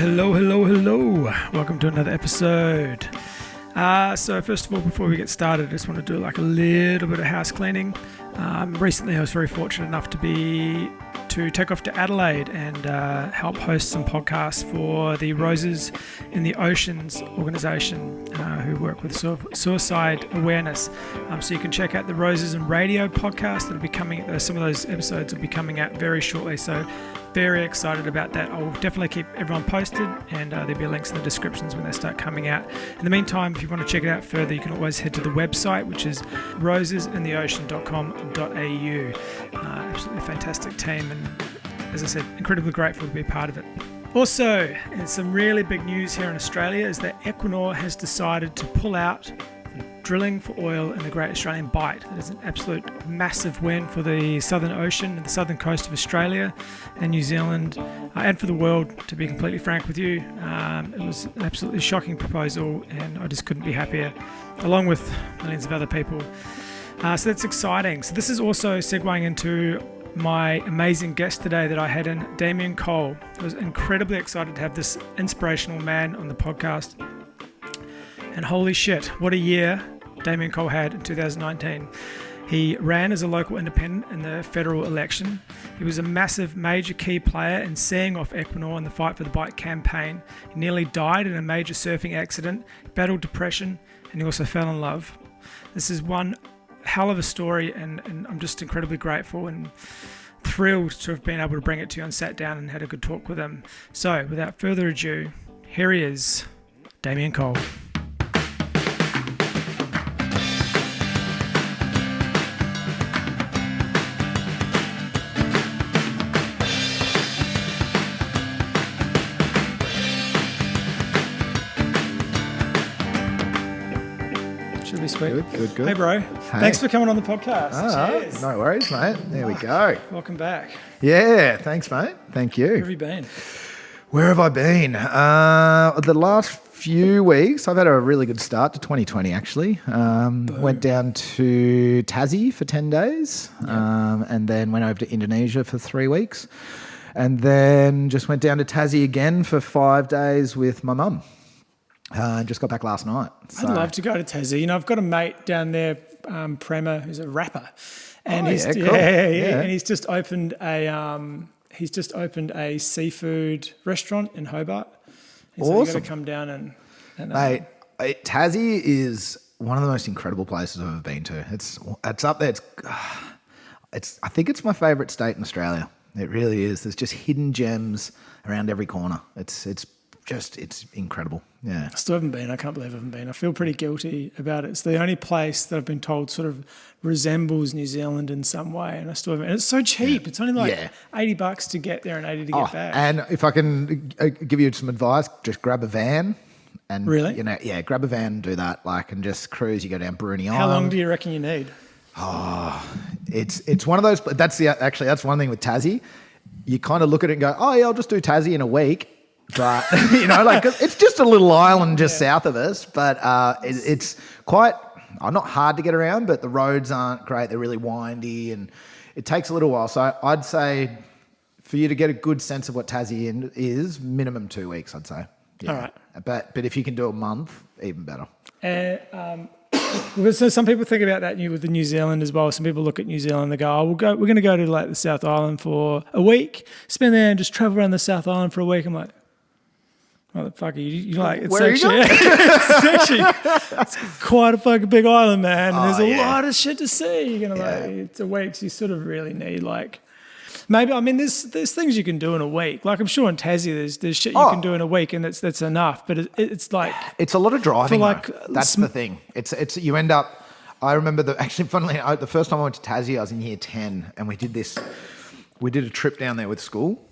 Hello. Welcome to another episode. So first of all, before we get started, I just want to do like a little bit of house cleaning. Recently, I was very fortunate enough to take off to Adelaide and help host some podcasts for the Roses in the Oceans organisation, who work with suicide awareness. So you can check out the Roses and Radio podcast that'll be coming. Some of those episodes will be coming out very shortly. So very excited about that. I'll definitely keep everyone posted, and there'll be links in the descriptions when they start coming out. In the meantime, if you want to check it out further, you can always head to the website, which is rosesintheocean.com.au. Absolutely fantastic team, and as I said, incredibly grateful to be a part of it. Also, and some really big news here in Australia is that Equinor has decided to pull out drilling for oil in the Great Australian Bight. That is an absolute massive win for the Southern Ocean and the southern coast of Australia and New Zealand, and for the world, to be completely frank with you. It was an absolutely shocking proposal, and I just couldn't be happier, along with millions of other people. So that's exciting. So this is also segueing into my amazing guest today that I had in, Damien Cole. I was incredibly excited to have this inspirational man on the podcast. And holy shit, what a year Damien Cole had in 2019. He ran as a local independent in the federal election. He was a massive, major key player in seeing off Equinor in the fight for the Bight Campaign. He nearly died in a major surfing accident, battled depression, and he also fell in love. This is one hell of a story, and I'm just incredibly grateful and thrilled to have been able to bring it to you and sat down and had a good talk with him. So without further ado, here he is, Damien Cole. Sweet. Good. Hey, bro. Hey. Thanks for coming on the podcast. Cheers. No worries, mate. There we go. Welcome back. Yeah, thanks, mate. Thank you. Where have you been? Where have I been? The last few weeks, I've had a really good start to 2020, actually. Went down to Tassie for 10 days, and then went over to Indonesia for 3 weeks, and then just went down to Tassie again for 5 days with my mum. Just got back last night. So. I'd love to go to Tassie. You know, I've got a mate down there, Prema, who's a rapper, and cool. and he's just opened a seafood restaurant in Hobart. And so you got to come down and mate, Tassie is one of the most incredible places I've ever been to. It's up there. I think it's my favourite state in Australia. It really is. There's just hidden gems around every corner. It's incredible. Yeah. I still haven't been. I can't believe I haven't been. I feel pretty guilty about it. It's the only place that I've been told sort of resembles New Zealand in some way, and I still haven't. And it's so cheap. It's only like $80 to get there and $80 to get back. And if I can give you some advice, just grab a van. And really? Grab a van and do that. And just cruise. You go down Bruny Island. How long do you reckon you need? It's one of those. That's one thing with Tassie. You kind of look at it and go, oh yeah, I'll just do Tassie in a week. But, it's just a little island just south of us, but it's quite, not hard to get around, but the roads aren't great. They're really windy and it takes a little while. So I'd say for you to get a good sense of what Tassie is, minimum 2 weeks, I'd say. Yeah. All right. But if you can do a month, even better. So some people think about that with the New Zealand as well. Some people look at New Zealand and they go, we're going to go to like the South Island for a week, spend there and just travel around the South Island for a week. I'm like, motherfucker, you like, it's it's quite a fucking big island, man. And there's a lot of shit to see. You're gonna it's a week, so you sort of really need there's things you can do in a week. Like I'm sure in Tassie there's shit you can do in a week, and that's enough. But it's like it's a lot of driving. That's the thing. It's you end up. I remember funnily, the first time I went to Tassie, I was in year 10, and we did a trip down there with school.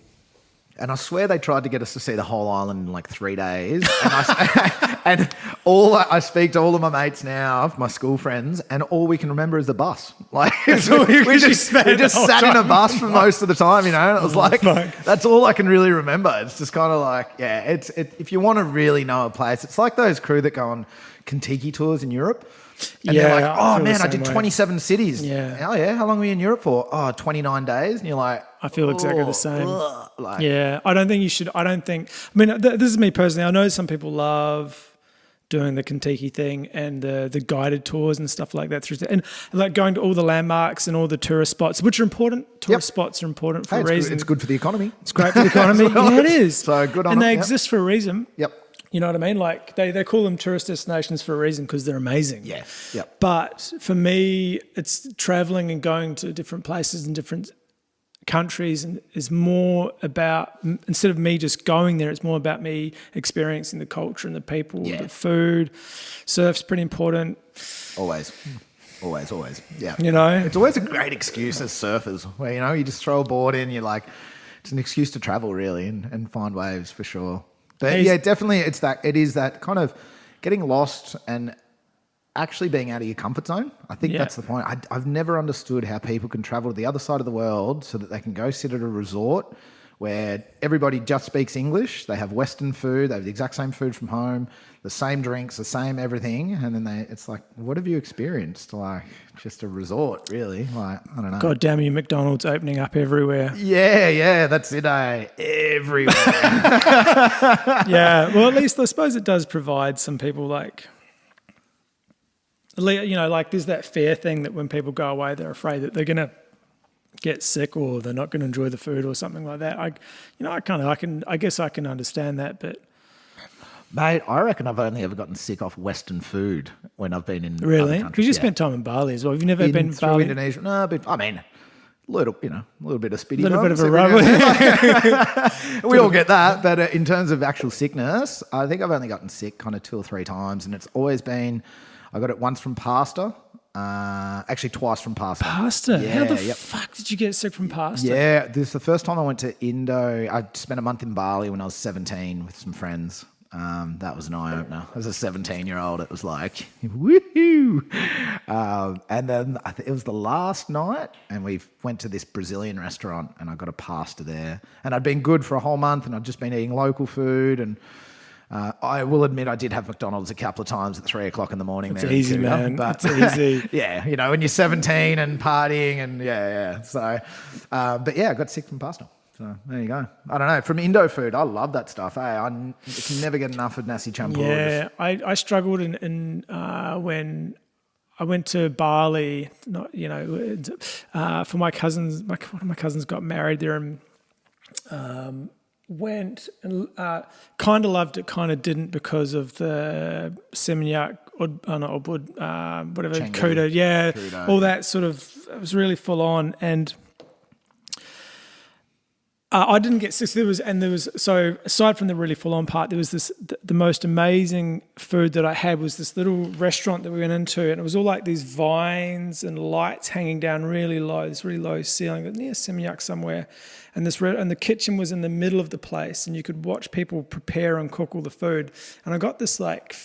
And I swear they tried to get us to see the whole island in like 3 days. And I speak to all of my mates now, my school friends, and all we can remember is the bus. We just sat in a bus for most of the time, And it was that's all I can really remember. It's just kind of like, if you want to really know a place, it's like those crew that go on Kentucky tours in Europe. And they're like, oh man, I did 27 cities. Yeah. Oh yeah, how long were you in Europe for? Oh, 29 days. And you're like, I feel exactly the same. Like, Yeah, I don't think you should. I mean, this is me personally. I know some people love doing the Kentucky thing and the guided tours and stuff like that and like going to all the landmarks and all the tourist spots, which are important. Tourist spots are important for a reason. It's good for the economy. It's great for the economy. Well, yeah, it is. So good on and them. they exist for a reason. Yep. You know what I mean? Like they call them tourist destinations for a reason because they're amazing. Yeah. Yep. But for me, it's traveling and going to different places and different countries and is more about, instead of me just going there, it's more about me experiencing the culture and the people, the food. Surf's pretty important. Always. Yeah. You know? It's always a great excuse as surfers where, you know, you just throw a board in, you're like, it's an excuse to travel really and find waves for sure. But yeah, definitely it is that kind of getting lost and actually being out of your comfort zone. I think that's the point. I've never understood how people can travel to the other side of the world so that they can go sit at a resort where everybody just speaks English. They have Western food. They have the exact same food from home, the same drinks, the same everything. And then it's like, what have you experienced? Like just a resort, really? Like, I don't know. God damn you, McDonald's opening up everywhere. Yeah, that's it, everywhere. Yeah, well, at least I suppose it does provide some people like, you know, like there's that fear thing that when people go away, they're afraid that they're going to get sick or they're not going to enjoy the food or something like that. I guess I can understand that, but mate, I reckon I've only ever gotten sick off Western food when I've been in really, because you spent time in Bali as well. Have you never been to Bali? Indonesia? No, but I mean, a little bit of spitty, a little bit of a rub. We all get that, but in terms of actual sickness, I think I've only gotten sick kind of 2 or 3 times, and it's always been. I got it once from pasta, actually twice from pasta. Pasta? Yeah, how the fuck did you get sick from pasta? Yeah, this is the first time I went to Indo. I spent a month in Bali when I was 17 with some friends. That was an eye-opener. As a 17-year-old, it was like, woohoo! And then it was the last night, and we went to this Brazilian restaurant, and I got a pasta there. And I'd been good for a whole month, and I'd just been eating local food, and I will admit I did have McDonald's a couple of times at 3 o'clock in the morning. It's easy, man. But it's easy. Yeah, you know, when you're 17 and partying and yeah. So, but yeah, I got sick from pasta. So there you go. I don't know. From Indo food, I love that stuff. Hey, I can never get enough of nasi campur. Yeah, I struggled in when I went to Bali. Not for my cousins. One of my cousins got married there and. Went and kind of loved it, kind of didn't because of the Seminyak, whatever, Kuta, all that sort of, it was really full on. And I didn't get sick. So aside from the really full on part, there was the most amazing food that I had was this little restaurant that we went into, and it was all like these vines and lights hanging down really low, this really low ceiling near Seminyak somewhere. And the kitchen was in the middle of the place, and you could watch people prepare and cook all the food. And I got this like,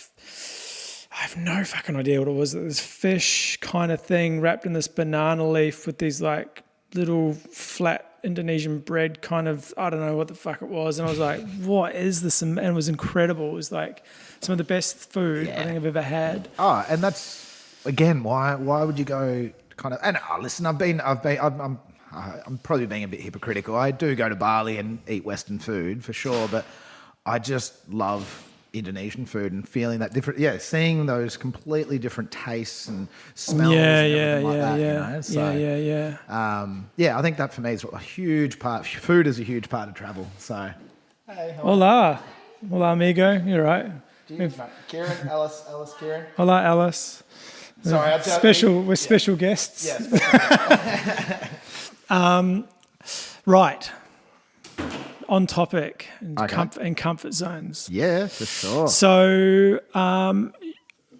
I have no fucking idea what it was. This fish kind of thing wrapped in this banana leaf with these like little flat Indonesian bread kind of, I don't know what the fuck it was. And I was like, what is this? And it was incredible. It was like some of the best food I think I've ever had. Oh, and that's, again, why would you go kind of, and listen, I'm probably being a bit hypocritical. I do go to Bali and eat Western food for sure, but I just love Indonesian food and feeling that different. Yeah, seeing those completely different tastes and smells. I think that for me is a huge part. Food is a huge part of travel. So, hey, hola, amigo. You're right. Kieran, Alice, Kieran. Hola, Alice. Sorry, we're special guests. Yes. Right. On topic and comfort zones. Yeah, for sure. So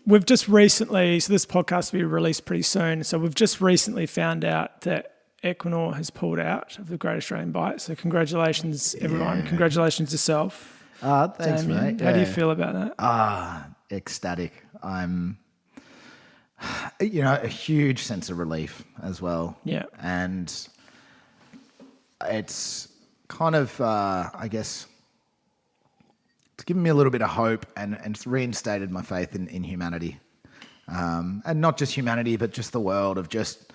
we've just recently, so this podcast will be released pretty soon. So we've just recently found out that Equinor has pulled out of the Great Australian Bight. So congratulations, everyone. Congratulations yourself. Thanks, Damien. mate. How do you feel about that? Ecstatic. I'm, a huge sense of relief as well. Yeah. And it's kind of, I guess, it's given me a little bit of hope and it's reinstated my faith in humanity. And not just humanity, but just the world of just,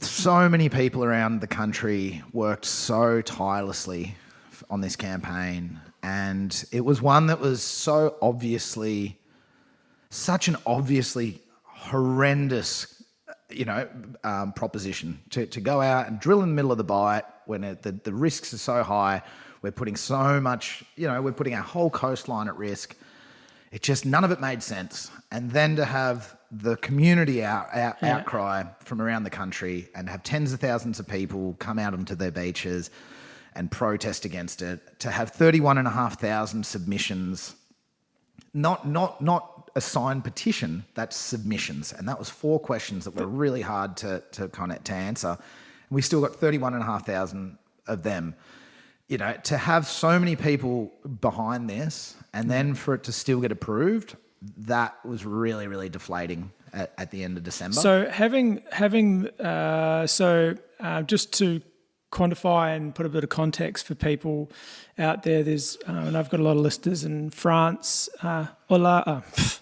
So many people around the country worked so tirelessly on this campaign, and it was one that was such an obviously horrendous, proposition to go out and drill in the middle of the Bight when the risks are so high. We're putting so much, we're putting our whole coastline at risk. It just, none of it made sense. And then to have the community outcry from around the country and have tens of thousands of people come out onto their beaches and protest against it, to have 31,500 submissions, not a signed petition, that's submissions. And that was 4 questions that were really hard to answer. And we still got 31,500 of them. To have so many people behind this and then for it to still get approved, that was really, really deflating at the end of December. So just to quantify and put a bit of context for people out there, there's, and I've got a lot of listeners in France, bonjour.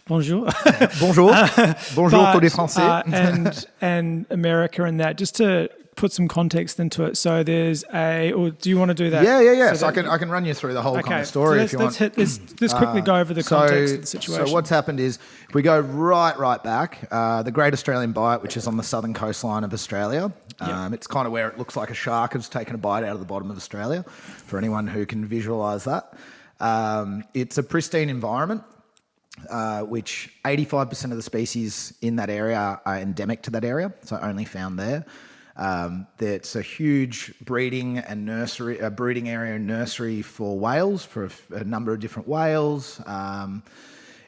Bonjour. Bonjour tous les Français. And America and that, just to put some context into it. So there's or do you want to do that? Yeah. So I can run you through the whole kind of story if you want. Let's quickly go over the context of the situation. So what's happened is, if we go right back, the Great Australian Bight, which is on the southern coastline of Australia, it's kind of where it looks like a shark has taken a bite out of the bottom of Australia, for anyone who can visualise that. It's a pristine environment, which 85% of the species in that area are endemic to that area, so only found there. It's a huge breeding area and nursery for whales, for a number of different whales.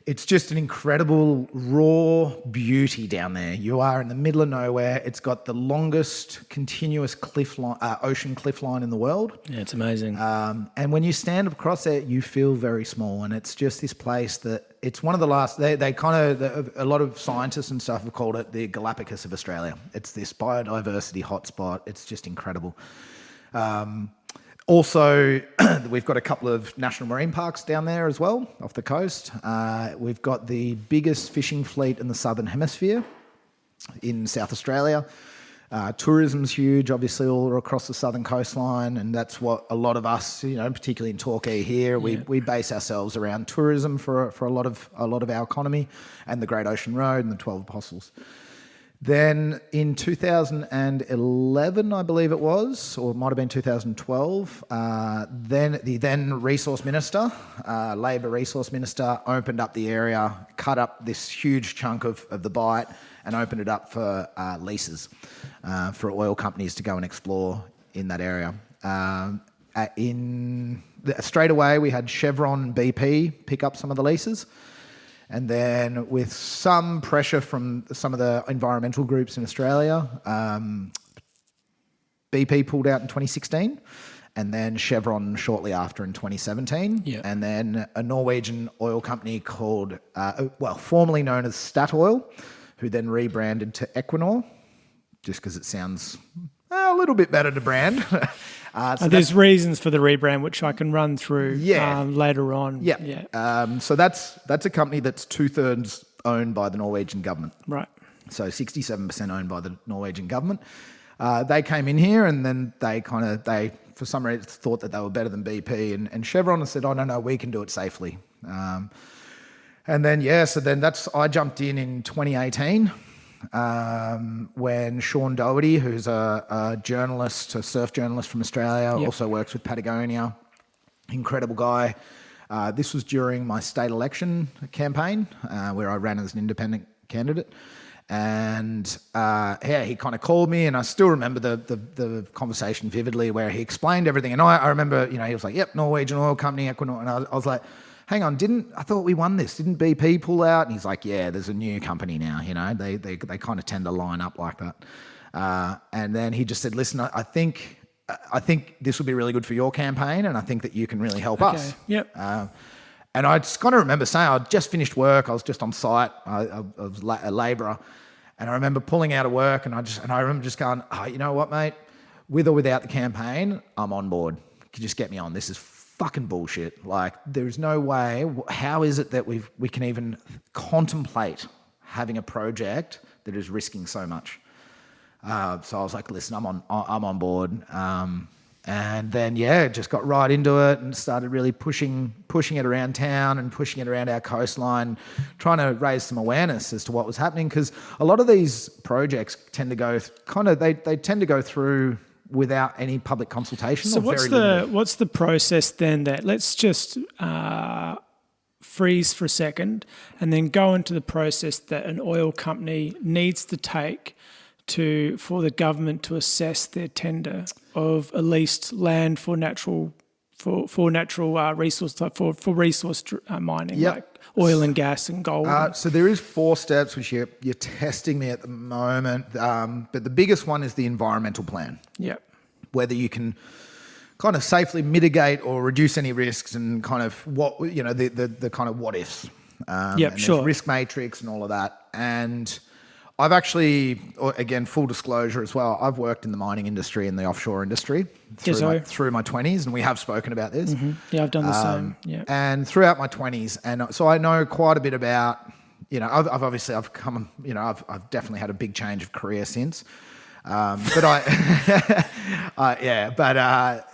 It's just an incredible raw beauty down there. You are in the middle of nowhere. It's got the longest continuous ocean cliff line in the world. Yeah, it's amazing. And when you stand across it, you feel very small. And it's just this place that it's one of the last. A lot of scientists and stuff have called it the Galapagos of Australia. It's this biodiversity hotspot. It's just incredible. Also, we've got a couple of national marine parks down there as well, off the coast. We've got the biggest fishing fleet in the Southern Hemisphere in South Australia. Tourism's huge, obviously, all across the southern coastline, and that's what a lot of us, particularly in Torquay here, we base ourselves around tourism for a lot of our economy, and the Great Ocean Road and the 12 Apostles. Then in 2011, I believe it was, or it might have been 2012, then the then resource minister, Labor resource minister, opened up the area, cut up this huge chunk of the Bight and opened it up for leases for oil companies to go and explore in that area. Straight away, we had Chevron and BP pick up some of the leases. And then with some pressure from some of the environmental groups in Australia, BP pulled out in 2016, and then Chevron shortly after in 2017. Yep. And then a Norwegian oil company called, formerly known as Statoil, who then rebranded to Equinor, just because it sounds a little bit better to brand. There's reasons for the rebrand, which I can run through later on. Yeah. So that's a company that's 2/3 owned by the Norwegian government. Right. So 67% owned by the Norwegian government. They came in here and then they for some reason thought that they were better than BP and Chevron, and said, "Oh no, we can do it safely." And then I jumped in 2018. When Sean Doherty, who's a surf journalist from Australia, also works with Patagonia, incredible guy. This was during my state election campaign, where I ran as an independent candidate. And he kind of called me, and I still remember the conversation vividly, where he explained everything. And I remember, he was like, "Yep, Norwegian oil company, Equinor," and I was like, "Hang on, I thought we won this? Didn't BP pull out?" And he's like, "Yeah, there's a new company now. They kind of tend to line up like that." And then he just said, "Listen, I think this would be really good for your campaign, and I think that you can really help us." Yep. And I just kind of remember saying, I'd just finished work. I was just on site. I was a labourer, and I remember pulling out of work, and I remember just going, "Oh, you know what, mate? With or without the campaign, I'm on board. You just get me on. This is fucking bullshit. Like, there's no way. How is it that we can even contemplate having a project that is risking so much?" So I was like, listen, I'm on board. And then, just got right into it and started really pushing it around town and pushing it around our coastline, trying to raise some awareness as to what was happening. Because a lot of these projects tend to go they tend to go through without any public consultation. So what's the process then that, let's just freeze for a second and then go into the process that an oil company needs to take for the government to assess their tender of at least land for natural resource mining, like oil and gas and gold. So there is 4 steps which you're testing me at the moment, but the biggest one is the environmental plan. Yeah, whether you can kind of safely mitigate or reduce any risks and kind of what the kind of what ifs. Sure. Risk matrix and all of that. And I've actually, again, full disclosure as well, I've worked in the mining industry and the offshore industry through my 20s, and we have spoken about this. Mm-hmm. Yeah, I've done the same. Yeah. And throughout my 20s, and so I know quite a bit about, I've come, I've definitely had a big change of career since. So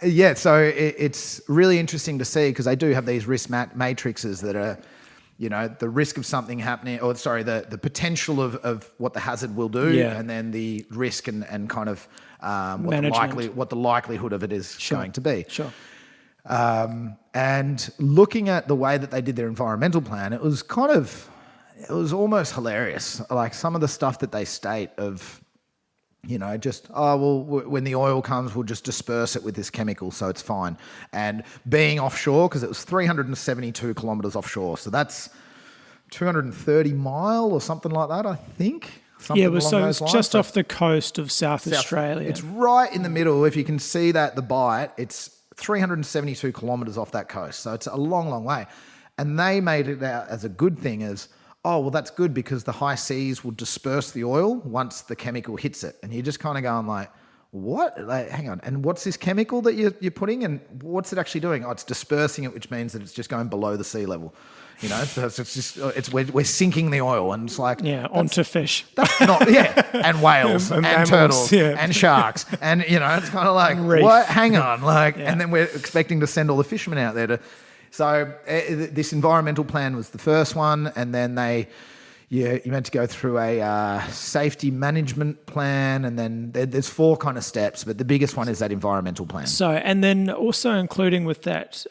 it's really interesting to see, because they do have these risk matrices that are, the risk of something happening, the potential of what the hazard will do, and then the risk and kind of what the likelihood of it is going to be. Sure. And looking at the way that they did their environmental plan, it was almost hilarious. Like some of the stuff that they state of, when the oil comes, we'll just disperse it with this chemical, so it's fine. And being offshore, because it was 372 kilometres offshore, so that's 230 mile or something like that, I think. It's just off the coast of South Australia. It's right in the middle. If you can see that, the Bight, it's 372 kilometres off that coast, so it's a long, long way. And they made it out as a good thing, as, oh, well, that's good because the high seas will disperse the oil once the chemical hits it. And you're just kind of going like, what? Like, hang on. And what's this chemical that you're putting, and what's it actually doing? Oh, it's dispersing it, which means that it's just going below the sea level. So we're sinking the oil, and it's like, onto fish. That's not, and whales and mammals, turtles and sharks, and it's kind of like, reef. What? Hang on, and then we're expecting to send all the fishermen out there to. So this environmental plan was the first one, and then you meant to go through a safety management plan, and then there's 4 kind of steps, but the biggest one is that environmental plan. So, and then also including with that,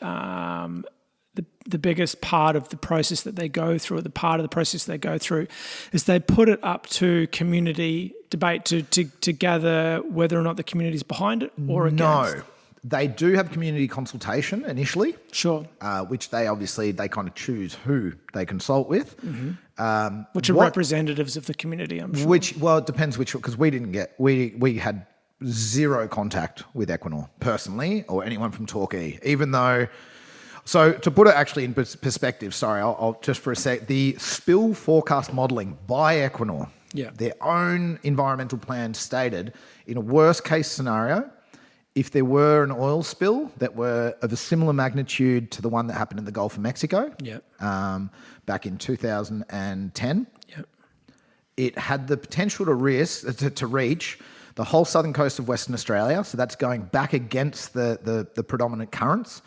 the biggest part of the process that they go through, or the part of the process they go through, is they put it up to community debate to gather whether or not the community is behind it or against. No. They do have community consultation initially. Sure. Which they kind of choose who they consult with. Mm-hmm. Which are representatives of the community, I'm sure. It depends which, because we had zero contact with Equinor personally, or anyone from Torquay, even though. So to put it actually in perspective, I'll just for a sec, the spill forecast modelling by Equinor, their own environmental plan stated, in a worst case scenario, if there were an oil spill that were of a similar magnitude to the one that happened in the Gulf of Mexico back in 2010, it had the potential to reach the whole southern coast of Western Australia. So that's going back against the predominant currents,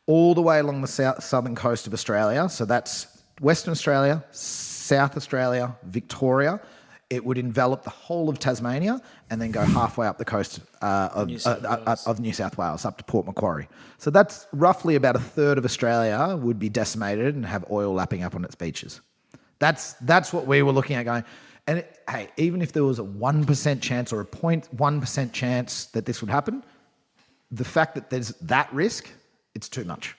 all the way along the southern coast of Australia. So that's Western Australia, South Australia, Victoria. It would envelop the whole of Tasmania and then go halfway up the coast of New South Wales, up to Port Macquarie. So that's roughly about a third of Australia would be decimated and have oil lapping up on its beaches. That's what we were looking at going. And even if there was a 1% chance or a 0.1% chance that this would happen, the fact that there's that risk, it's too much.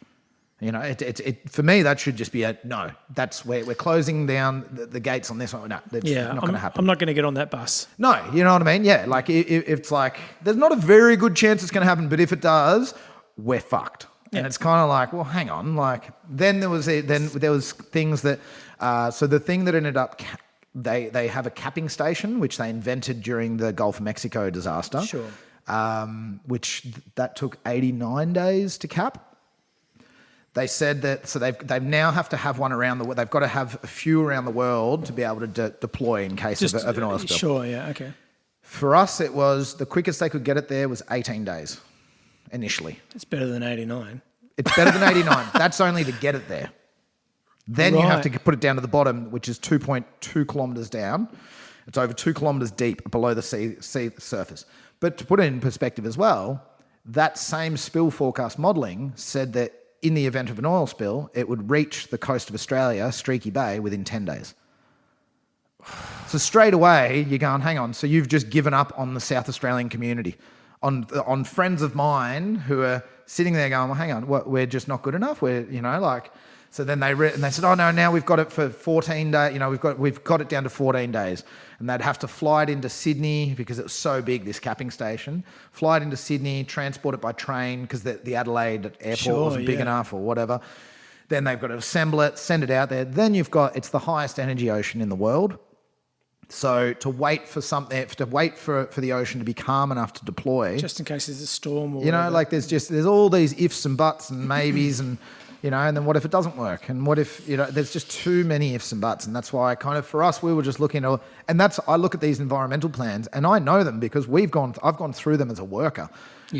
For me, that should just be a no. That's where we're closing down the gates on this one. No, that's not going to happen. I'm not going to get on that bus. No, you know what I mean? Yeah, like it's like there's not a very good chance it's going to happen, but if it does, we're fucked. Yeah. And it's kind of like, well, hang on. Like then there was things that. So the thing that ended up, they have a capping station which they invented during the Gulf of Mexico disaster. Sure. Which that took 89 days to cap. They said that, so they now have to have one around the world. They've got to have a few around the world to be able to deploy in case of an oil spill. Sure, yeah, okay. For us, it was the quickest they could get it there was 18 days initially. It's better than 89. It's better than 89. That's only to get it there. Then you have to put it down to the bottom, which is 2.2 kilometres down. It's over 2 kilometres deep below the sea surface. But to put it in perspective as well, that same spill forecast modelling said that in the event of an oil spill, it would reach the coast of Australia, Streaky Bay, within 10 days. So straight away, you're going, hang on, so you've just given up on the South Australian community, on friends of mine who are sitting there going, well, hang on, we're just not good enough. So then they said, oh no, now we've got it for 14 days. We've got it down to 14 days, and they'd have to fly it into Sydney because it was so big, this capping station. Fly it into Sydney, transport it by train because the Adelaide airport wasn't big enough or whatever. Then they've got to assemble it, send it out there. Then it's the highest energy ocean in the world. So to wait for the ocean to be calm enough to deploy, just in case there's a storm or there's all these ifs and buts and maybes and and then what if it doesn't work, and what if there's just too many ifs and buts. And that's why for us, we were just looking at, and I look at these environmental plans and I know them because I've gone through them as a worker,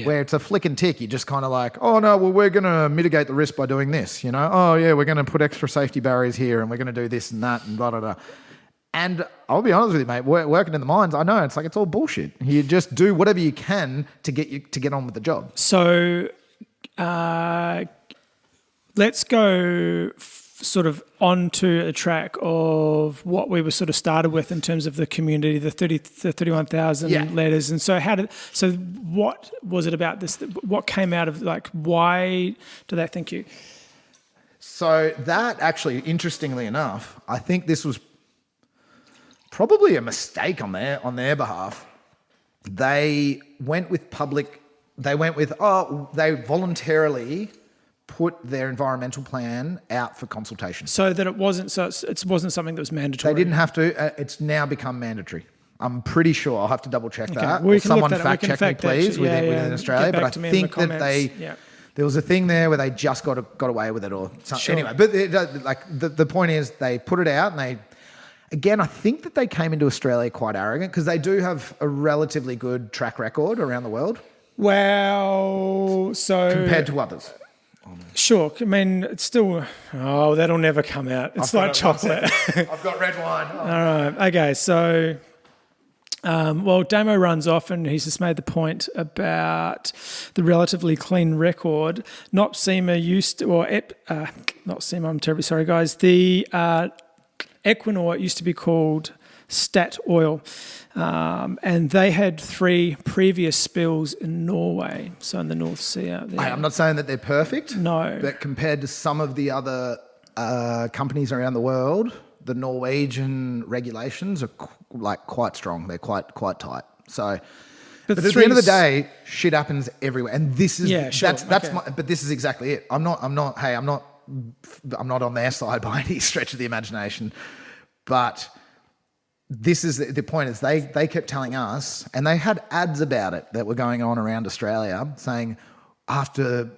where it's a flick and tick. You're just kind of like, oh no, well, we're going to mitigate the risk by doing this, oh yeah, we're going to put extra safety barriers here and we're going to do this and that and blah, blah, blah. And I'll be honest with you, mate, working in the mines, I know it's all bullshit. You just do whatever you can to get on with the job. So let's go sort of onto a track of what we were sort of started with in terms of the community, the 31,000 letters. And so what was it about this? What came out of, why do they think you? So that actually, interestingly enough, I think this was probably a mistake on their behalf. They voluntarily put their environmental plan out for consultation. So that it wasn't something that was mandatory. They didn't have to. It's now become mandatory. I'm pretty sure. I'll have to double check that. Well, someone fact check me, please, within Australia. But I think that there was a thing there where they just got away with it or something. Sure. Anyway, but the point is they put it out and again, I think that they came into Australia quite arrogant because they do have a relatively good track record around the world. Well, so compared to others. Sure. I mean, it's still... Oh, that'll never come out. It's like chocolate. I've got red wine. Oh. All right. Okay, so... Damo runs off and he's just made the point about the relatively clean record. NOPSEMA used to... not SEMA, I'm terribly sorry, guys. The Equinor used to be called Stat Oil. And they had 3 previous spills in Norway, so in the North Sea out there. I'm not saying that they're perfect. No. But compared to some of the other companies around the world, the Norwegian regulations are quite strong. They're quite tight. So, but at the end of the day, shit happens everywhere, and this is but this is exactly it. I'm not on their side by any stretch of the imagination, but. This is the point is they kept telling us, and they had ads about it that were going on around Australia saying after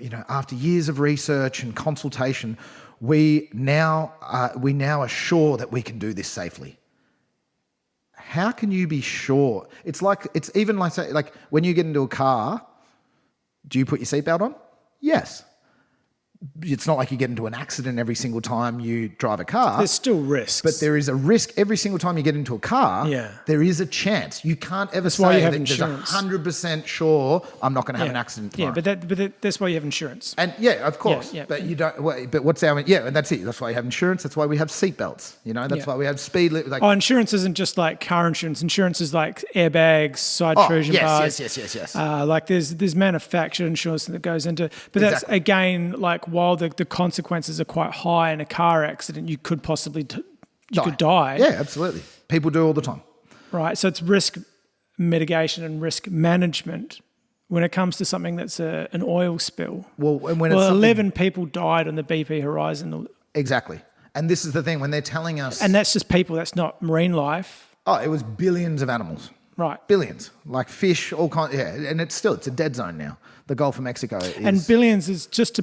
years of research and consultation, we now are sure that we can do this safely. How can you be sure? It's even like when you get into a car, do you put your seatbelt on? Yes. It's not like you get into an accident every single time you drive a car. There's still risks. But there is a risk every single time you get into a car. Yeah. There is a chance. You can't ever say that there's 100% sure I'm not going to have an accident tomorrow. Yeah, but that's why you have insurance. And of course. Yeah. But you don't. But what's and that's it. That's why you have insurance. That's why we have seatbelts. That's why we have speed limit. Insurance isn't just like car insurance. Insurance is like airbags, side intrusion bars. Yes. There's manufactured insurance that goes into. But that's again while the consequences are quite high in a car accident, you could possibly could die. Yeah, absolutely. People do all the time. Right. So it's risk mitigation and risk management when it comes to something that's an oil spill. Well, 11 people died on the BP Horizon. Exactly. And this is the thing when they're telling us, and that's just people. That's not marine life. Oh, it was billions of animals. Right. Billions, like fish, all kinds. Yeah, and it's a dead zone now. The Gulf of Mexico is... And billions is just to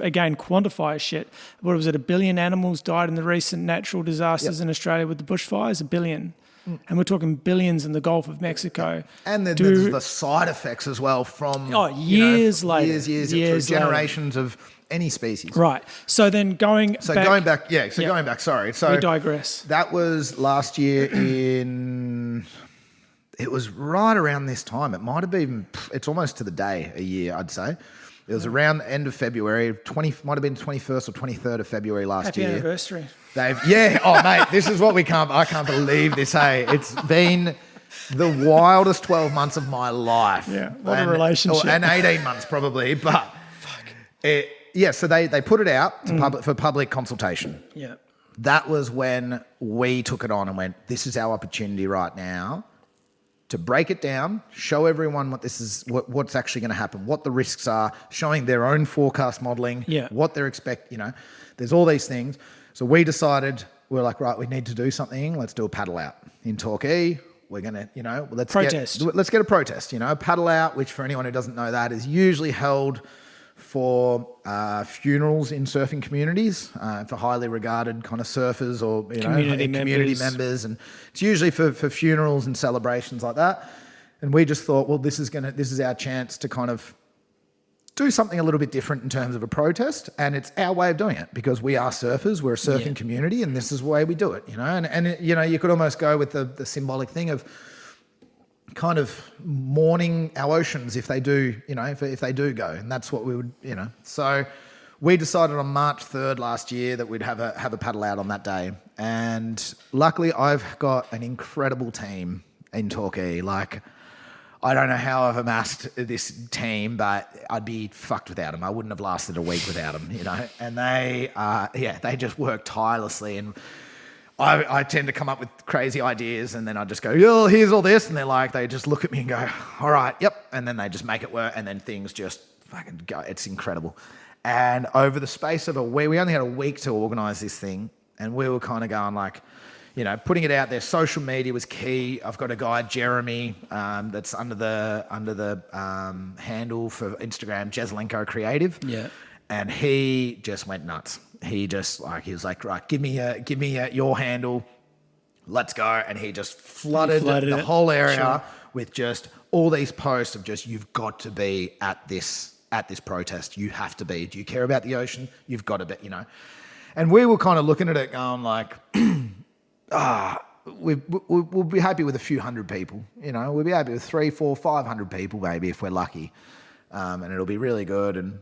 again quantify shit. What was it? 1 billion animals died in the recent natural disasters in Australia with the bushfires? 1 billion. and we're talking billions in the Gulf of Mexico. And then there's the side effects as well from years later. Years generations of any species. Right. So then going back. Going back, sorry. So we digress. That was last year it was right around this time. It might have been, it's almost to the day a year, I'd say. It was around the end of February, might have been 21st or 23rd of February last year. Happy anniversary. Mate, this is what I can't believe this, hey. It's been the wildest 12 months of my life. Yeah, what a relationship. And 18 months probably, but so they put it out to for public consultation. Yeah. That was when we took it on and went, this is our opportunity right now to break it down, show everyone what's actually going to happen, what the risks are, showing their own forecast modelling, what they're there's all these things. So we decided, we're like, right, we need to do something. Let's do a paddle out in Torquay. We're going to, let's get a protest, a paddle out, which for anyone who doesn't know that is usually held for funerals in surfing communities, for highly regarded kind of surfers or community members, and it's usually for funerals and celebrations like that. And we just thought, well, this is our chance to kind of do something a little bit different in terms of a protest, and it's our way of doing it because we are surfers, we're a surfing community, and this is the way we do it. And you could almost go with the symbolic thing of kind of mourning our oceans if they do, if they do go, and that's what we would, So we decided on March 3rd last year that we'd have a paddle out on that day, and luckily I've got an incredible team in Torquay. Like, I don't know how I've amassed this team, but I'd be fucked without them. I wouldn't have lasted a week without them, And they just work tirelessly, and I tend to come up with crazy ideas, and then I just go, oh, here's all this. And they just look at me and go, all right, yep. And then they just make it work. And then things just fucking go. It's incredible. And over the space of a week, we only had a week to organise this thing. And we were kind of going putting it out there. Social media was key. I've got a guy, Jeremy, that's under the handle for Instagram, Jeslenko Creative. Yeah. And he just went nuts. He was like, right, give me your handle, let's go. And he just flooded the whole area with just all these posts of just, you've got to be at this protest. You have to be. Do you care about the ocean? You've got to be, And we were kind of looking at it going like, we'll be happy with a few hundred people. We'll be happy with 300, 400, 500 people maybe if we're lucky. And it'll be really good.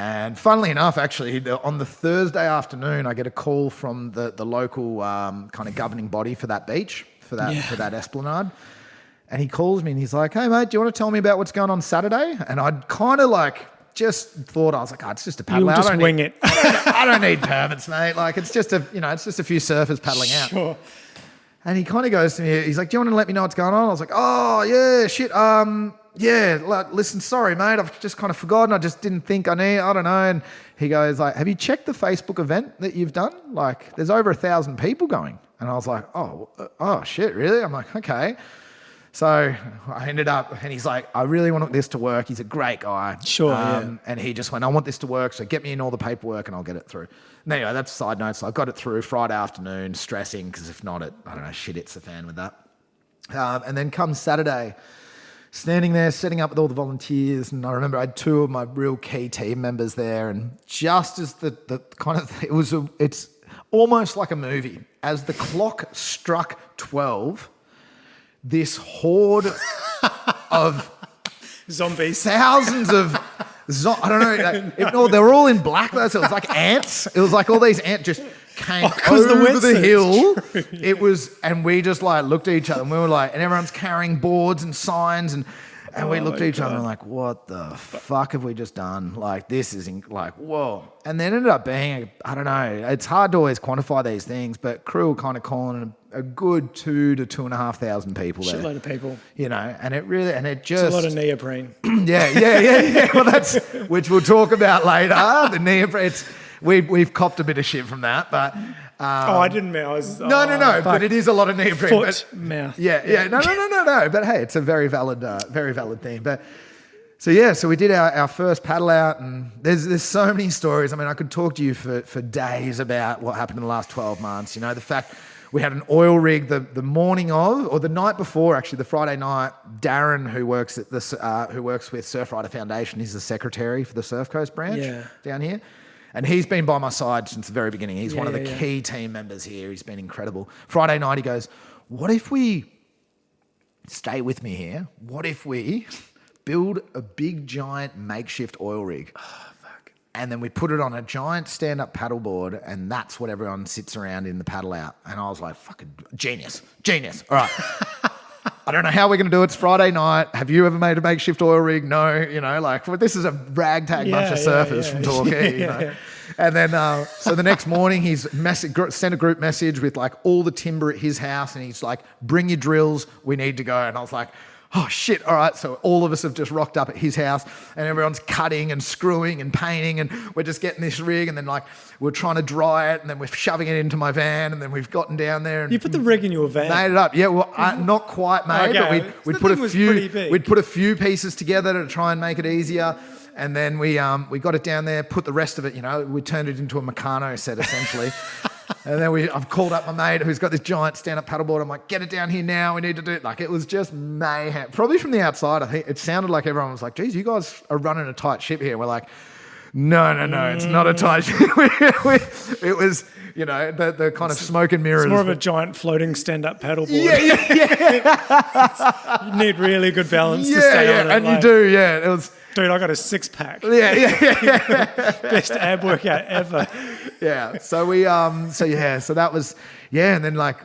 And funnily enough, actually, on the Thursday afternoon, I get a call from the local kind of governing body for that beach, for that esplanade. And he calls me and he's like, hey, mate, do you want to tell me about what's going on Saturday? And I'd kind of just thought, I was like, it's just a paddle out. You'll just wing it. I don't need permits, mate. It's just a few surfers paddling out. Sure. And he kind of goes to me, he's like, do you want to let me know what's going on? I was like, oh, yeah, shit. Listen, sorry, mate. I've just kind of forgotten. I just didn't think I don't know. And he goes have you checked the Facebook event that you've done? There's over 1,000 people going. And I was like, oh, shit, really? I'm like, okay. So I ended up, and he's like, I really want this to work. He's a great guy. Sure, And he just went, I want this to work, so get me in all the paperwork and I'll get it through. And anyway, that's a side note. So I got it through Friday afternoon, stressing, because if not, shit hits the fan with that. And then comes Saturday, standing there, setting up with all the volunteers, and I remember I had two of my real key team members there, and just as the kind of, it's almost like a movie. As the clock struck 12, this horde of zombies, thousands of, I don't know, they were all in black though, so it was like ants. It was like all these ants just came over the hill. It was, and we just looked at each other, and we were like, and everyone's carrying boards and signs, and we looked at each other and like, what the fuck have we just done? This is whoa. And then ended up being, I don't know, it's hard to always quantify these things, but crew were kind of calling a good 2,000 to 2,500 people there. Shitload of people. And it just... It's a lot of neoprene. Yeah. Well, that's, which we'll talk about later. The neoprene, we've copped a bit of shit from that, but... I didn't mean I was... No, but it is a lot of neoprene. Mouth. Yeah. No. But hey, it's a very valid theme. But so we did our first paddle out, and there's so many stories. I mean, I could talk to you for days about what happened in the last 12 months. The fact We had an oil rig the morning of, or the night before, actually, the Friday night. Darren, who works with Surfrider Foundation, he's the secretary for the Surf Coast branch down here. And he's been by my side since the very beginning. He's one of the key team members here. He's been incredible. Friday night, he goes, what if we, stay with me here, what if we build a big, giant makeshift oil rig? And then we put it on a giant stand-up paddleboard, and that's what everyone sits around in the paddle out. And I was like, fucking genius. All right. I don't know how we're going to do it. It's Friday night. Have you ever made a makeshift oil rig? No. This is a ragtag bunch of surfers from Torquay, And then, so the next morning, he's sent a group message with like all the timber at his house, and he's like, bring your drills, we need to go. And I was like, oh shit, all right. So all of us have just rocked up at his house, and everyone's cutting and screwing and painting, and we're just getting this rig, and then like we're trying to dry it, and then we're shoving it into my van, and then we've gotten down there and you put the rig in your van. Made it up. Yeah, well, not quite made, but we'd put a few pieces together to try and make it easier. And then we got it down there, put the rest of it, we turned it into a Meccano set essentially. And then I've called up my mate who's got this giant stand-up paddleboard. I'm like, get it down here now. We need to do it. Like, it was just mayhem. Probably from the outside, I think it sounded like everyone was like, geez, you guys are running a tight ship here. We're like, no, it's not a tight ship. It was, the kind of smoke and mirrors. It's more of a giant floating stand-up paddleboard. Yeah. You need really good balance to stay on it. And you do, It was... Dude, I got a 6-pack. Yeah. Best ab workout ever. Yeah. So so that was, and then like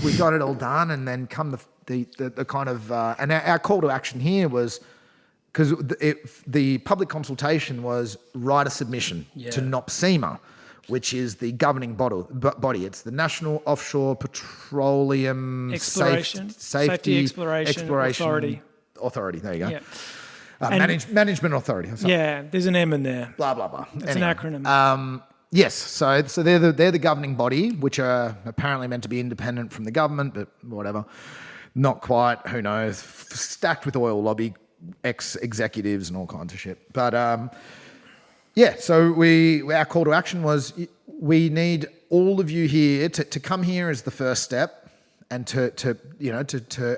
we got it all done, and then come the kind of, and our call to action here was, because the public consultation was write a submission to NOPSEMA, which is the governing body. It's the National Offshore Petroleum Safety Exploration Authority. There you go. Yeah. Management Authority. Yeah, there's an M in there. Blah, blah, blah. It's an acronym. Yes, so they're the governing body, which are apparently meant to be independent from the government, but whatever. Not quite, who knows. Stacked with oil lobby, ex-executives and all kinds of shit. But so our call to action was, we need all of you here to come here as the first step, and to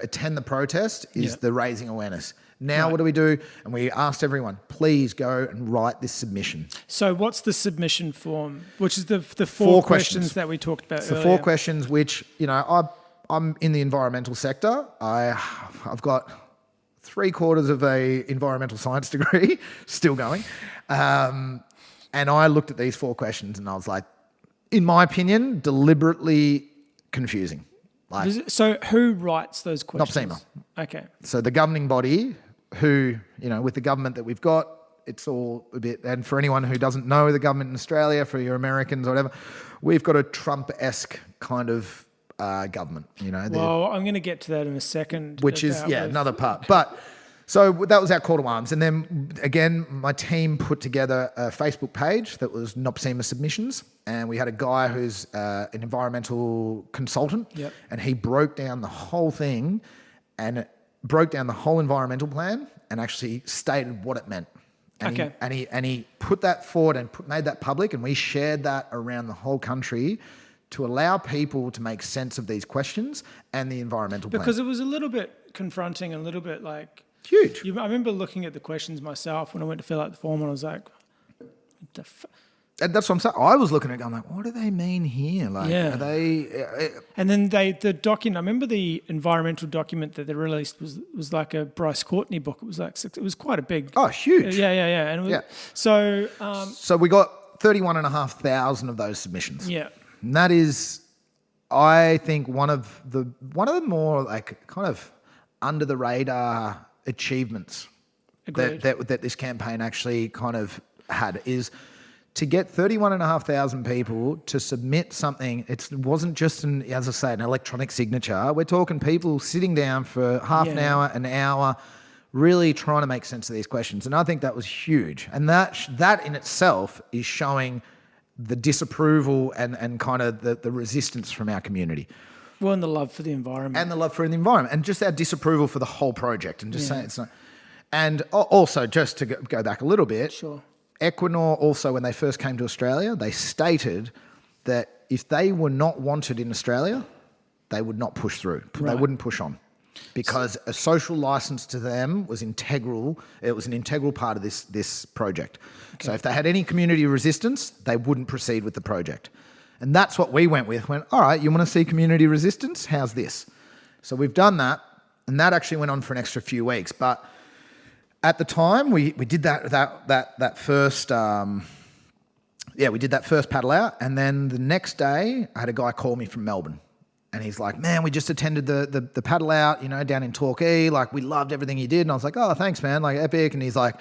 attend the protest is the raising awareness. Now, what do we do? And we asked everyone, please go and write this submission. So what's the submission form? Which is the four questions that we talked about earlier. The 4 questions which, I'm in the environmental sector. I've got 3/4 of a environmental science degree, still going. And I looked at these 4 questions and I was like, in my opinion, deliberately confusing. So who writes those questions? NOPSEMA. Okay. So the governing body, who, with the government that we've got, it's all a bit, and for anyone who doesn't know the government in Australia, for your Americans or whatever, we've got a Trump-esque kind of government, Well, I'm going to get to that in a second. Which is, another part. But so that was our call to arms. And then again, my team put together a Facebook page that was NOPSEMA submissions. And we had a guy who's an environmental consultant. Yep. And he broke down the whole thing and broke down the whole environmental plan and actually stated what it meant. And he put that forward and made that public, and we shared that around the whole country to allow people to make sense of these questions and the environmental plan. Because it was a little bit confronting, a little bit like... Huge. I remember looking at the questions myself when I went to fill out the form, and I was like, what the fuck? And that's what I'm saying. I was looking at it going like, what do they mean here? Like, are they... And then the document, I remember the environmental document that they released was like a Bryce Courtney book. It was quite a big... Oh, huge. Yeah. And it was, So we got 31,500 of those submissions. Yeah. And that is, I think, one of the more like kind of under the radar achievements that this campaign actually kind of had, is to get 31,500 people to submit something. It wasn't just an electronic signature. We're talking people sitting down for half an hour, really trying to make sense of these questions. And I think that was huge. And that in itself is showing the disapproval and kind of the resistance from our community. Well, and the love for the environment. And just our disapproval for the whole project, and just saying it's not. And also, just to go back a little bit, sure. Equinor also, when they first came to Australia, they stated that if they were not wanted in Australia, they would not push through. Right. They wouldn't push on. Because a social license to them was integral. It was an integral part of this project. Okay. So if they had any community resistance, they wouldn't proceed with the project. And that's what we went with. All right, you want to see community resistance? How's this? So we've done that, and that actually went on for an extra few weeks. But at the time, we did that first. We did that first paddle out, and then the next day, I had a guy call me from Melbourne. And he's like, man, we just attended the paddle out, down in Torquay. Like, we loved everything you did. And I was like, oh, thanks, man. Like, epic. And he's like,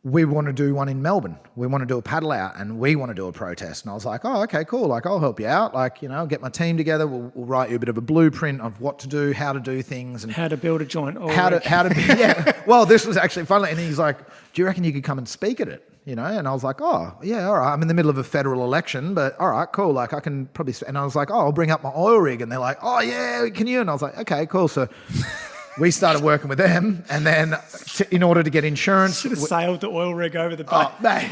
we want to do one in Melbourne. We want to do a paddle out and we want to do a protest. And I was like, oh, okay, cool. Like, I'll help you out. Like, I'll get my team together. We'll write you a bit of a blueprint of what to do, how to do things. And how to build a joint. Yeah. Well, this was actually fun. And he's like, do you reckon you could come and speak at it? And I was like, oh, yeah, all right. I'm in the middle of a federal election, but all right, cool. Like, I can probably... And I was like, oh, I'll bring up my oil rig. And they're like, oh, yeah, can you? And I was like, okay, cool. So we started working with them. And then in order to get insurance... Should have sailed the oil rig over the boat. Oh, mate.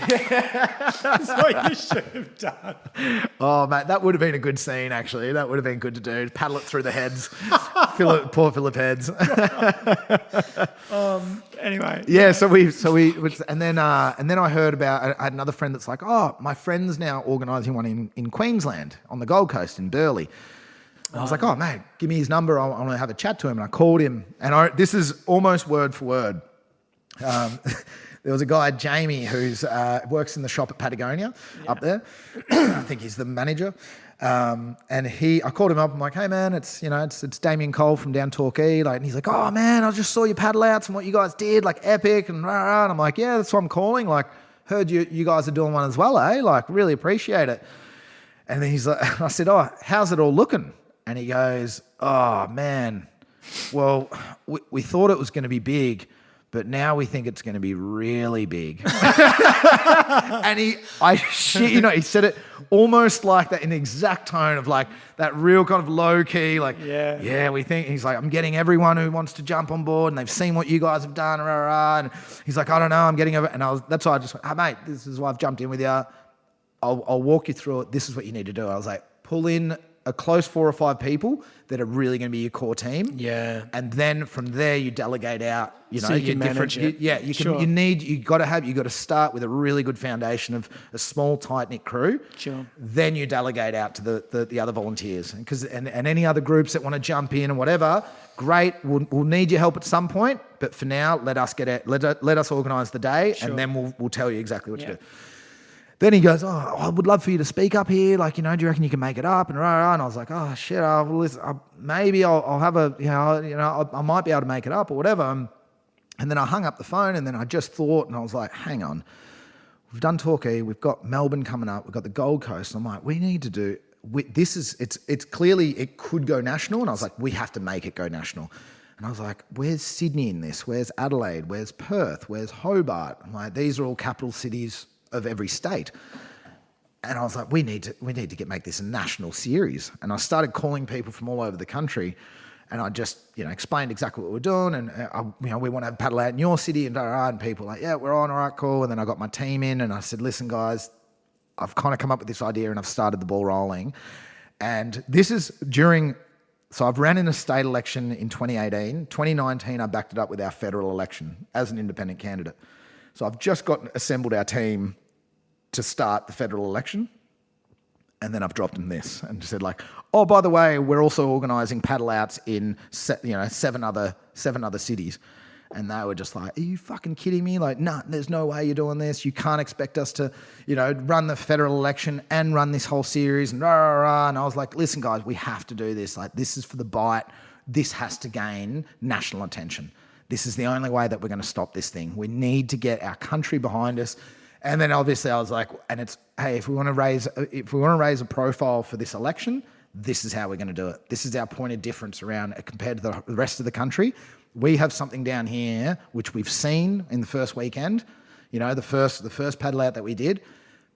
That's what you should have done. Oh, mate, that would have been a good scene, actually. That would have been good to do. Paddle it through the heads. Poor Philip heads. Anyway. Yeah, and then I heard about, I had another friend that's like, oh, my friend's now organising one in Queensland on the Gold Coast in Burleigh. And I was like, oh, mate, give me his number. I want to have a chat to him. And I called him, and this is almost word for word. There was a guy, Jamie, who's works in the shop at Patagonia up there. I think he's the manager. And I called him up. I'm like, hey man, it's Damien Cole from down Torquay. Like, and he's like, oh man, I just saw your paddle outs and what you guys did, like epic and rah, rah. And I'm like, yeah, that's what I'm calling. Like, heard you guys are doing one as well, eh? Like, really appreciate it. And then he's like, I said, oh, how's it all looking? And he goes, oh man, well, we thought it was going to be big, but now we think it's going to be really big. And he said it almost like that in the exact tone of like that real kind of low key, like, yeah, we think. He's like, I'm getting everyone who wants to jump on board and they've seen what you guys have done. Rah, rah. And he's like, I don't know, I'm getting over. And that's why I just went, hey mate, this is why I've jumped in with you. I'll walk you through it. This is what you need to do. I was like, pull in a close 4 or 5 people that are really going to be your core team. Yeah. And then from there you delegate out, so you can manage it. You got to start with a really good foundation of a small tight-knit crew. Sure. Then you delegate out to the other volunteers. And any other groups that want to jump in and whatever, great. We'll need your help at some point, but for now, let us organise the day, and then we'll tell you exactly what to do. Then he goes, oh, I would love for you to speak up here. Like, do you reckon you can make it up? And rah, rah. And I was like, oh, shit, maybe I'll have I might be able to make it up or whatever. And then I hung up the phone, and then I just thought, and I was like, hang on. We've done Torquay. We've got Melbourne coming up. We've got the Gold Coast. And I'm like, we need to do... It's clearly, it could go national. And I was like, we have to make it go national. And I was like, where's Sydney in this? Where's Adelaide? Where's Perth? Where's Hobart? I'm like, these are all capital cities of every state. And I was like, we need to make this a national series. And I started calling people from all over the country, and I just explained exactly what we're doing, and we want to have paddle out in your city, and people were like, yeah, we're on, all right, cool. And then I got my team in, and I said, listen guys, I've kind of come up with this idea and I've started the ball rolling. And this is so I've ran in a state election in 2018. 2019 I backed it up with our federal election as an independent candidate. So I've just assembled our team to start the federal election, and then I've dropped them this and said like, oh, by the way, we're also organising paddle outs in 7 other cities. And they were just like, are you fucking kidding me? Like, nah, there's no way you're doing this. You can't expect us to, run the federal election and run this whole series and rah, rah, rah. And I was like, listen guys, we have to do this. Like, this is for the Bight. This has to gain national attention. This is the only way that we're going to stop this thing. We need to get our country behind us. And then obviously I was like, and it's, hey, if we want to raise a profile for this election, this is how we're going to do it. This is our point of difference around compared to the rest of the country. We have something down here which we've seen in the first weekend. The first paddle out that we did.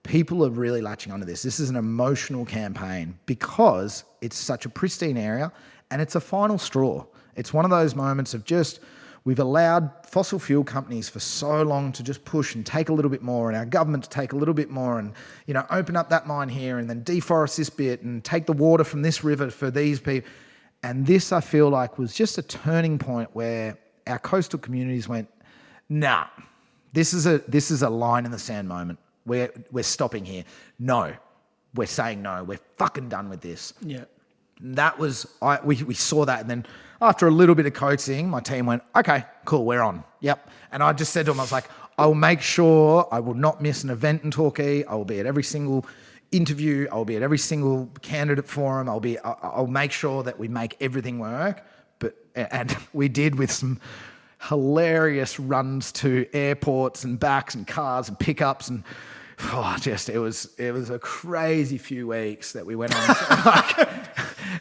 People are really latching onto this. This is an emotional campaign because it's such a pristine area, and it's a final straw. It's one of those moments of just, we've allowed fossil fuel companies for so long to just push and take a little bit more, and our government to take a little bit more, and open up that mine here and then deforest this bit and take the water from this river for these people. And this, I feel like, was just a turning point where our coastal communities went, nah, this is a line in the sand moment. We're stopping here. No, we're saying no. We're fucking done with this. Yeah. That was, we saw that, and then after a little bit of coaxing, my team went, okay, cool, we're on. Yep. And I just said to them, I was like, I will make sure I will not miss an event in Torquay. I will be at every single interview. I will be at every single candidate forum. I'll make sure that we make everything work. And we did, with some hilarious runs to airports and backs and cars and pickups, and it was a crazy few weeks that we went on.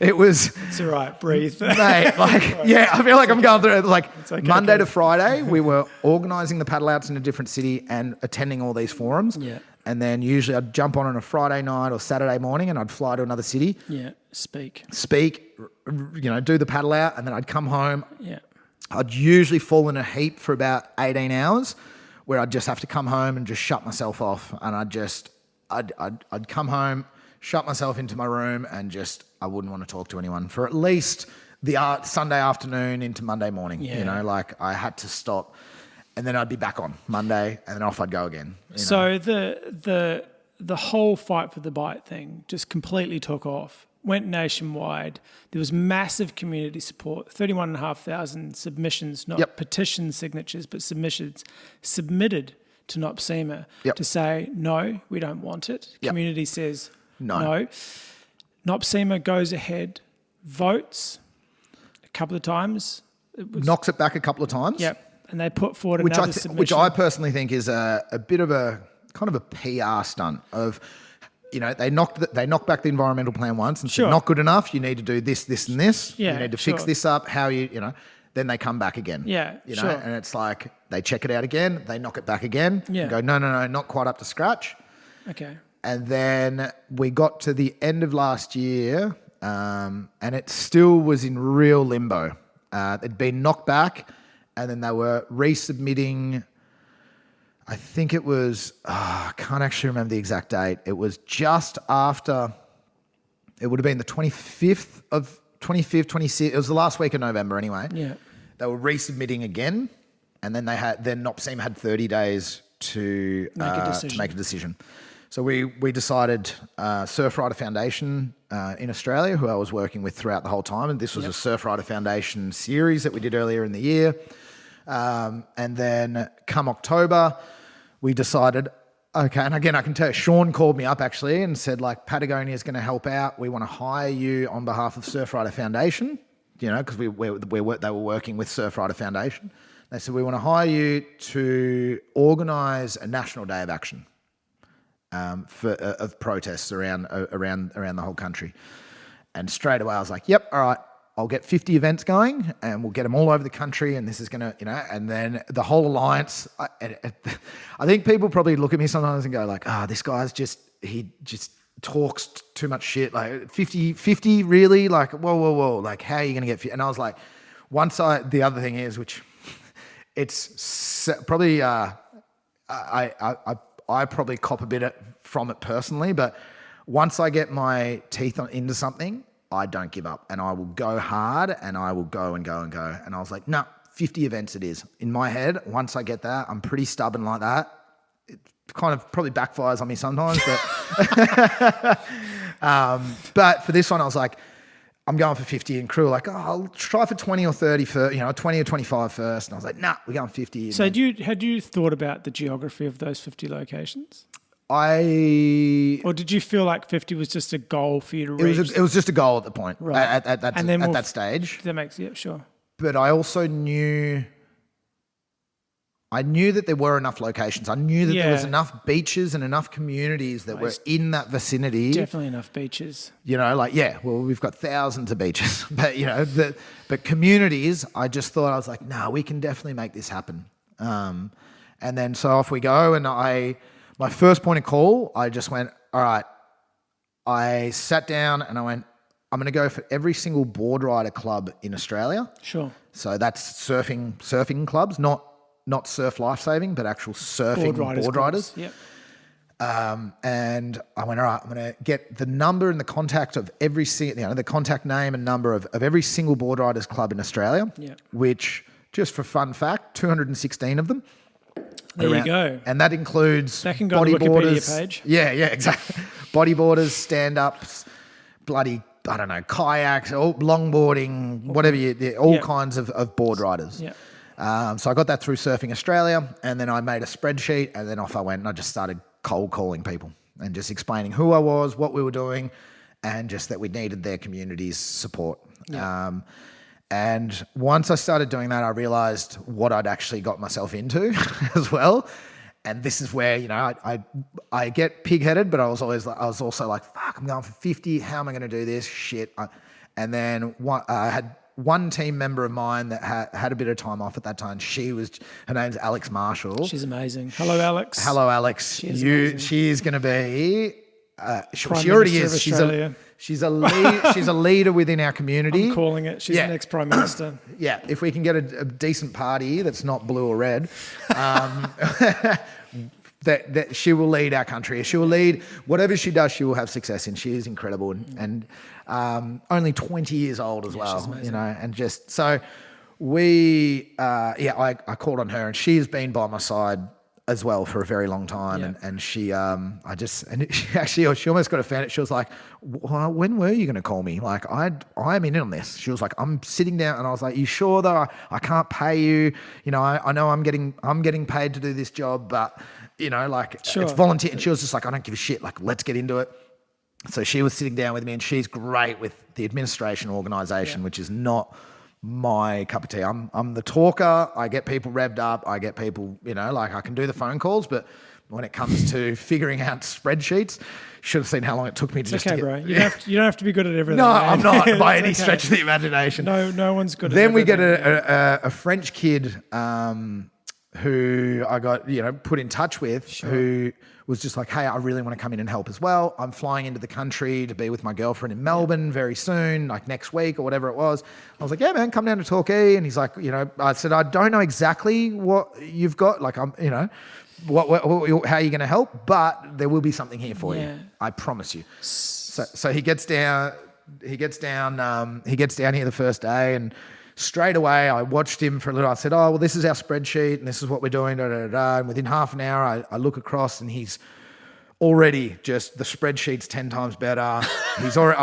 It was. It's all right. Breathe, mate. I feel like I'm going through it. Okay, Monday to Friday, we were organising the paddle outs in a different city and attending all these forums. Yeah. And then usually I'd jump on a Friday night or Saturday morning, and I'd fly to another city. Yeah. Speak. Do the paddle out, and then I'd come home. Yeah. I'd usually fall in a heap for about 18 hours, where I'd just have to come home and just shut myself off, and I'd come home, shut myself into my room, and I wouldn't want to talk to anyone for at least the Sunday afternoon into Monday morning. Yeah. I had to stop, and then I'd be back on Monday, and then off I'd go again. So the whole fight for the Bight thing just completely took off, went nationwide. There was massive community support, 31,500 submissions, not petition signatures, but submissions submitted to NOPSEMA to say, no, we don't want it. Community says no. NOPSEMA goes ahead, votes a couple of times. Knocks it back a couple of times. Yep. And they put forward another submission. Which I personally think is a bit of a kind of a PR stunt of, they knocked back the environmental plan once and said, not good enough. You need to do this, this, and this. Yeah, you need to fix this up. Then they come back again. Yeah, and it's like they check it out again, they knock it back again, and go, no, not quite up to scratch. Okay. And then we got to the end of last year, and it still was in real limbo. It'd been knocked back, and then they were resubmitting. I think it was, I can't actually remember the exact date. It was just after, it would have been the 25th, 26th. It was the last week of November anyway. Yeah. They were resubmitting again, and then NOPSEMA had 30 days to make a decision. So we decided Surfrider Foundation in Australia, who I was working with throughout the whole time, and this was a Surfrider Foundation series that we did earlier in the year. And then come October, we decided, okay, and again, I can tell you, Sean called me up actually and said, Patagonia is going to help out. We want to hire you on behalf of Surfrider Foundation, because they were working with Surfrider Foundation. They said, we want to hire you to organise a national day of action of protests around the whole country. And straight away I was like, yep, all right. I'll get 50 events going, and we'll get them all over the country, and this is going to, and then the whole alliance, I think people probably look at me sometimes and go this guy's he just talks too much shit, 50 really? Whoa, how are you going to get 50? And I was like, the other thing is, which it's probably, I probably cop a bit from it personally, but once I get my teeth into something, I don't give up, and I will go hard, and I will go and go and go. And I was like, no, 50 events it is. In my head, once I get that, I'm pretty stubborn like that. It kind of probably backfires on me sometimes, but but for this one, I was like, I'm going for 50, and crew were like, I'll try for 20 or 30 first, 20 or 25 first. And I was like, nah, we're going 50. So had you thought about the geography of those 50 locations? Or did you feel like 50 was just a goal for you to reach? It was just a goal at the point, right. at that stage. That makes, sure. But I also knew that there were enough locations. I knew that there was enough beaches and enough communities that were in that vicinity. Definitely enough beaches. We've got thousands of beaches. But, but communities, I just thought, I was like, no, we can definitely make this happen. And then so off we go, and my first point of call, I just went, all right. I sat down and I went, I'm going to go for every single board rider club in Australia. Sure. So that's surfing clubs, not surf lifesaving, but actual surfing board riders. Yep. And I went, all right, I'm going to get the number and the contact of every the contact name and number of every single board riders club in Australia, which, just for fun fact, 216 of them. There you go. And that includes that can go on the Wikipedia page. Yeah, exactly. Bodyboarders, stand-ups, bloody, I don't know, kayaks, longboarding, whatever all kinds of board riders. Yeah. So I got that through Surfing Australia, and then I made a spreadsheet, and then off I went, and I just started cold calling people and just explaining who I was, what we were doing, and just that we needed their community's support. Yeah. And once I started doing that, I realized what I'd actually got myself into as well. And this is where, I get pig-headed, but I was also like, fuck, I'm going for 50. How am I going to do this? Shit. And then I had one team member of mine that had a bit of time off at that time. Her name's Alex Marshall. She's amazing. Hello, Alex. Hello, Alex. She is going to be. She already is. She's a leader within our community. I'm calling it. She's the next Prime Minister. Yeah, if we can get a decent party that's not blue or red, that she will lead our country. She will lead whatever she does. She will have success in. She is incredible and only 20 years old as well. She's amazing. And just so I called on her, and she has been by my side as well for a very long time. And she almost got offended. She was like, well, when were you going to call me? Like, I'm in on this. She was like, I'm sitting down, and I was like, you sure though? I can't pay you. I know I'm getting paid to do this job, but it's volunteer. And she was just like, I don't give a shit. Like, let's get into it. So she was sitting down with me, and she's great with the administration organisation, which is not my cup of tea. I'm the talker. I get people revved up. I get people, I can do the phone calls, but when it comes to figuring out spreadsheets, should have seen how long it took me to it's okay, bro. You don't have to be good at everything. No, man. I'm not by any stretch of the imagination. No one's good at everything. Then we get a French kid who I got, put in touch with, who was just like, hey, I really want to come in and help as well. I'm flying into the country to be with my girlfriend in Melbourne very soon, like next week or whatever it was. I was like, yeah, man, come down to Torquay. And he's like, I said, I don't know exactly what you've got. Like, I'm, what how are you going to help? But there will be something here for you. I promise you. So he gets down here the first day, and straight away I watched him for a little. I said, oh, well, this is our spreadsheet and this is what we're doing. And within half an hour, I look across, and he's already just, the spreadsheet's 10 times better. I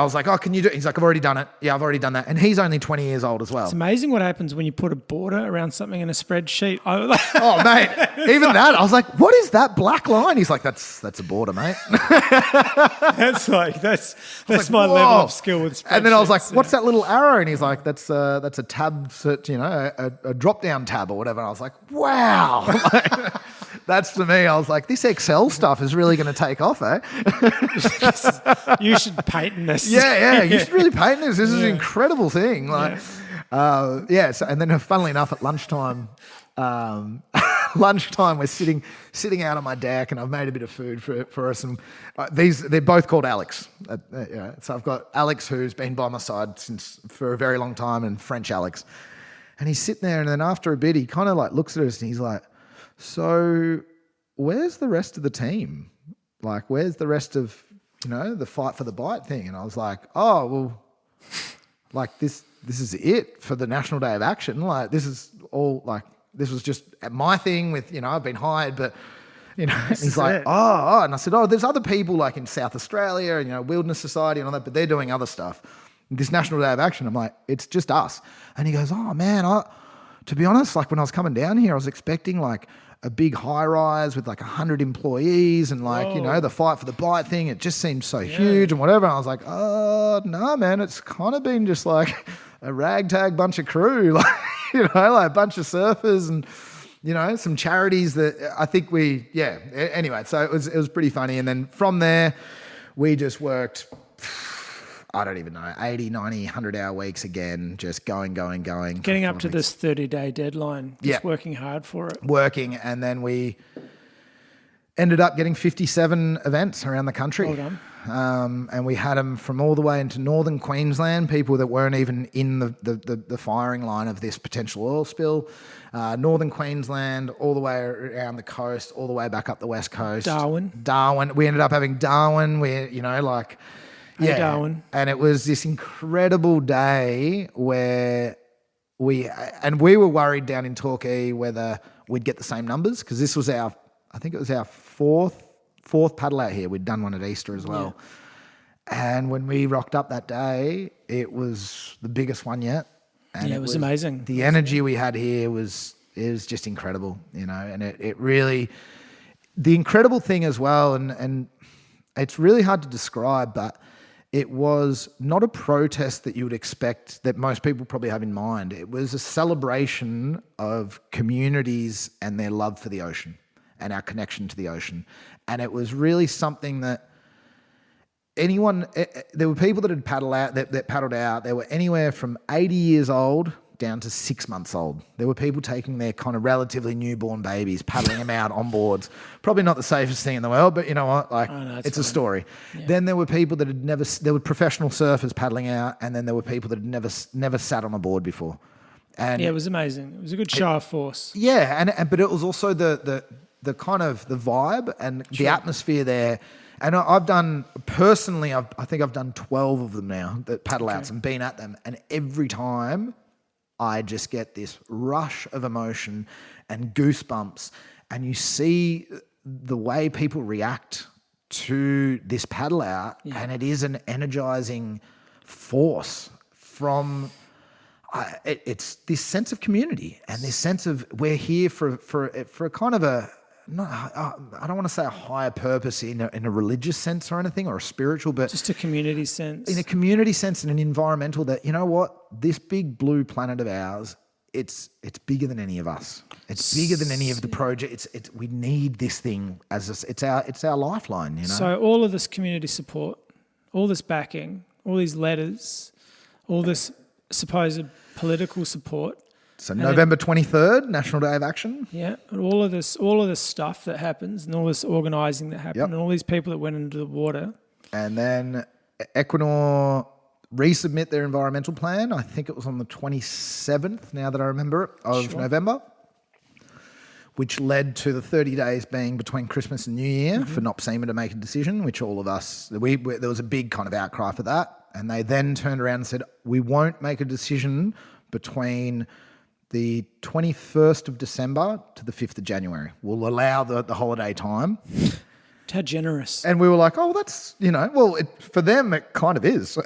was like, oh, can you do it? He's like, I've already done it. Yeah, I've already done that. And he's only 20 years old as well. It's amazing what happens when you put a border around something in a spreadsheet. Oh, mate, even that. I was like, what is that black line? He's like, that's a border, mate. that's like, my level of skill with spreadsheets. And then I was like, what's that little arrow? And he's like, that's a tab, a drop-down tab or whatever. And I was like, wow. That's for me. I was like, this Excel stuff is really going to take off, eh? You should patent this. Yeah. You should really patent this. This is an incredible thing. Like, so, and then funnily enough, at lunchtime, we're sitting out on my deck, and I've made a bit of food for us. And they're both called Alex. So I've got Alex, who's been by my side for a very long time, and French Alex. And he's sitting there, and then after a bit, he kind of like looks at us, and he's like, so where's the rest of the team? Like, where's the rest of, the fight for the Bight thing? And I was like, oh, well, like this is it for the National Day of Action. Like, this is all, like, this was just my thing with, I've been hired, but, and he's like, oh, and I said, oh, there's other people like in South Australia and, Wilderness Society and all that, but they're doing other stuff. This National Day of Action, I'm like, it's just us. And he goes, oh man, to be honest, like when I was coming down here, I was expecting like a big high rise with like 100 employees and like, the fight for the Bight thing. It just seemed so huge and whatever. And I was like, oh, no, man, it's kind of been just like a ragtag bunch of crew, like, like a bunch of surfers and, some charities that I think anyway, so it was pretty funny. And then from there, we just worked, I don't even know, 80, 90, 100-hour weeks again, just going. Getting up to this 30-day deadline, just working hard for it. And then we ended up getting 57 events around the country. Well done. and we had them from all the way into northern Queensland, people that weren't even in the firing line of this potential oil spill. Northern Queensland, all the way around the coast, all the way back up the west coast. Darwin. We ended up having Darwin. Darwin. And it was this incredible day where we were worried down in Torquay whether we'd get the same numbers, because this was I think it was our fourth paddle out here. We'd done one at Easter as well. Yeah. And when we rocked up that day, it was the biggest one yet. And it was amazing. The energy we had here was just incredible, and it really, the incredible thing as well, and it's really hard to describe, but it was not a protest that you would expect, that most people probably have in mind. It was a celebration of communities and their love for the ocean and our connection to the ocean. And it was really something that there were people that had paddled out, that paddled out. They were anywhere from 80 years old down to 6 months old. There were people taking their kind of relatively newborn babies, paddling them out on boards. Probably not the safest thing in the world, but you know what? It's a story. Yeah. Then there were people that there were professional surfers paddling out, and then there were people that had never sat on a board before. And it was amazing. It was a good show of force. Yeah, but it was also the kind of the vibe and the atmosphere there. And I've done, personally, I think I've done 12 of them now, that paddle outs, and been at them. And every time I just get this rush of emotion and goosebumps. And you see the way people react to this paddle out, and it is an energizing force from... it's this sense of community and this sense of we're here for a kind of a... I don't want to say a higher purpose in a religious sense or anything, or a spiritual, but just a community sense. In a community sense and an environmental, that, you know what, this big blue planet of ours, it's bigger than any of us. It's bigger than any of the project. We need this thing it's our lifeline. So all of this community support, all this backing, all these letters, all this supposed political support. So November 23rd, National Day of Action. Yeah, and all of this stuff that happens, and all this organising that happened, and all these people that went into the water. And then Equinor resubmit their environmental plan. I think it was on the 27th, now that I remember it, of November, which led to the 30 days being between Christmas and New Year for NOPSEMA to make a decision, which all of us, there was a big kind of outcry for that. And they then turned around and said, we won't make a decision between the 21st of December to the 5th of January. We'll allow the holiday time. How generous. And we were like, oh, that's, for them it kind of is.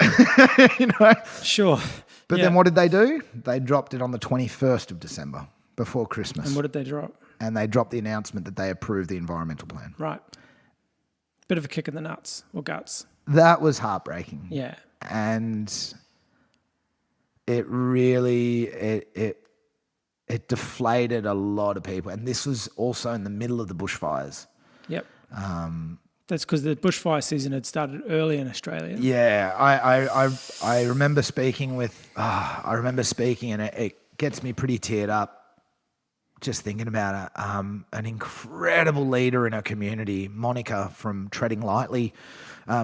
Sure. But then what did they do? They dropped it on the 21st of December, before Christmas. And what did they drop? And they dropped the announcement that they approved the environmental plan. Right. Bit of a kick in the nuts or guts. That was heartbreaking. Yeah. And it really, it deflated a lot of people. And this was also in the middle of the bushfires. Yep. That's because the bushfire season had started early in Australia. Yeah. I remember speaking and it gets me pretty teared up just thinking about it. An incredible leader in our community, Monica from Treading Lightly.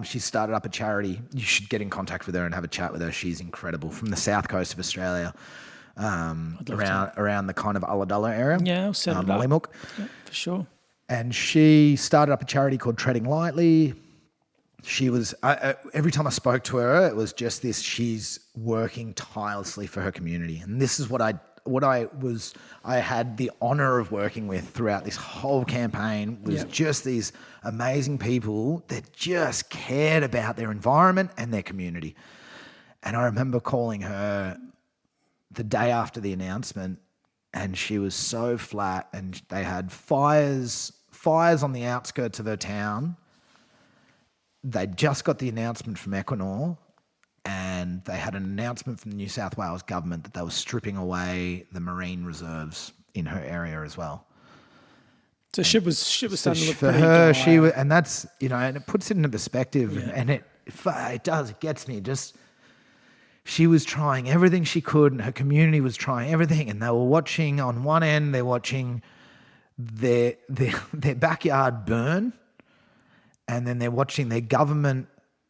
She started up a charity. You should get in contact with her and have a chat with her. She's incredible, from the south coast of Australia, around the kind of Ulladulla area. Yeah, I'll set it up. Mollymook. Yeah, for sure. And she started up a charity called Treading Lightly. She was, every time I spoke to her, it was just this, she's working tirelessly for her community. And this is what I had the honor of working with throughout this whole campaign, was just these amazing people that just cared about their environment and their community. And I remember calling her the day after the announcement, and she was so flat, and they had fires on the outskirts of her town. They'd just got the announcement from Equinor, and they had an announcement from the New South Wales government that they were stripping away the marine reserves in her area as well. So shit was starting to look for pretty her. dry. She was, and that's, and it puts it into perspective, and it does. It gets me. Just, she was trying everything she could, and her community was trying everything, and they were watching. On one end, they're watching their backyard burn, and then they're watching their government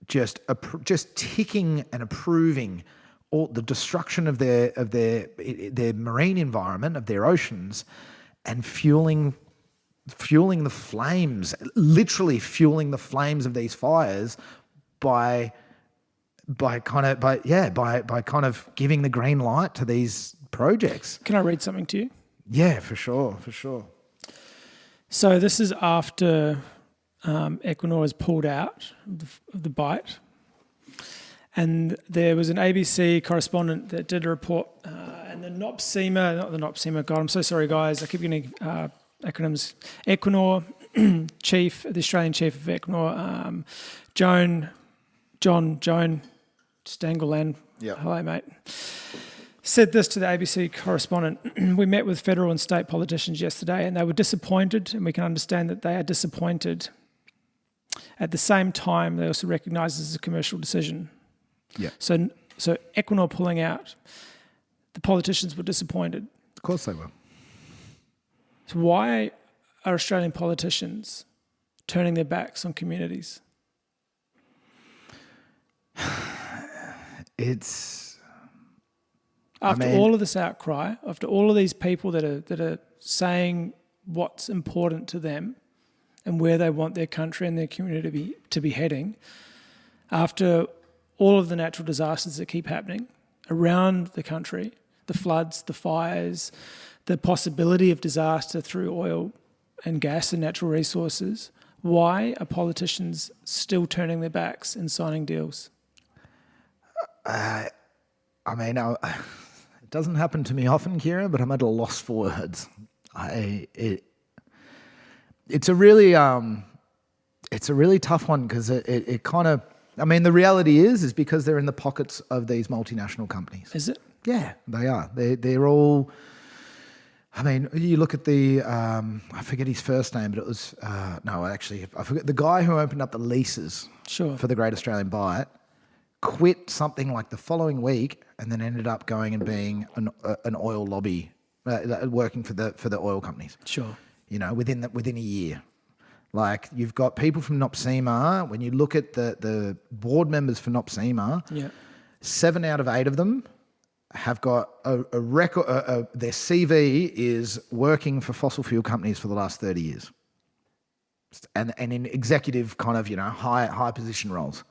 just ticking and approving all the destruction of their marine environment, of their oceans, and fueling the flames, literally fueling the flames of these fires by kind of giving the green light to these projects. Can I read something to you? Yeah, for sure. So this is after Equinor has pulled out of the Bight. And there was an ABC correspondent that did a report, and the NOPSEMA, God, I'm so sorry, guys. I keep getting acronyms. Equinor chief, the Australian chief of Equinor, Joan Stangeland. Yep. Hello, mate. Said this to the ABC correspondent. We met with federal and state politicians yesterday, and they were disappointed, and we can understand that they are disappointed. At the same time, they also recognise this as a commercial decision. Yeah. So Equinor pulling out, the politicians were disappointed. Of course they were. So why are Australian politicians turning their backs on communities? After all of this outcry, after all of these people that are saying what's important to them and where they want their country and their community to be heading, after all of the natural disasters that keep happening around the country, the floods, the fires, the possibility of disaster through oil and gas and natural resources, why are politicians still turning their backs and signing deals? It doesn't happen to me often, Kira, but I'm at a loss for words. It's a really tough one because it kind of. I mean, the reality is because they're in the pockets of these multinational companies. Is it? Yeah, they are. They're all. I mean, you look at the. I forget his first name, but it was I forget the guy who opened up the leases. Sure. For the Great Australian Bight. Quit something like the following week, and then ended up going and being an oil lobby, working for the oil companies. Sure. You know, within a year. Like, you've got people from NOPSEMA. When you look at the board members for NOPSEMA, 7 out of 8 of them have got a record. Their CV is working for fossil fuel companies for the last 30 years, and in executive kind of high position roles.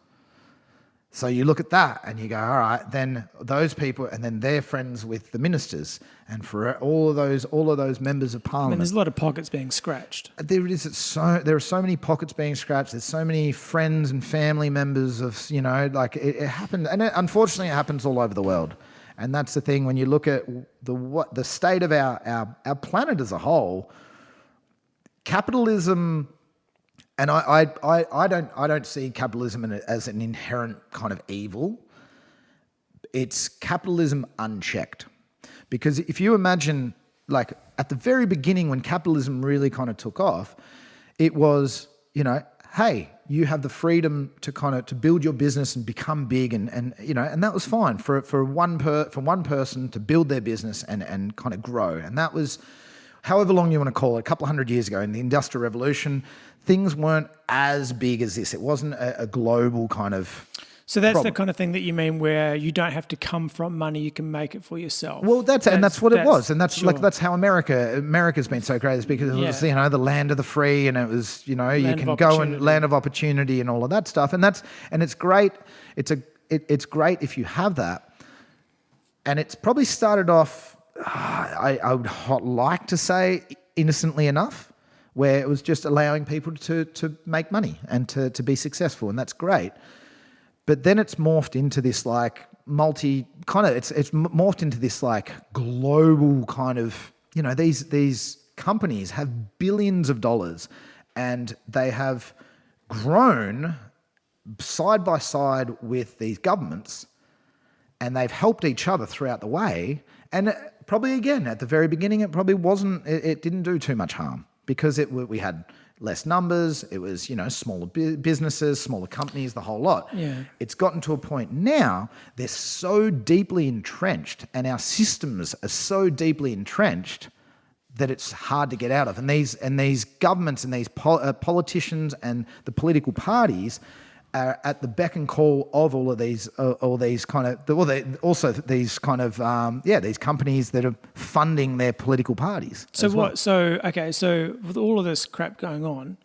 So you look at that and you go, all right, then those people, and then they're friends with the ministers, and for all of those members of parliament. I mean, there's a lot of pockets being scratched. There are so many pockets being scratched. There's so many friends and family members of, it happened, and unfortunately it happens all over the world. And that's the thing when you look at the state of our planet as a whole. Capitalism. And I don't see capitalism as an inherent kind of evil. It's capitalism unchecked. Because if you imagine, like, at the very beginning when capitalism really kind of took off, it was, hey, you have the freedom to build your business and become big, and that was fine for one person to build their business and kind of grow. And that was however long you want to call it, a couple of hundred years ago in the Industrial Revolution. Things weren't as big as this. It wasn't a global kind of. So that's the kind of thing that you mean, where you don't have to come from money; you can make it for yourself. Well, that's what it was, and that's how America's been so great. Is because it was the land of the free, and it was you can go and land of opportunity and all of that stuff, and it's great. It's great if you have that, and it's probably started off. I would like to say innocently enough, where it was just allowing people to make money and to be successful, and that's great. But then it's morphed into this like it's morphed into this like global kind of, these companies have billions of dollars, and they have grown side by side with these governments, and they've helped each other throughout the way. And probably again at the very beginning, it probably wasn't. It didn't do too much harm because we had less numbers. It was smaller businesses, smaller companies, the whole lot. Yeah. It's gotten to a point now they're so deeply entrenched, and our systems are so deeply entrenched that it's hard to get out of. And these governments and these politicians and the political parties are at the beck and call of all these kind of these companies that are funding their political parties. So what? So with all of this crap going on,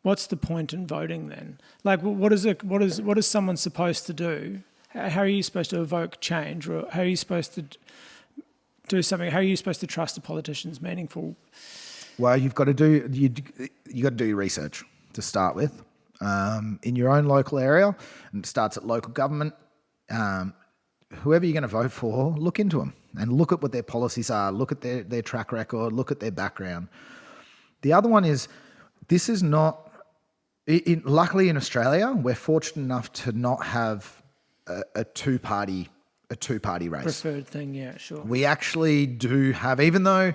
what's the point in voting then? Like, what is someone supposed to do? How are you supposed to evoke change, or how are you supposed to do something? How are you supposed to trust the politicians meaningful? Well, you've got to do your research to start with. In your own local area, and it starts at local government. Whoever you're going to vote for, look into them and look at what their policies are, look at their track record, look at their background. The other one is, this is not, luckily in Australia, we're fortunate enough to not have a two-party race. Preferred thing, yeah, sure. We actually do have, even though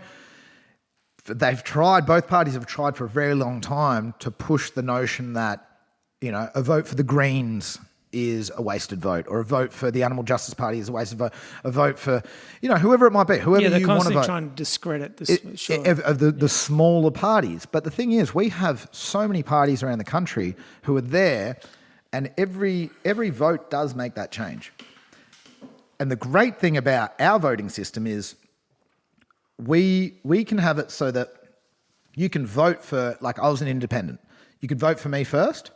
both parties have tried for a very long time to push the notion that, a vote for the Greens is a wasted vote, or a vote for the Animal Justice Party is a wasted vote, a vote for, whoever it might be, whoever you want to vote. Yeah, they're constantly trying to discredit this, the smaller parties. But the thing is, we have so many parties around the country who are there, and every vote does make that change. And the great thing about our voting system is we can have it so that you can vote for, like, I was an independent. You could vote for me first.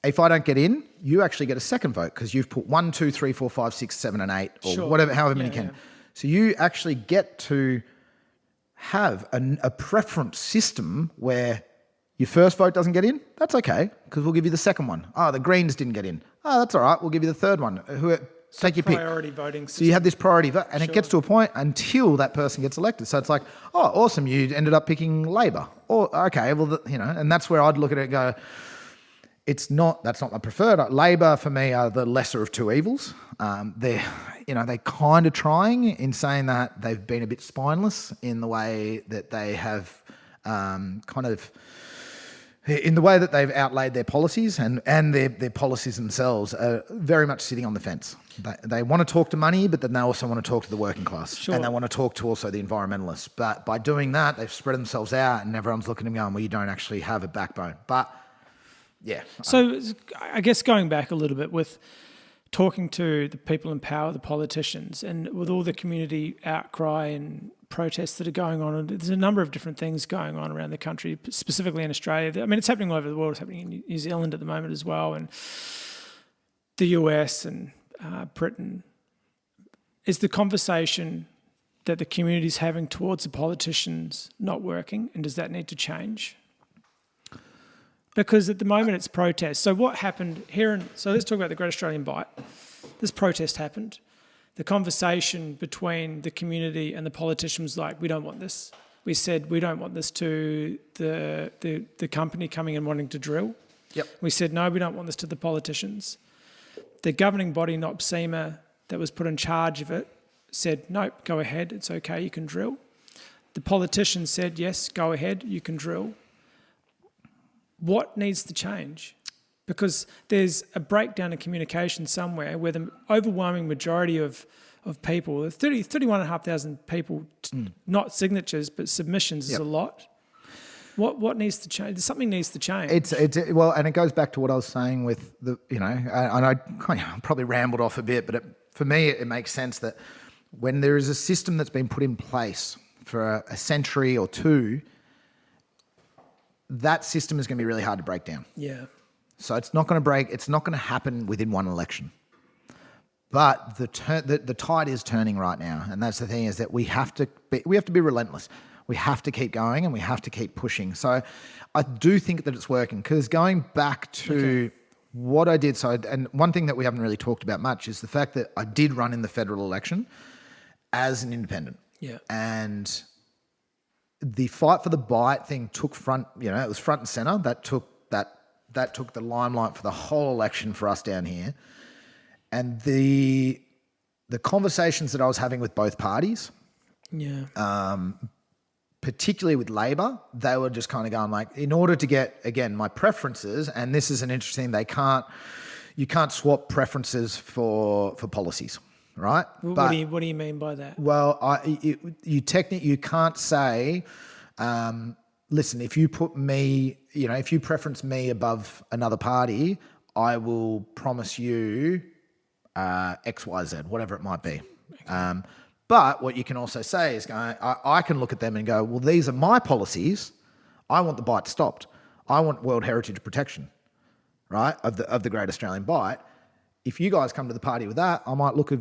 If I don't get in, you actually get a second vote because you've put 1, 2, 3, 4, 5, 6, 7, and 8, or whatever, however many you can. Yeah. So you actually get to have a preference system where your first vote doesn't get in. That's okay, because we'll give you the second one. Oh, the Greens didn't get in. Oh, that's all right. We'll give you the third one. Take your pick. Priority voting system. So you have this priority vote, and it gets to a point until that person gets elected. So it's like, oh, awesome, you ended up picking Labor. Or okay, well, and that's where I'd look at it and go, that's not my preferred. Labor for me are the lesser of two evils. They're kind of trying in saying that they've been a bit spineless in the way that they have in the way that they've outlaid their policies, and their policies themselves are very much sitting on the fence. They want to talk to money, but then they also want to talk to the working class, and they want to talk to also the environmentalists. But by doing that, they've spread themselves out, and everyone's looking at them going, well, you don't actually have a backbone. But yeah. So I guess going back a little bit with talking to the people in power, the politicians, and with all the community outcry and protests that are going on, and there's a number of different things going on around the country, specifically in Australia. I mean, it's happening all over the world. It's happening in New Zealand at the moment as well, and the US and Britain. Is the conversation that the community's having towards the politicians not working, and does that need to change? Because at the moment it's protests. So what happened here? So let's talk about the Great Australian Bight. This protest happened. The conversation between the community and the politicians was like, we don't want this. We said we don't want this to the company coming and wanting to drill. Yep. We said no, we don't want this to the politicians. The governing body, NOPSEMA, that was put in charge of it, said nope, go ahead, it's okay, you can drill. The politicians said yes, go ahead, you can drill. What needs to change? Because there's a breakdown in communication somewhere where the overwhelming majority of people, 31,500 people, not signatures, but submissions is a lot. What needs to change? Something needs to change. And it goes back to what I was saying with and I probably rambled off a bit, but for me, it makes sense that when there is a system that's been put in place for a century or two, that system is going to be really hard to break down. Yeah. So it's not going to break. It's not going to happen within one election. But the tide is turning right now, and that's the thing, is that we have to be relentless. We have to keep going, and we have to keep pushing. So I do think that it's working, because going back to what I did. And one thing that we haven't really talked about much is the fact that I did run in the federal election as an independent. Yeah. And the fight for the Bight thing took front. It was front and center. That took the limelight for the whole election for us down here. And the conversations that I was having with both parties, particularly with Labor, they were just kind of going like, in order to get, again, my preferences, and this is an interesting, you can't swap preferences for policies, right? What do you mean by that? Well, you can't say, listen, if you put me, if you preference me above another party, I will promise you X, Y, Z, whatever it might be. Okay. But what you can also say is, I can look at them and go, well, these are my policies. I want the bight stopped. I want World Heritage protection, right, of the Great Australian Bight. If you guys come to the party with that, I might look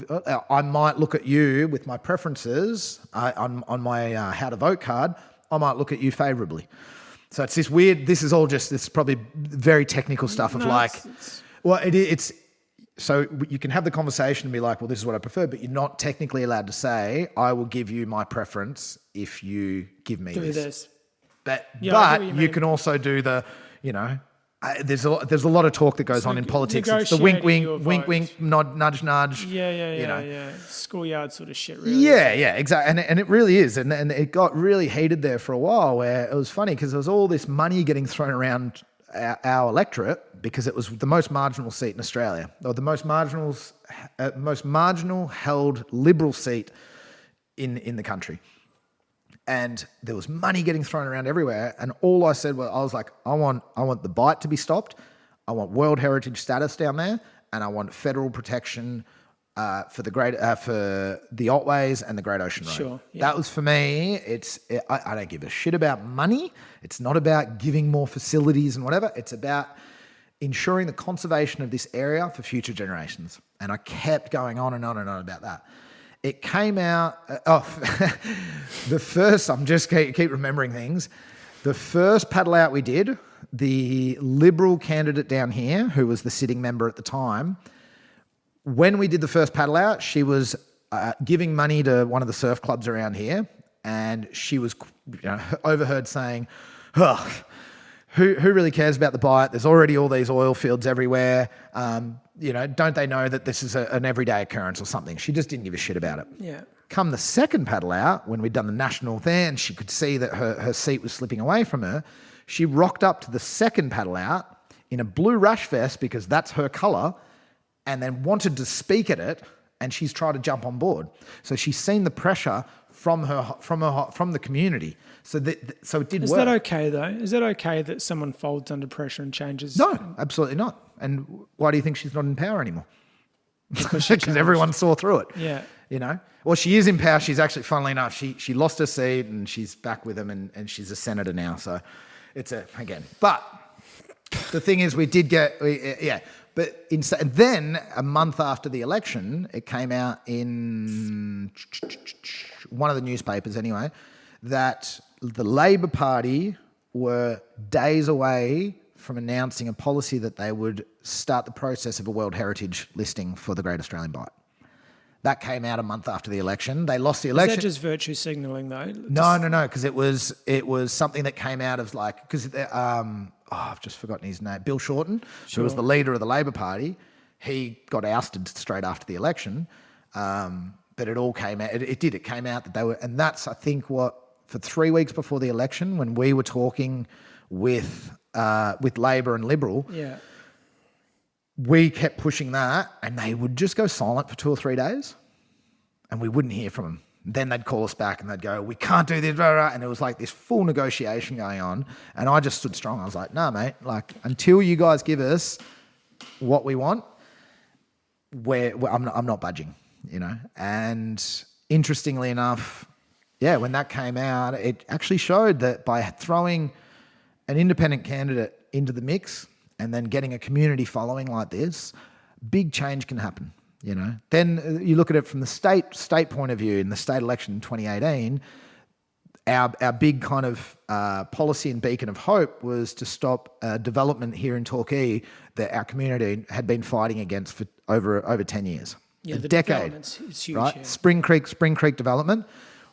at you with my preferences on my how to vote card. I might look at you favourably. So it's this weird. This is probably very technical stuff of it's. So you can have the conversation and be like, well, this is what I prefer, but you're not technically allowed to say, I will give you my preference if you give me this. But you can also do the, there's a lot of talk that goes on in politics. It's the wink, wink, nod, nudge, nudge. Yeah. Schoolyard sort of shit, really. Yeah, exactly. And it really is. And it got really heated there for a while, where it was funny because there was all this money getting thrown around our electorate because it was the most marginal seat in Australia, or the most marginal held Liberal seat in the country. And there was money getting thrown around everywhere. And all I said was, I was like, I want the bight to be stopped. I want World Heritage status down there, and I want federal protection for the Otways and the Great Ocean Road. Sure, yeah. That was for me. I don't give a shit about money. It's not about giving more facilities and whatever. It's about ensuring the conservation of this area for future generations. And I kept going on and on and on about that. It came out, the first, I'm just keep remembering things. The first paddle out we did, the Liberal candidate down here, who was the sitting member at the time, when we did the first paddle out, she was giving money to one of the surf clubs around here, and she was overheard saying, who really cares about the bight? There's already all these oil fields everywhere. Don't they know that this is an everyday occurrence or something? She just didn't give a shit about it. Yeah. Come the second paddle out, when we'd done the national thing, and she could see that her seat was slipping away from her, she rocked up to the second paddle out in a blue rash vest, because that's her colour, and then wanted to speak at it, and she's tried to jump on board. So she's seen the pressure from the community. So it did work. Is that okay though? Is that okay that someone folds under pressure and changes? No, absolutely not. And why do you think she's not in power anymore? Because everyone saw through it. Yeah. Well, she is in power. She's actually, funnily enough, she lost her seat and she's back with them, and she's a senator now. So it's again. But the thing is, we did get, But then a month after the election, it came out in one of the newspapers anyway, that the Labor Party were days away from announcing a policy that they would start the process of a World Heritage listing for the Great Australian Bight. That came out a month after the election. They lost the election. Is that just virtue signalling though? No, because it was something that came out of I've just forgotten his name. Bill Shorten, who was the leader of the Labor Party. He got ousted straight after the election. But it all came out. It came out that they were, and that's, I think, for 3 weeks before the election, when we were talking with Labor and Liberal. Yeah. We kept pushing that, and they would just go silent for 2 or 3 days, and we wouldn't hear from them. Then they'd call us back and they'd go, we can't do this, blah, blah. And it was like this full negotiation going on. And I just stood strong. I was like, no, mate, until you guys give us what we want, I'm not budging, And interestingly enough, when that came out, it actually showed that by throwing an independent candidate into the mix and then getting a community following like this, big change can happen. Then you look at it from the state point of view. In the state election in 2018, our big kind of policy and beacon of hope was to stop development here in Torquay that our community had been fighting against for over 10 years. Yeah, a decade. It's huge, right? Yeah. Spring Creek development.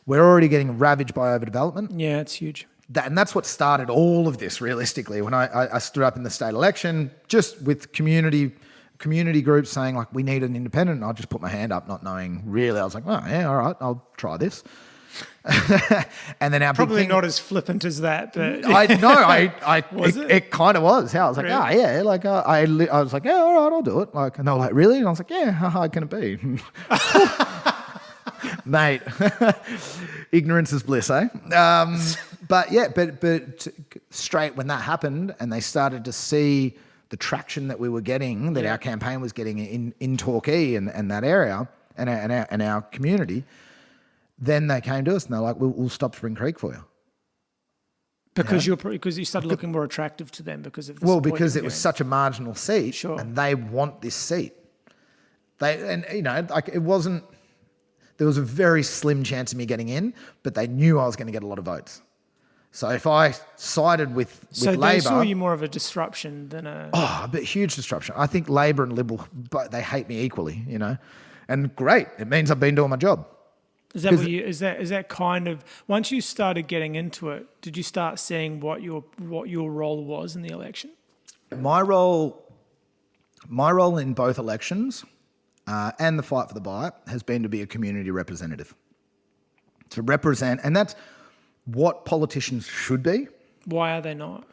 We're already getting ravaged by overdevelopment. Yeah, it's huge. And that's what started all of this, realistically, when I stood up in the state election, just with community groups saying, we need an independent. And I just put my hand up, not knowing really. I was like, oh, yeah, all right, I'll try this. And then our probably big thing, not as flippant as that, but it kind of was. I was like, really? I was like, yeah, all right, I'll do it. And they were like, really? And I was like, yeah, how hard can it be? Mate, ignorance is bliss, eh? But yeah, but straight when that happened and they started to see the traction that we were getting, that our campaign was getting in Torquay and that area and our community, then they came to us and they're like, we'll stop Spring Creek for you. Because you started looking more attractive to them because of the because it was such a marginal seat, sure. and they want this seat. It wasn't. There was a very slim chance of me getting in, but they knew I was going to get a lot of votes. So if I sided with Labor, they saw you more of a disruption than a but huge disruption. I think Labor and Liberal, but they hate me equally, and great. It means I've been doing my job. Is that kind of, once you started getting into it, did you start seeing what your role was in the election? My role in both elections and the fight for the Bight has been to be a community representative. To represent, and that's what politicians should be. Why are they not?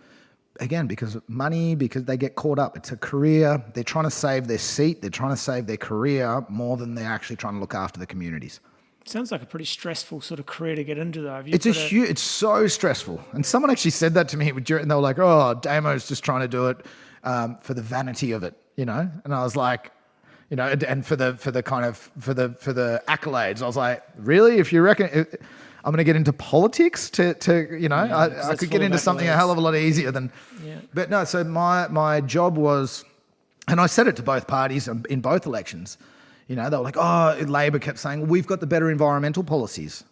Again, because of money, because they get caught up. It's a career. They're trying to save their seat. They're trying to save their career more than they're actually trying to look after the communities. Sounds like a pretty stressful sort of career to get into, though. It's so stressful. And someone actually said that to me, and they were like, "Oh, Damo's just trying to do it for the vanity of it," And I was like, and for the accolades. I was like, really? If you reckon I'm going to get into politics I could get into something a hell of a lot easier than. Yeah. But no, so my job was, and I said it to both parties in both elections. They were like, Labor kept saying, well, we've got the better environmental policies.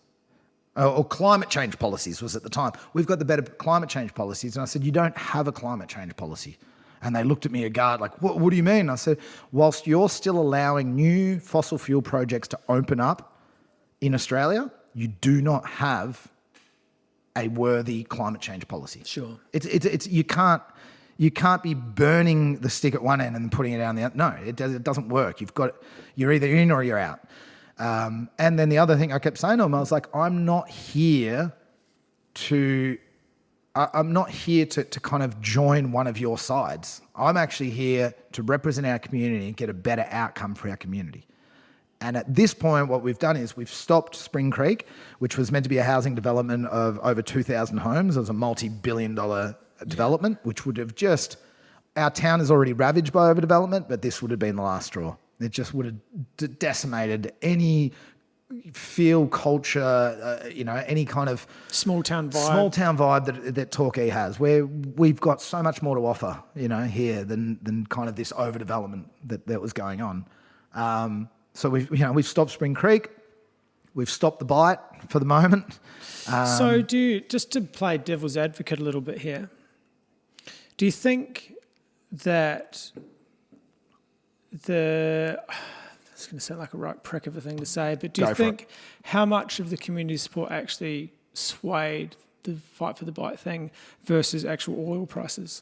Or climate change policies was at the time. We've got the better climate change policies. And I said, you don't have a climate change policy. And they looked at me aghast, like, what do you mean? I said, whilst you're still allowing new fossil fuel projects to open up in Australia, you do not have a worthy climate change policy. Sure. It's you can't be burning the stick at one end and putting it down the other. No, it doesn't work. You're either in or you're out. And then the other thing I kept saying to him, I was like, I'm not here to kind of join one of your sides. I'm actually here to represent our community and get a better outcome for our community. And at this point, what we've done is we've stopped Spring Creek, which was meant to be a housing development of over 2,000 homes. It was a multi-billion-dollar development, which would have our town is already ravaged by overdevelopment, but this would have been the last straw. It just would have decimated any feel, culture, any kind of small town vibe that Torquay has, where we've got so much more to offer, here than kind of this overdevelopment that was going on. So we've stopped Spring Creek, we've stopped the Bight for the moment. So just to play devil's advocate a little bit here, do you think that it's going to sound like a right prick of a thing to say, but do you think how much of the community support actually swayed the fight for the Bight thing versus actual oil prices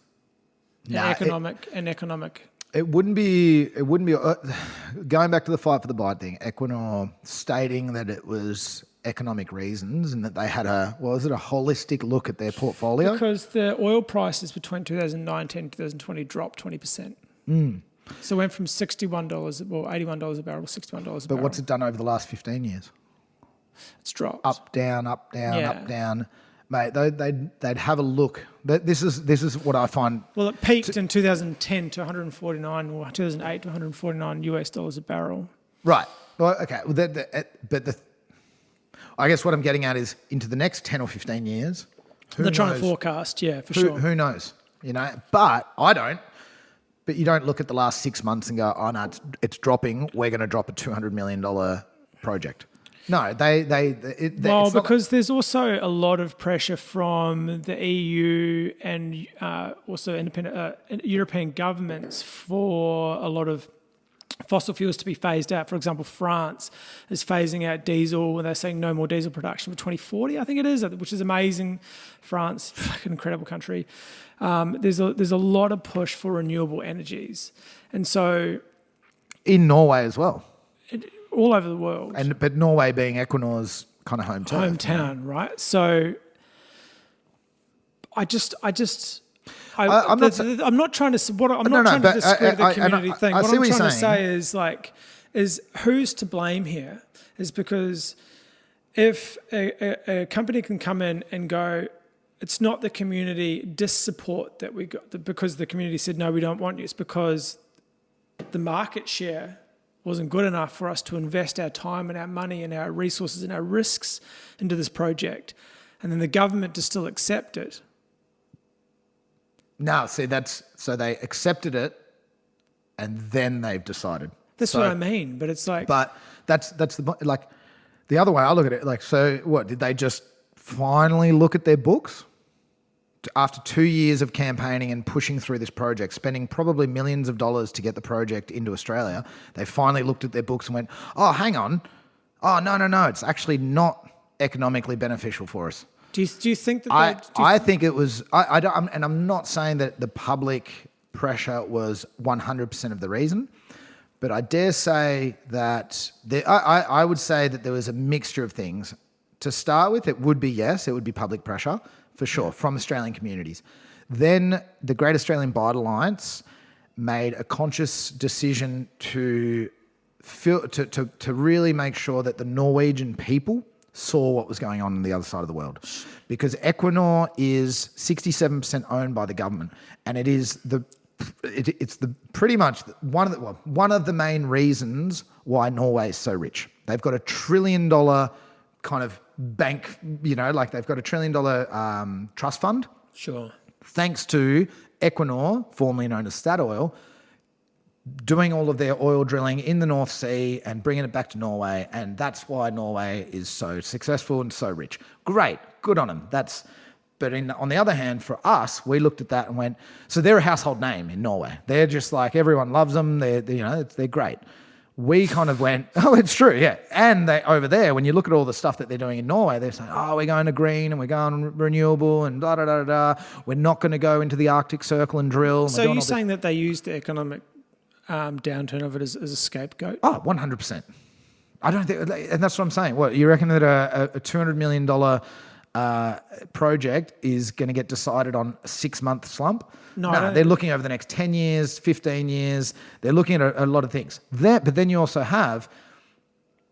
and economic? It wouldn't be going back to the fight for the Bight thing. Equinor stating that it was economic reasons and that they had a holistic look at their portfolio? Because the oil prices between 2019 and 2020 dropped 20%. So it went from $81 a barrel to $61 a barrel. But what's it done over the last 15 years? It's dropped. Up, down, up, down. Mate, they'd have a look. This is what I find. Well, it peaked in 2010 to 149, or 2008 to 149 US dollars a barrel. Right. Well, okay. Well, I guess what I'm getting at is into the next 10 or 15 years. They're trying to forecast, sure. Who knows? But I don't. But you don't look at the last 6 months and go, oh no, it's dropping. We're going to drop a $200 million project. No, because there's also a lot of pressure from the EU and also independent European governments for a lot of fossil fuels to be phased out. For example, France is phasing out diesel, and they're saying no more diesel production for 2040, I think it is, which is amazing. France, fucking incredible country. There's a lot of push for renewable energies, and so in Norway as well. All over the world. But Norway being Equinor's kind of hometown. Right? So I'm not trying to discredit the community thing. What I'm trying to say is who's to blame here is because if a company can come in and go, it's not the community dissupport that we got because the community said, no, we don't want you. It's because the market share wasn't good enough for us to invest our time and our money and our resources and our risks into this project. And then the government to still accept it. No, see, so they accepted it and then they've decided. That's what I mean. But it's like... But that's the other way I look at it, so what, did they just finally look at their books? After 2 years of campaigning and pushing through this project, spending probably millions of dollars to get the project into Australia, they finally looked at their books and went, oh, hang on. Oh, no, it's actually not economically beneficial for us. Do you think that... I think it was... I don't, and I'm not saying that the public pressure was 100% of the reason, but I dare say that... I would say that there was a mixture of things. To start with, it would be public pressure, for sure, from Australian communities. Then the Great Australian Bight Alliance made a conscious decision to really make sure that the Norwegian people saw what was going on the other side of the world. Because Equinor is 67% owned by the government, and it is it's pretty much one of the main reasons why Norway is so rich. They've got $1 trillion kind of bank, they've got $1 trillion trust fund. Sure. Thanks to Equinor, formerly known as Statoil, doing all of their oil drilling in the North Sea and bringing it back to Norway. And that's why Norway is so successful and so rich. Great. Good on them. But on the other hand, for us, we looked at that and went, so they're a household name in Norway. They're just like, everyone loves them. They're great. We kind of went, oh, it's true, yeah. And over there, when you look at all the stuff that they're doing in Norway, they're saying, oh, we're going to green and we're going renewable and blah, blah, blah, blah. We're not going to go into the Arctic Circle and drill. So you're saying that they used the economic downturn of it as a scapegoat? Oh, 100%. I don't think, and that's what I'm saying. What, you reckon that a $200 million project is going to get decided on a 6-month slump? No, they're looking over the next 10 years, 15 years. They're looking at a lot of things. But then you also have,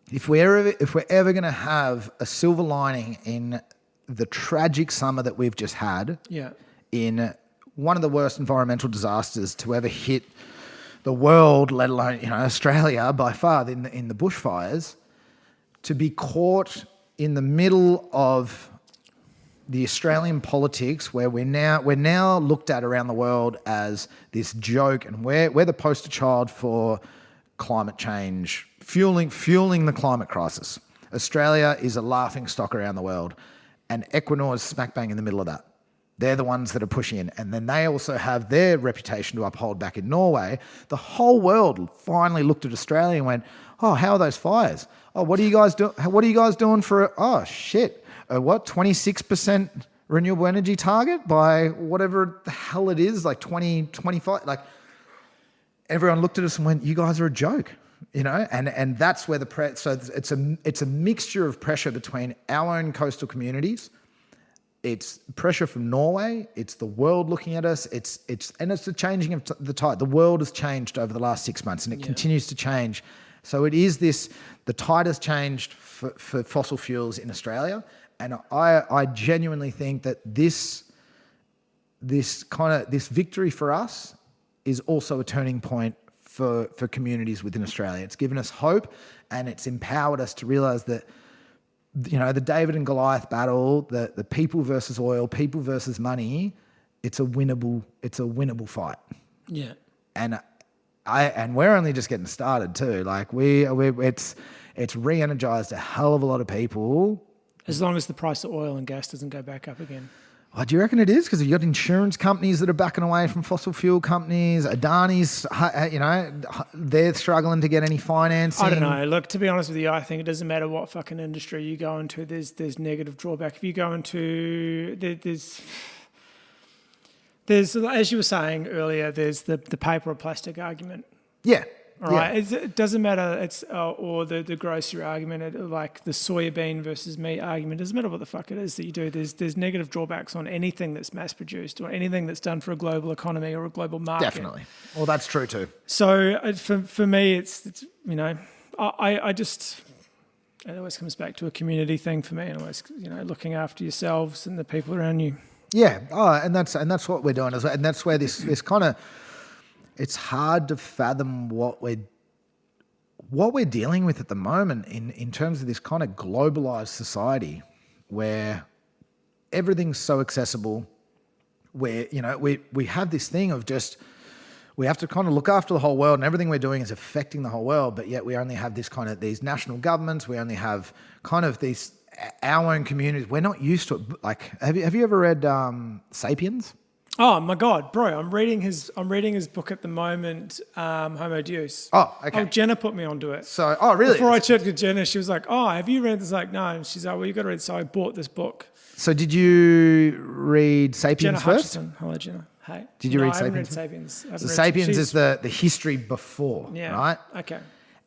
if we're ever going to have a silver lining in the tragic summer that we've just had, in one of the worst environmental disasters to ever hit the world, let alone Australia by far, in the bushfires, to be caught in the middle of the Australian politics, where we're now looked at around the world as this joke, and we're the poster child for climate change, fueling the climate crisis. Australia is a laughing stock around the world, and Equinor is smack bang in the middle of that. They're the ones that are pushing in, and then they also have their reputation to uphold back in Norway. The whole world finally looked at Australia and went, "Oh, how are those fires? Oh, what are you guys doing? What are you guys doing for? Oh shit." 26% renewable energy target by whatever the hell it is, like 2025. Like, everyone looked at us and went, "You guys are a joke," and that's where so it's a mixture of pressure between our own coastal communities. It's pressure from Norway. It's the world looking at us. It's the changing of the tide. The world has changed over the last 6 months, and it continues to change. So it is the tide has changed for fossil fuels in Australia. And I genuinely think that this victory for us is also a turning point for communities within Australia. It's given us hope, and it's empowered us to realise that the David and Goliath battle, the people versus oil, people versus money, it's a winnable fight. Yeah. And we're only just getting started too. Like it's re-energized a hell of a lot of people. As long as the price of oil and gas doesn't go back up again. Oh, do you reckon it is? Because you've got insurance companies that are backing away from fossil fuel companies. Adani's, they're struggling to get any financing. I don't know. Look, to be honest with you, I think it doesn't matter what fucking industry you go into. There's negative drawback. If you go into there's as you were saying earlier, there's the paper or plastic argument. Yeah. All right, it doesn't matter. It's or the grocery argument, like the soybean versus meat argument. It doesn't matter what the fuck it is that you do. There's negative drawbacks on anything that's mass produced or anything that's done for a global economy or a global market. Definitely. Well, that's true too. So for me, it's I just, it always comes back to a community thing for me, and always looking after yourselves and the people around you. Yeah. Oh, and that's what we're doing as well. And that's where this kind of, it's hard to fathom what we're dealing with at the moment in terms of this kind of globalized society where everything's so accessible, where, we have this thing of just, we have to kind of look after the whole world and everything we're doing is affecting the whole world, but yet we only have this kind of, these national governments, we only have kind of these, our own communities. We're not used to it. Like, have you ever read Sapiens? Oh my God, bro! I'm reading his book at the moment, Homo Deus. Oh, okay. Oh, Jenna put me onto it. So, oh, really? Before I checked with Jenna, she was like, "Oh, have you read this?" Like, no. And she's like, "Well, you got to read." So I bought this book. So, did you read Sapiens Jenna first? Hutchison. Hello, Jenna. Hey. Did you read I haven't Sapiens? read Sapiens. So Sapiens is the history before, Yeah. right? Okay.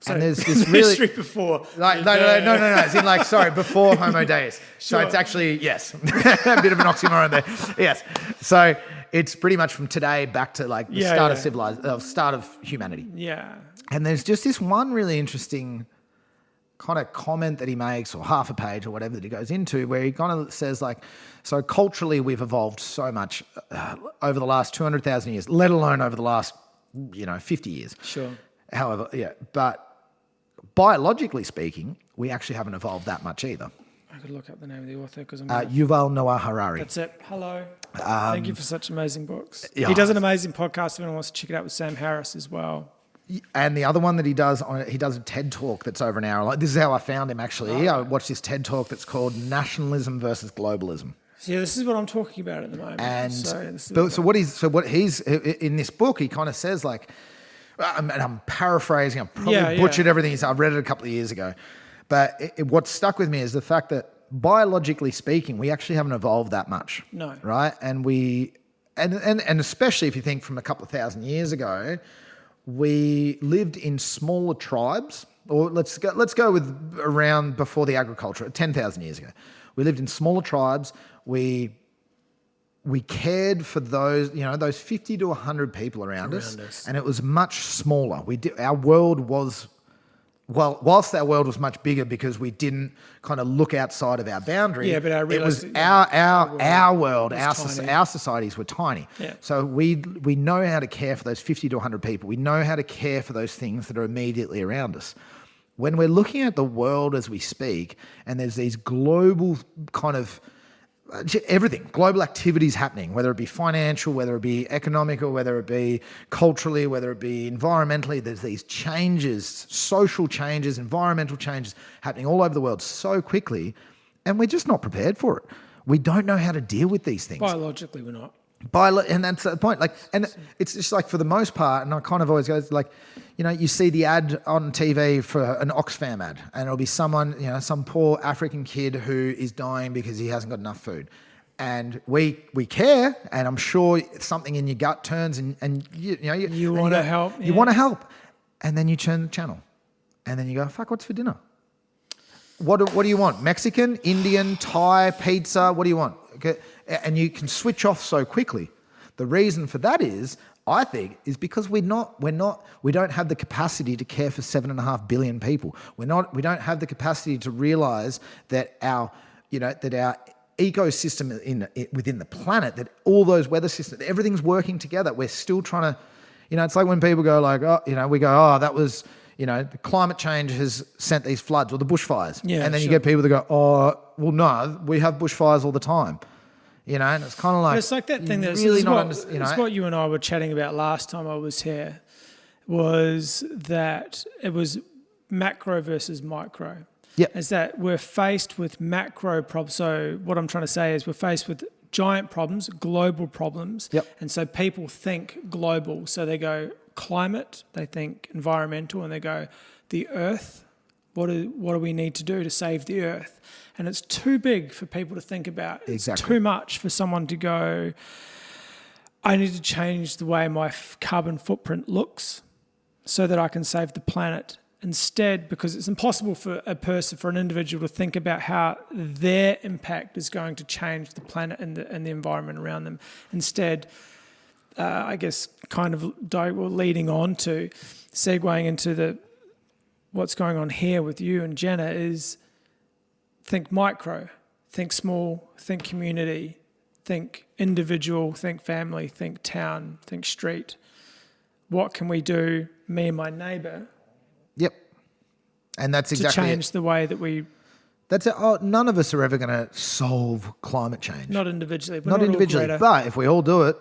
And there's this really history before. Like, no. It's in like, sorry, before Homo Deus. So Sure. it's actually, yes, a bit of an oxymoron there. Yes. So it's pretty much from today back to like the start of humanity. Yeah. And there's just this one really interesting kind of comment that he makes, or half a page or whatever that he goes into, where he kind of says like, so culturally we've evolved so much over the last 200,000 years, let alone over the last, 50 years. Sure. However, yeah, but biologically speaking, we actually haven't evolved that much either. I could look up the name of the author because I'm. Yuval Noah Harari. That's it. Hello. Thank you for such amazing books. Yeah. He does an amazing podcast. If anyone wants to check it out with Sam Harris as well. And the other one that he does a TED talk that's over an hour. Like, this is how I found him actually. I watched this TED talk that's called Nationalism versus Globalism. So yeah, this is what I'm talking about at the moment. And so what he's in this book, he kind of says like, and I'm paraphrasing, I've probably butchered everything he said. I've read it a couple of years ago. But what stuck with me is the fact that biologically speaking, we actually haven't evolved that much. No. Right? And and especially if you think from a couple of thousand years ago, we lived in smaller tribes, or let's go with around before the agriculture, 10,000 years ago. We lived in smaller tribes. We cared for those, those 50 to 100 people around us, and it was much smaller. Our world was, whilst our world was much bigger because we didn't kind of look outside of our boundary. Yeah, but it was our world, our societies were tiny. Yeah. So we know how to care for those 50 to 100 people. We know how to care for those things that are immediately around us. When we're looking at the world as we speak, and there's these global kind of everything, global activities happening, whether it be financial, whether it be economical, whether it be culturally, whether it be environmentally, there's these changes, social changes, environmental changes happening all over the world so quickly, and we're just not prepared for it. We don't know how to deal with these things. biologically, we're not. And that's the point. Like, and it's just like for the most part, and I kind of always go like, you see the ad on TV for an Oxfam ad, and it'll be someone, some poor African kid who is dying because he hasn't got enough food. And we care, and I'm sure something in your gut turns and you want to help. You want to help. And then you turn the channel. And then you go, fuck, what's for dinner? What do you want? Mexican, Indian, Thai, pizza, what do you want? Okay. And you can switch off so quickly. The reason for that is, I think, is because we don't have the capacity to care for 7.5 billion people. We don't have the capacity to realize that our ecosystem within the planet, that all those weather systems, everything's working together. We're still trying to, it's like when people go like, we go, that was, the climate change has sent these floods or the bushfires. Yeah, and then you get people that go, well, no, we have bushfires all the time. And it's kind of like... But it's like that thing that's really it's what you and I were chatting about last time I was here, was that it was macro versus micro. Yeah. Is that we're faced with macro problems. So what I'm trying to say is we're faced with giant problems, global problems. Yep. And so people think global. So they go climate, they think environmental, and they go the earth. What do we need to do to save the earth? And it's too big for people to think about. Exactly. It's too much for someone to go, I need to change the way my carbon footprint looks so that I can save the planet. Instead, because it's impossible for an individual to think about how their impact is going to change the planet and the environment around them. Instead, I guess kind of leading on to segueing into what's going on here with you and Jenna is think micro, think small, think community, think individual, think family, think town, think street. What can we do, me and my neighbour, Yep. And that's exactly to change the way that we... That's it. Oh, none of us are ever going to solve climate change. Not individually. We're Not individually. Greta. But if we all do it,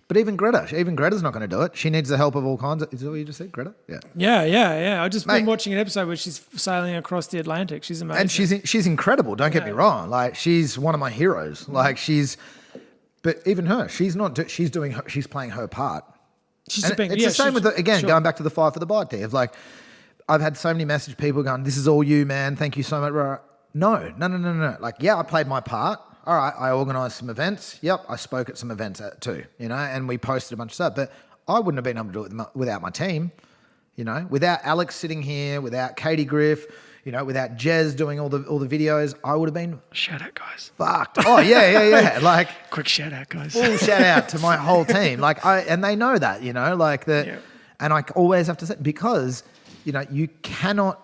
but even Greta's not going to do it. She needs the help of all kinds of... Is that what you just said, Greta? Yeah. Yeah. I just been watching an episode where she's sailing across the Atlantic. She's amazing. And she's incredible. Don't get me wrong. Like, she's one of my heroes. Like, but even her, she's playing her part. She's and it's the same with going back to the Fight for the Bight thing. It's like, I've had so many message people going, "This is all you, man. Thank you so much." No. Like, yeah, I played my part. All right, I organised some events. Yep, I spoke at some events too, and we posted a bunch of stuff. But I wouldn't have been able to do it without my team, without Alex sitting here, without Katie Griff, without Jez doing all the videos. I would have been shout out, guys. Fucked. Oh yeah. Like, quick shout out, guys. Full shout out to my whole team. Like, and they know that, like that. Yeah. And I always have to say, because you cannot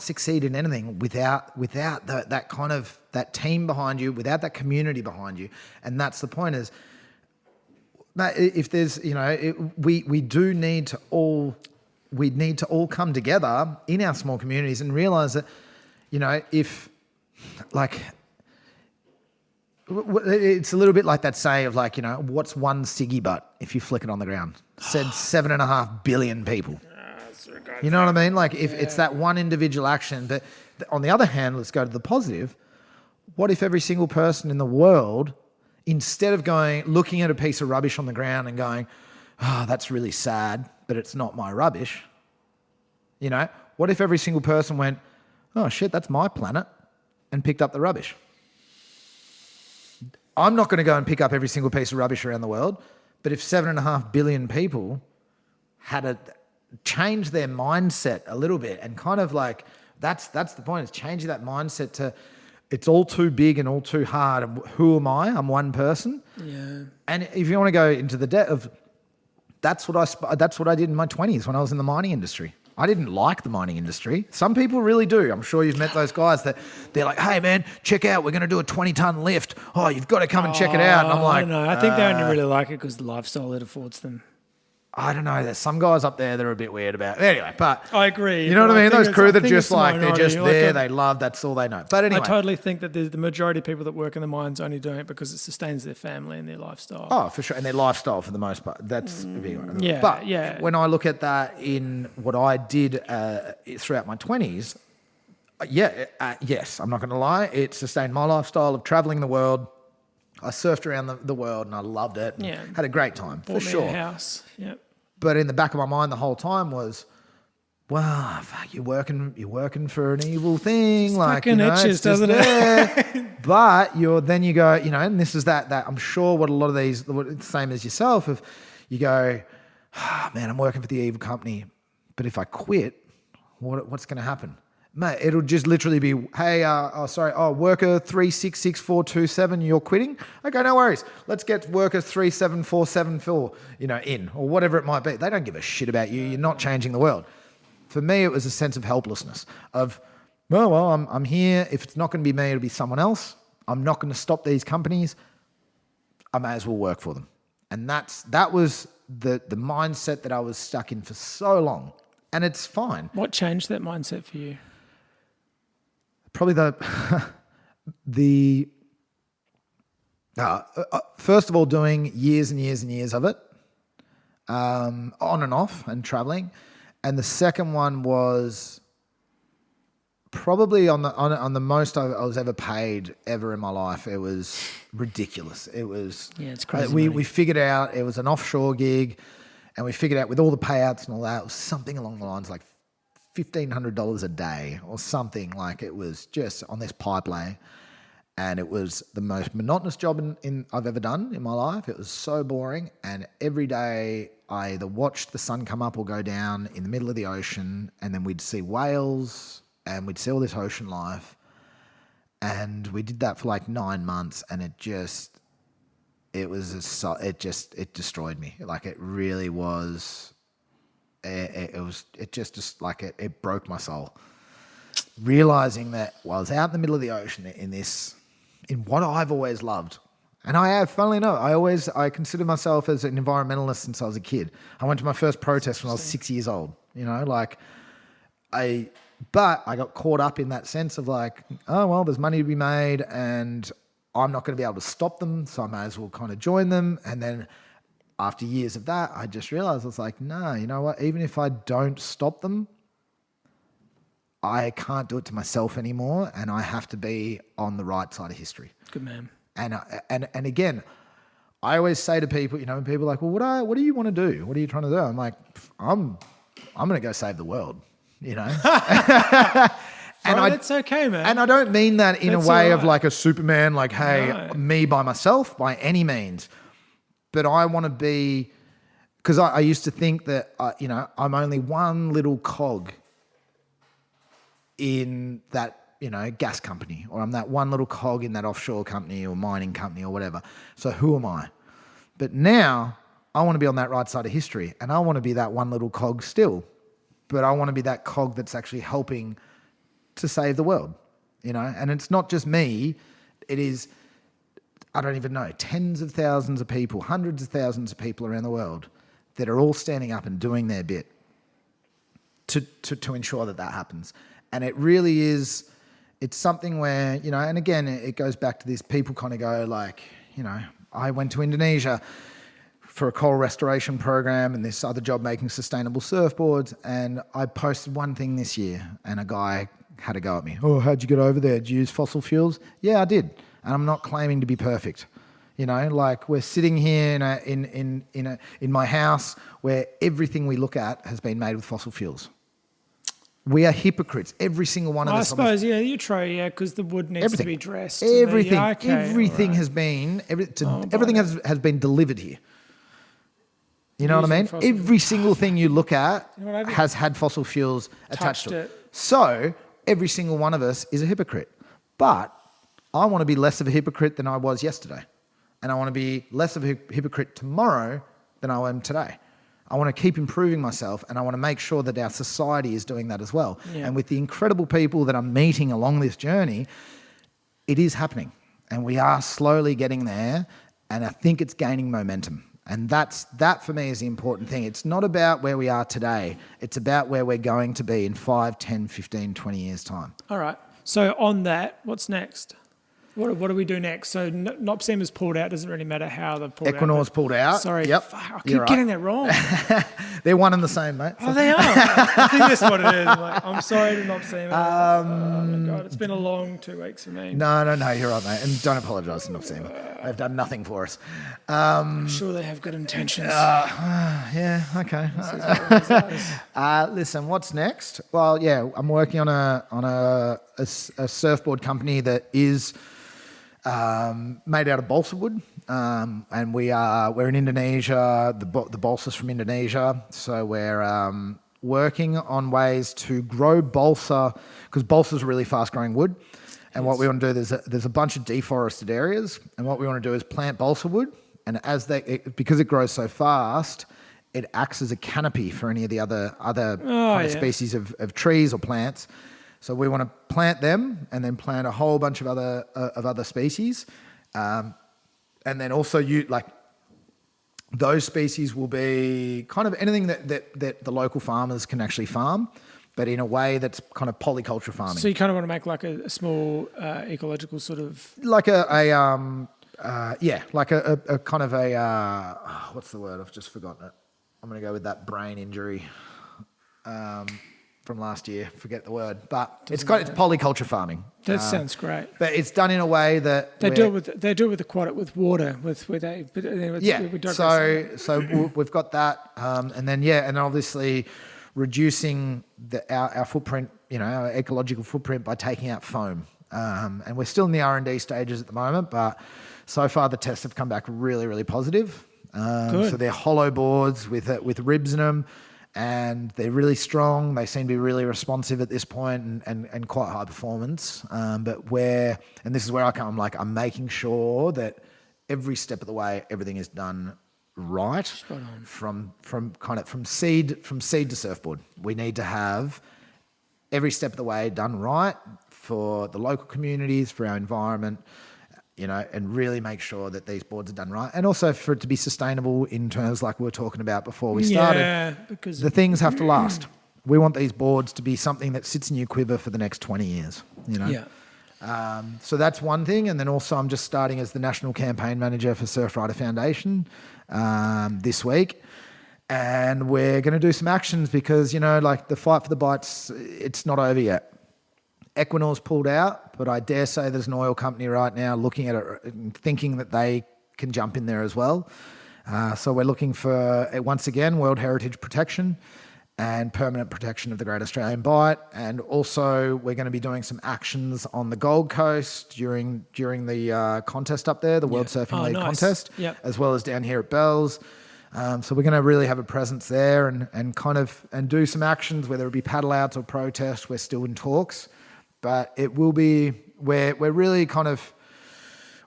succeed in anything without that kind of that team behind you, without that community behind you. And that's the point is, if there's, we need to all come together in our small communities and realize that, if like, it's a little bit like that saying of like, what's one ciggy butt if you flick it on the ground? Said 7.5 billion people. You know what I mean? Like, if it's that one individual action. But on the other hand, let's go to the positive. What if every single person in the world, instead of looking at a piece of rubbish on the ground and going, "Oh, that's really sad, but it's not my rubbish." What if every single person went, "Oh shit, that's my planet," and picked up the rubbish? I'm not going to go and pick up every single piece of rubbish around the world, but if 7.5 billion people had change their mindset a little bit, and kind of like, that's the point, is changing that mindset to, it's all too big and all too hard, and who am I? I'm one person. Yeah. And if you want to go into the depth of, that's what I did in my 20s when I was in the mining industry. I didn't like the mining industry. Some people really do. I'm sure you've met those guys that they're like, "Hey man, check out, we're going to do a 20-ton lift. Oh, you've got to come and check it out." And I'm like, I don't know. I think they only really like it because the lifestyle it affords them. I don't know. There's some guys up there that are a bit weird about it. Anyway, but I agree. You know what I mean? Those crew that just like, they're just there, like they love, that's all they know. But anyway. I totally think that the majority of people that work in the mines only doing it because it sustains their family and their lifestyle. Oh, for sure. And their lifestyle for the most part. That's a big one. Yeah. But when I look at that in what I did throughout my 20s, yes, I'm not going to lie. It sustained my lifestyle of traveling the world. I surfed around the world and I loved it. Yeah. Had a great time, for sure. Bought me a house. Yep. But in the back of my mind the whole time was, well, fuck, you're working for an evil thing. Like, fucking itches, doesn't it? But you go, and this is that I'm sure what a lot of these, the same as yourself, if you go, man, I'm working for the evil company, but if I quit, what's going to happen? Mate, it'll just literally be, hey, worker 366427, you're quitting? Okay, no worries. Let's get worker 37474, in, or whatever it might be. They don't give a shit about you. You're not changing the world. For me, it was a sense of helplessness of, well, I'm here. If it's not going to be me, it'll be someone else. I'm not going to stop these companies. I may as well work for them. And that was the mindset that I was stuck in for so long. And it's fine. What changed that mindset for you? Probably first of all, doing years and years and years of it, on and off, and traveling. And the second one was probably on the most I was ever paid ever in my life. It was ridiculous. It was, it's crazy. We figured out it was an offshore gig, and we figured out with all the payouts and all that, it was something along the lines like $1,500 a day or something. Like, it was just on this pipeline, and it was the most monotonous job I've ever done in my life. It was so boring, and every day I either watched the sun come up or go down in the middle of the ocean, and then we'd see whales and we'd see all this ocean life, and we did that for like 9 months, and it destroyed me. Like, it really was. It broke my soul. Realizing that while I was out in the middle of the ocean in this in what I've always loved. And I have, funnily enough, I consider myself as an environmentalist since I was a kid. I went to my first protest when I was 6 years old, but I got caught up in that sense of like, oh, well, there's money to be made and I'm not going to be able to stop them, so I may as well kind of join them. And then after years of that, I just realized, I was like, no, you know what? Even if I don't stop them, I can't do it to myself anymore, and I have to be on the right side of history. Good man. And again, I always say to people, when people are like, well, what do you want to do? What are you trying to do? I'm like, I'm going to go save the world, And it's okay, man. And I don't mean that in a way of like a Superman, like, hey, me by myself, by any means. But I want to be, because I used to think that, I'm only one little cog in that, gas company, or I'm that one little cog in that offshore company or mining company or whatever. So who am I? But now I want to be on that right side of history, and I want to be that one little cog still. But I want to be that cog that's actually helping to save the world, and it's not just me. It is, I don't even know, tens of thousands of people, hundreds of thousands of people around the world that are all standing up and doing their bit to ensure that happens. And it really is, it's something where, and again, it goes back to this, people kind of go like, I went to Indonesia for a coral restoration program and this other job making sustainable surfboards, and I posted one thing this year and a guy had a go at me. Oh, how'd you get over there? Did you use fossil fuels? Yeah, I did. And I'm not claiming to be perfect. Like we're sitting here in my house where everything we look at has been made with fossil fuels. We are hypocrites. Every single one of us. I suppose, you try, because the wood needs to be dressed. Everything has been, everything has been delivered here. You know what I mean? Every single thing you look at has had fossil fuels attached to it. So every single one of us is a hypocrite. But I want to be less of a hypocrite than I was yesterday. And I want to be less of a hypocrite tomorrow than I am today. I want to keep improving myself, and I want to make sure that our society is doing that as well. Yeah. And with the incredible people that I'm meeting along this journey, it is happening. And we are slowly getting there, and I think it's gaining momentum. And that for me is the important thing. It's not about where we are today. It's about where we're going to be in 5, 10, 15, 20 years' time. All right. So on that, what's next? What do we do next? So NOPSEM has pulled out. Doesn't really matter how they've pulled out. Equinor's pulled out. Sorry. Yep. Fuck, I keep getting that wrong. They're one and the same, mate. Oh, they are. I think that's what it is. I'm sorry to NOPSEM. Oh, my God. It's been a long 2 weeks for me. No, you're right, mate. And don't apologise to NOPSEM. They've done nothing for us. I'm sure they have good intentions. Yeah, okay. Listen, what's next? Well, yeah, I'm working on a surfboard company that is made out of balsa wood, and we're in Indonesia. The balsa's from Indonesia, so we're working on ways to grow balsa, because balsa's a really fast-growing wood. And what we want to do, there's a bunch of deforested areas, and what we want to do is plant balsa wood, and because it grows so fast, it acts as a canopy for any of the other species of trees or plants. So we want to plant them, and then plant a whole bunch of other species, and then also those species will be kind of anything that the local farmers can actually farm, but in a way that's kind of polyculture farming. So you kind of want to make like a small ecological sort of like a kind of what's the word? I've just forgotten it. I'm going to go with that brain injury. From last year, forget the word, but it's polyculture farming. That sounds great. But it's done in a way that they do it with water. So we've got that, and then obviously reducing our footprint, our ecological footprint by taking out foam. And we're still in the R&D stages at the moment, but so far the tests have come back really, really positive. So they're hollow boards with ribs in them. And they're really strong. They seem to be really responsive at this point and quite high performance. And this is where I'm making sure that every step of the way, everything is done right. Spot on. From seed to surfboard. We need to have every step of the way done right for the local communities, for our environment, and really make sure that these boards are done right. And also for it to be sustainable in terms like we were talking about before we started. Yeah, because the things have to last. We want these boards to be something that sits in your quiver for the next 20 years, Yeah. So that's one thing. And then also I'm just starting as the National Campaign Manager for Surfrider Foundation this week. And we're going to do some actions because, like the fight for the bights, it's not over yet. Equinor's pulled out, but I dare say there's an oil company right now looking at it and thinking that they can jump in there as well. So we're looking for, once again, World Heritage protection and permanent protection of the Great Australian Bight. And also we're going to be doing some actions on the Gold Coast during the contest up there, the World Surfing League contest, as well as down here at Bells. So we're going to really have a presence there and do some actions, whether it be paddle outs or protests. We're still in talks, but it will be, we're really kind of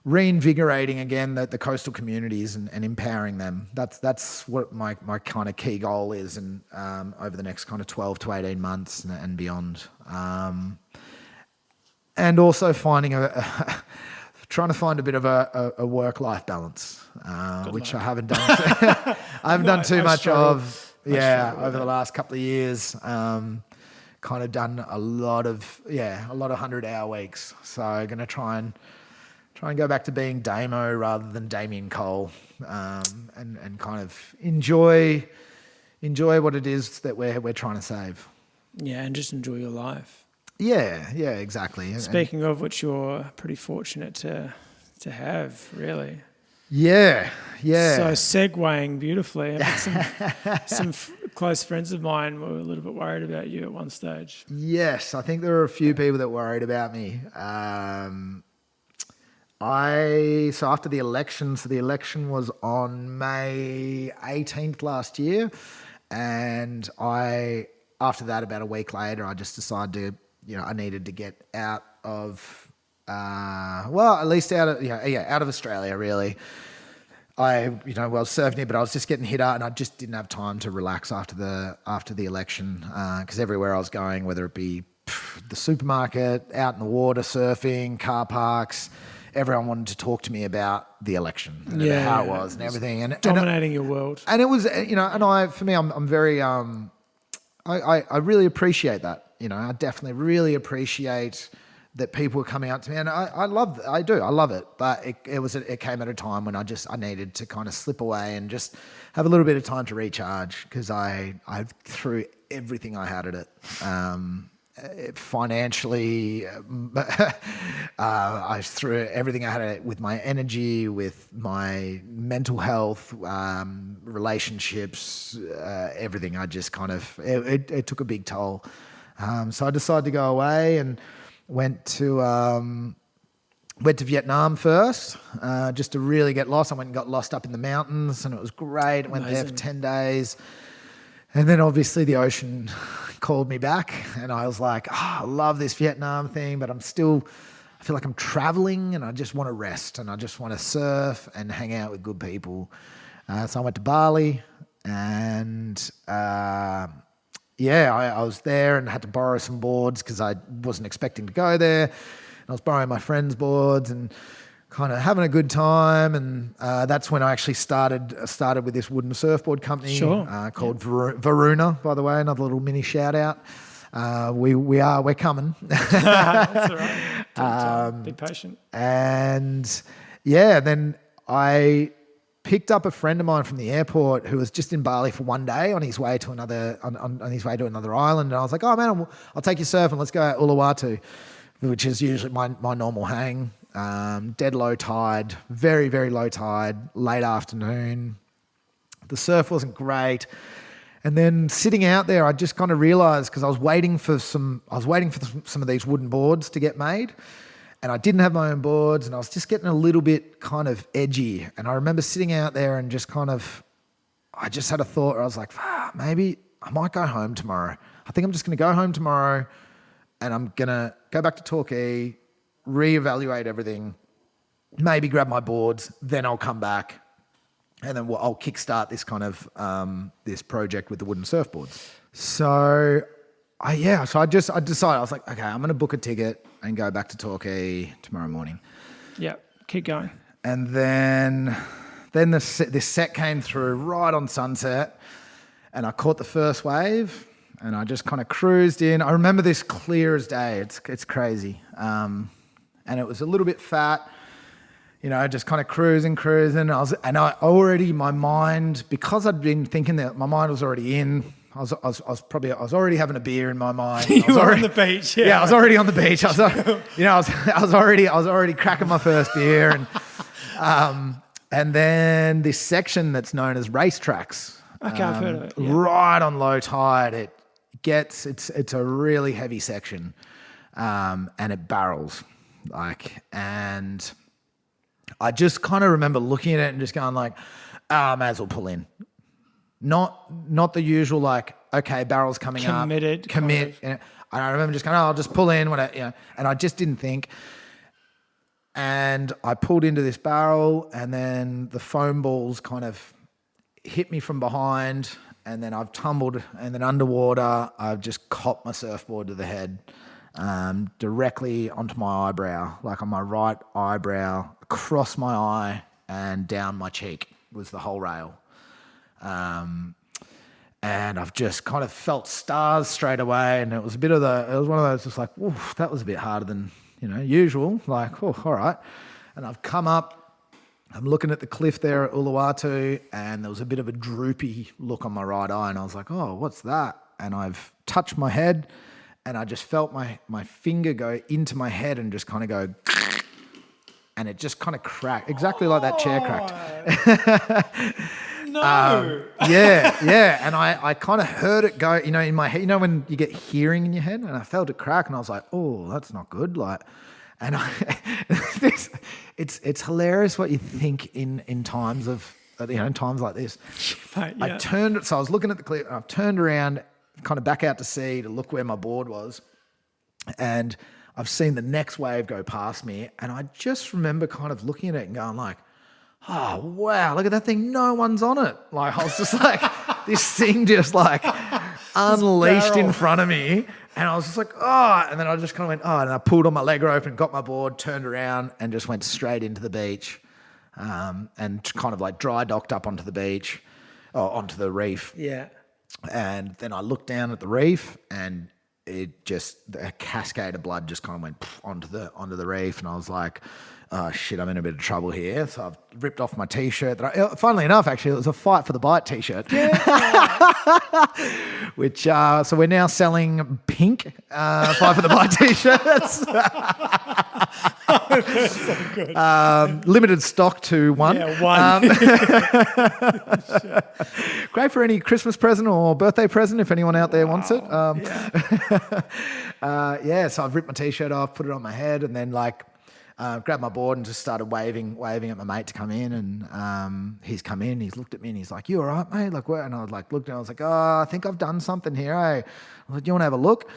reinvigorating again the coastal communities and empowering them. That's what my kind of key goal is, and over the next kind of 12 to 18 months and beyond. And also trying to find a bit of a work-life balance, which I haven't done. I haven't done too much of. Over the last couple of years, kind of done a lot of 100-hour weeks. So I'm going to try and go back to being Damo rather than Damien Cole, and kind of enjoy what it is that we're trying to save. Yeah, and just enjoy your life. Yeah, exactly. Speaking of which, you're pretty fortunate to have, really. Yeah. So segueing beautifully. Some close friends of mine were a little bit worried about you at one stage. Yes, I think there were a few people that worried about me. So after the election, the election was on May 18th last year, and after that, about a week later, I just decided to, I needed to get out of, at least out of Australia, really. I was surfing here, but I was just getting hit up, and I just didn't have time to relax after the election, because everywhere I was going, whether it be the supermarket, out in the water, surfing, car parks, everyone wanted to talk to me about the election and about how it was and everything, and dominating your world. And it was, I'm very, I really appreciate that. I definitely really appreciate that people were coming up to me, and I love it. But it came at a time when I needed to kind of slip away and just have a little bit of time to recharge, because I threw everything I had at it. Financially, I threw everything I had at it, with my energy, with my mental health, relationships, everything. I just kind of, it took a big toll. So I decided to go away and went to Vietnam first, just to really get lost. I went and got lost up in the mountains, and it was great. Went there for 10 days. And then obviously the ocean called me back, and I was like, I love this Vietnam thing, but I feel like I'm traveling, and I just want to rest, and I just want to surf and hang out with good people. So I went to Bali, and I was there and had to borrow some boards because I wasn't expecting to go there. And I was borrowing my friends' boards and kind of having a good time, and that's when I actually started with this wooden surfboard company called Varuna, by the way. Another little mini shout out. We're coming. That's all right. Be patient. And then I picked up a friend of mine from the airport who was just in Bali for one day on his way to another island, and I was like, oh man, I'll take you surfing. Let's go out Uluwatu, which is usually my normal hang. Dead low tide, very, very low tide, late afternoon. The surf wasn't great. And then sitting out there, I just kind of realized, because I was waiting for some of these wooden boards to get made, and I didn't have my own boards, and I was just getting a little bit kind of edgy. And I remember sitting out there and just kind of, I just had a thought where I was like, maybe I might go home tomorrow. I think I'm just going to go home tomorrow, and I'm going to go back to Torquay, reevaluate everything, maybe grab my boards, then I'll come back, and then I'll kickstart this kind of this project with the wooden surfboards. So I decided, I was like, okay, I'm going to book a ticket and go back to Torquay tomorrow morning. Yeah, keep going. And then this set came through right on sunset, and I caught the first wave, and I just kind of cruised in. I remember this clear as day. It's crazy. And it was a little bit fat, just kind of cruising. My mind, because I'd been thinking that my mind was already in. I was already having a beer in my mind. You were on the beach. Yeah, I was already on the beach. I was already cracking my first beer, and then this section that's known as racetracks. Okay, I've heard of it. Yeah. Right on low tide, it's a really heavy section, and it barrels and I just kind of remember looking at it and just going like, I may as well pull in. Not the usual okay, barrel's coming Committed, up, commit. And I remember just going, I'll just pull in and I just didn't think. And I pulled into this barrel, and then the foam balls kind of hit me from behind, and then I've tumbled, and then underwater I've just copped my surfboard to the head, directly onto my eyebrow, on my right eyebrow, across my eye and down my cheek was the whole rail. And I've just kind of felt stars straight away, and it was one of those just oof, that was a bit harder than usual. Oh, all right. And I've come up, I'm looking at the cliff there at Uluwatu, and there was a bit of a droopy look on my right eye, and I was like, oh, what's that? And I've touched my head, and I just felt my finger go into my head and just kind of go, and it just kind of cracked, exactly like that chair cracked. No. Yeah. And I kind of heard it go, in my head, when you get hearing in your head, and I felt it crack, and I was like, oh, that's not good. It's hilarious what you think in times of, in times like this. Mate, yeah. So I was looking at the cliff, and I've turned around, kind of back out to sea to look where my board was, and I've seen the next wave go past me, and I just remember kind of looking at it and going oh, wow, look at that thing. No one's on it. I was just this thing just unleashed in front of me. And I was just oh, and then I just kind of went, oh, and I pulled on my leg rope and got my board, turned around and just went straight into the beach, and kind of dry docked up onto the beach, or onto the reef. Yeah. And then I looked down at the reef, and a cascade of blood just kind of went onto the reef. And I was like, oh shit, I'm in a bit of trouble here. So I've ripped off my t-shirt. Funnily enough, actually, it was a Fight for the Bight t-shirt. Yeah. Which, so we're now selling pink Fight for the Bight t-shirts. So good. Limited stock to one. Yeah, one. Great for any Christmas present or birthday present if anyone out there wants it. So I've ripped my t-shirt off, put it on my head, and then grabbed my board and just started waving at my mate to come in, and he's come in, he's looked at me and he's like, you all right, mate? Where? And I was looked and I was like, oh, I think I've done something here. I was like, do you want to have a look?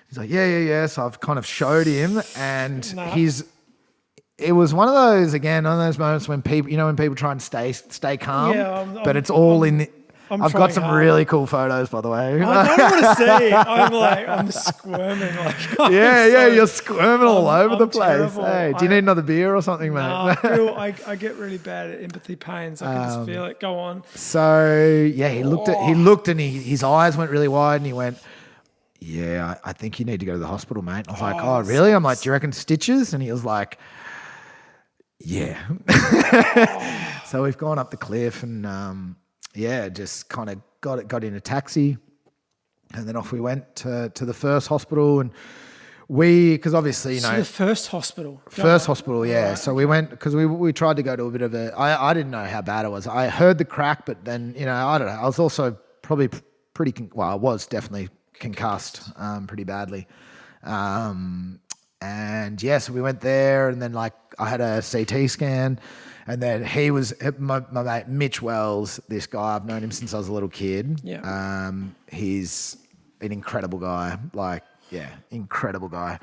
He's like, yeah. So I've kind of showed him, and it was one of those moments when people, when people try and stay calm, but it's all in. I've got some really cool photos, by the way. I don't want to see. I'm squirming. You're squirming all over the place. Terrible. Hey, do you need another beer or something, mate? No, I get really bad at empathy pains. I can just feel it. Go on. So he looked and his eyes went really wide, and he went, yeah, I think you need to go to the hospital, mate. I was like, oh, really? I'm like, do you reckon stitches? And he was like, yeah. So we've gone up the cliff and just kind of got in a taxi, and then off we went to the first hospital, and because obviously, the first hospital. Yeah. Right. So we went, because we tried to go to a bit of I didn't know how bad it was. I heard the crack, but then, I don't know. I was also probably I was definitely concussed pretty badly. So we went there, and then I had a CT scan. And then he was my mate Mitch Wells. This guy, I've known him since I was a little kid. Yeah. He's an incredible guy. Incredible guy.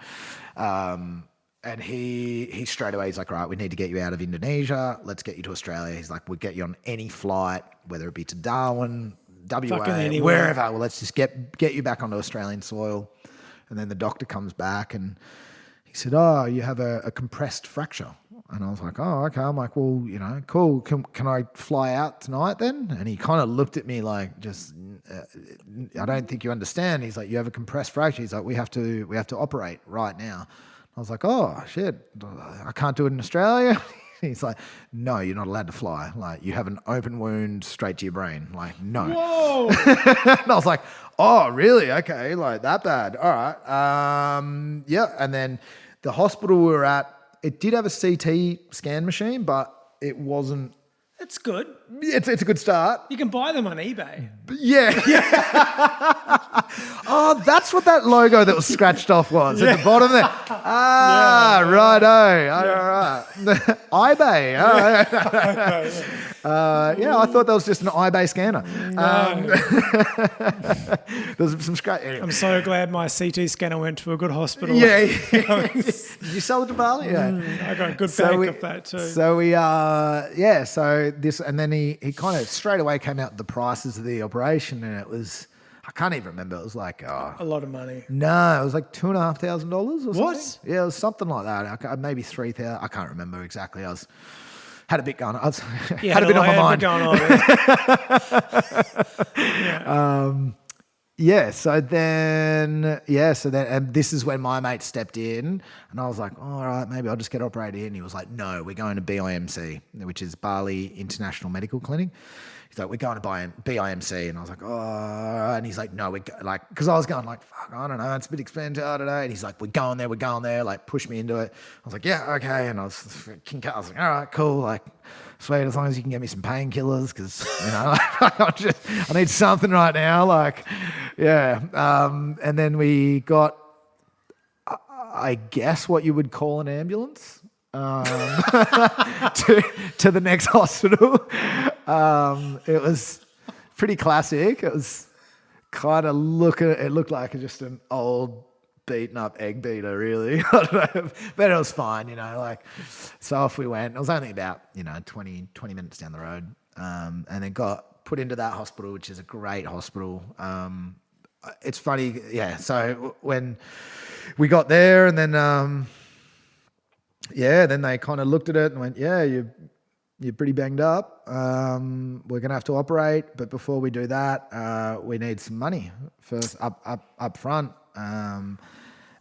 And he straight away, he's like, right, we need to get you out of Indonesia. Let's get you to Australia. He's like, we'll get you on any flight, whether it be to Darwin, WA, wherever. Well, let's just get you back onto Australian soil. And then the doctor comes back and he said, oh, you have a compressed fracture. And I was like, oh, okay. I'm like, well, cool. Can I fly out tonight then? And he kind of looked at me like, I don't think you understand. He's like, you have a compressed fracture. He's like, we have to operate right now. I was like, oh shit, I can't do it in Australia. He's like, no, you're not allowed to fly. Like, you have an open wound straight to your brain. Like, no. Whoa. And I was like, oh, really? Okay, like that bad. All right. Yeah. And then the hospital we were at, it did have a CT scan machine, but it wasn't. That's good. It's a good start. You can buy them on eBay. Yeah. Oh, that's what that logo that was scratched off was at the bottom there. Righto. All right. eBay. Yeah, I thought that was just an eBay scanner. There's some scratch. Anyway. I'm so glad my CT scanner went to a good hospital. Yeah. Did you sell it to Bali? Yeah. I got a good bank of that too. So we, so this, and then he kind of straight away came out with the prices of the operation, and it was, I can't even remember. It was like a lot of money. No, it was like $2,500 or something. What? Yeah, it was something like that. Maybe 3,000. I can't remember exactly. Had a bit going. Had a bit on my mind. Going on, So then, and this is when my mate stepped in, and I was like, oh, all right, maybe I'll just get operated in. He was like, no, we're going to BIMC, which is Bali International Medical Clinic. He's like, we're going to BIMC, and I was like, oh, and he's like, no, because I was going like, fuck, I don't know, it's a bit expensive, I don't know, and he's like, we're going there, like, push me into it. I was like, yeah, okay, and I was like, all right, cool, like, sweet, as long as you can get me some painkillers, because, I need something right now, like, yeah, and then we got, I guess what you would call an ambulance. To the next hospital. It was pretty classic. It was kind of it looked like just an old beaten up egg beater, really. I don't know, but it was fine, so off we went. It was only about 20 minutes down the road, and then got put into that hospital, which is a great hospital. It's funny, yeah. So when we got there, and then then they kind of looked at it and went, yeah, you're pretty banged up. We're going to have to operate, but before we do that, we need some money first up front. And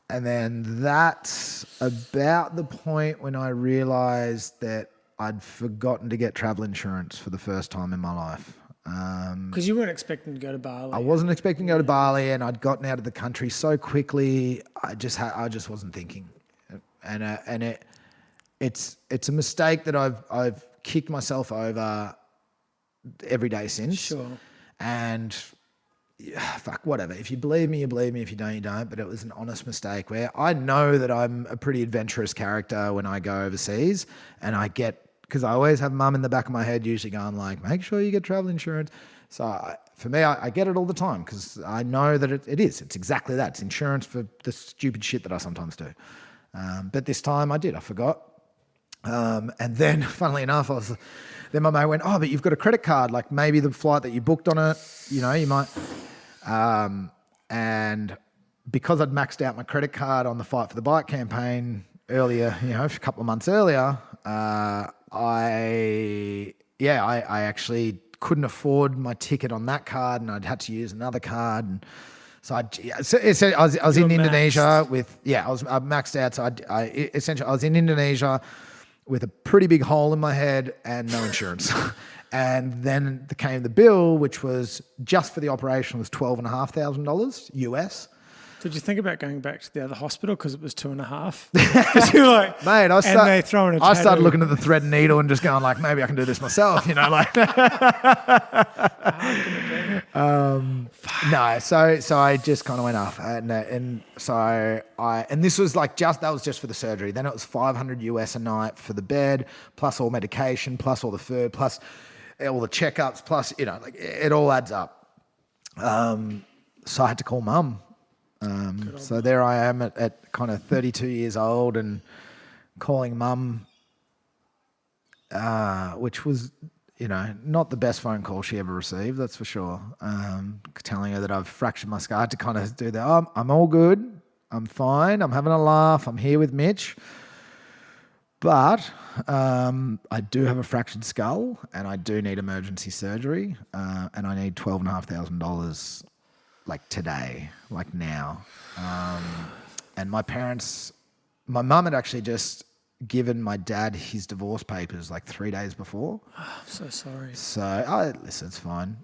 then that's about the point when I realised that I'd forgotten to get travel insurance for the first time in my life. Because you weren't expecting to go to Bali. I wasn't expecting to go to Bali, and I'd gotten out of the country so quickly. I just wasn't thinking, and it's a mistake that I've kicked myself over every day since. Sure. And fuck, whatever. If you believe me, you believe me. If you don't, you don't. But it was an honest mistake where I know that I'm a pretty adventurous character when I go overseas, and because I always have mum in the back of my head usually going like, make sure you get travel insurance. So for me, I get it all the time because I know that it's exactly that. It's insurance for the stupid shit that I sometimes do. But this time I forgot. And then funnily enough, then my mate went, oh, but you've got a credit card. Like maybe the flight that you booked on it, you might. And because I'd maxed out my credit card on the Fight for the Bight campaign earlier, a couple of months earlier, I actually couldn't afford my ticket on that card, and I'd had to use another card. And so I was in Indonesia I maxed out. So I was in Indonesia with a pretty big hole in my head and no insurance. And then came the bill, which was just for the operation was $12,500 US. Did you think about going back to the other hospital because it was 2.5? You're like, mate, I started looking at the thread and needle and just going like, maybe I can do this myself, like. No, so I just kind of went off, and this was like that was just for the surgery. Then it was $500 US a night for the bed, plus all medication, plus all the food, plus all the checkups, plus like it all adds up. So I had to call mum. So there I am at kind of 32 years old and calling mum, which was, not the best phone call she ever received, that's for sure. Telling her that I've fractured my skull. I had to kind of do that. I'm all good. I'm fine. I'm having a laugh. I'm here with Mitch. But I do have a fractured skull, and I do need emergency surgery, and I need $12,500 like today, like now. And my mum had actually just given my dad his divorce papers like 3 days before. Oh, I'm so sorry. So listen, it's fine.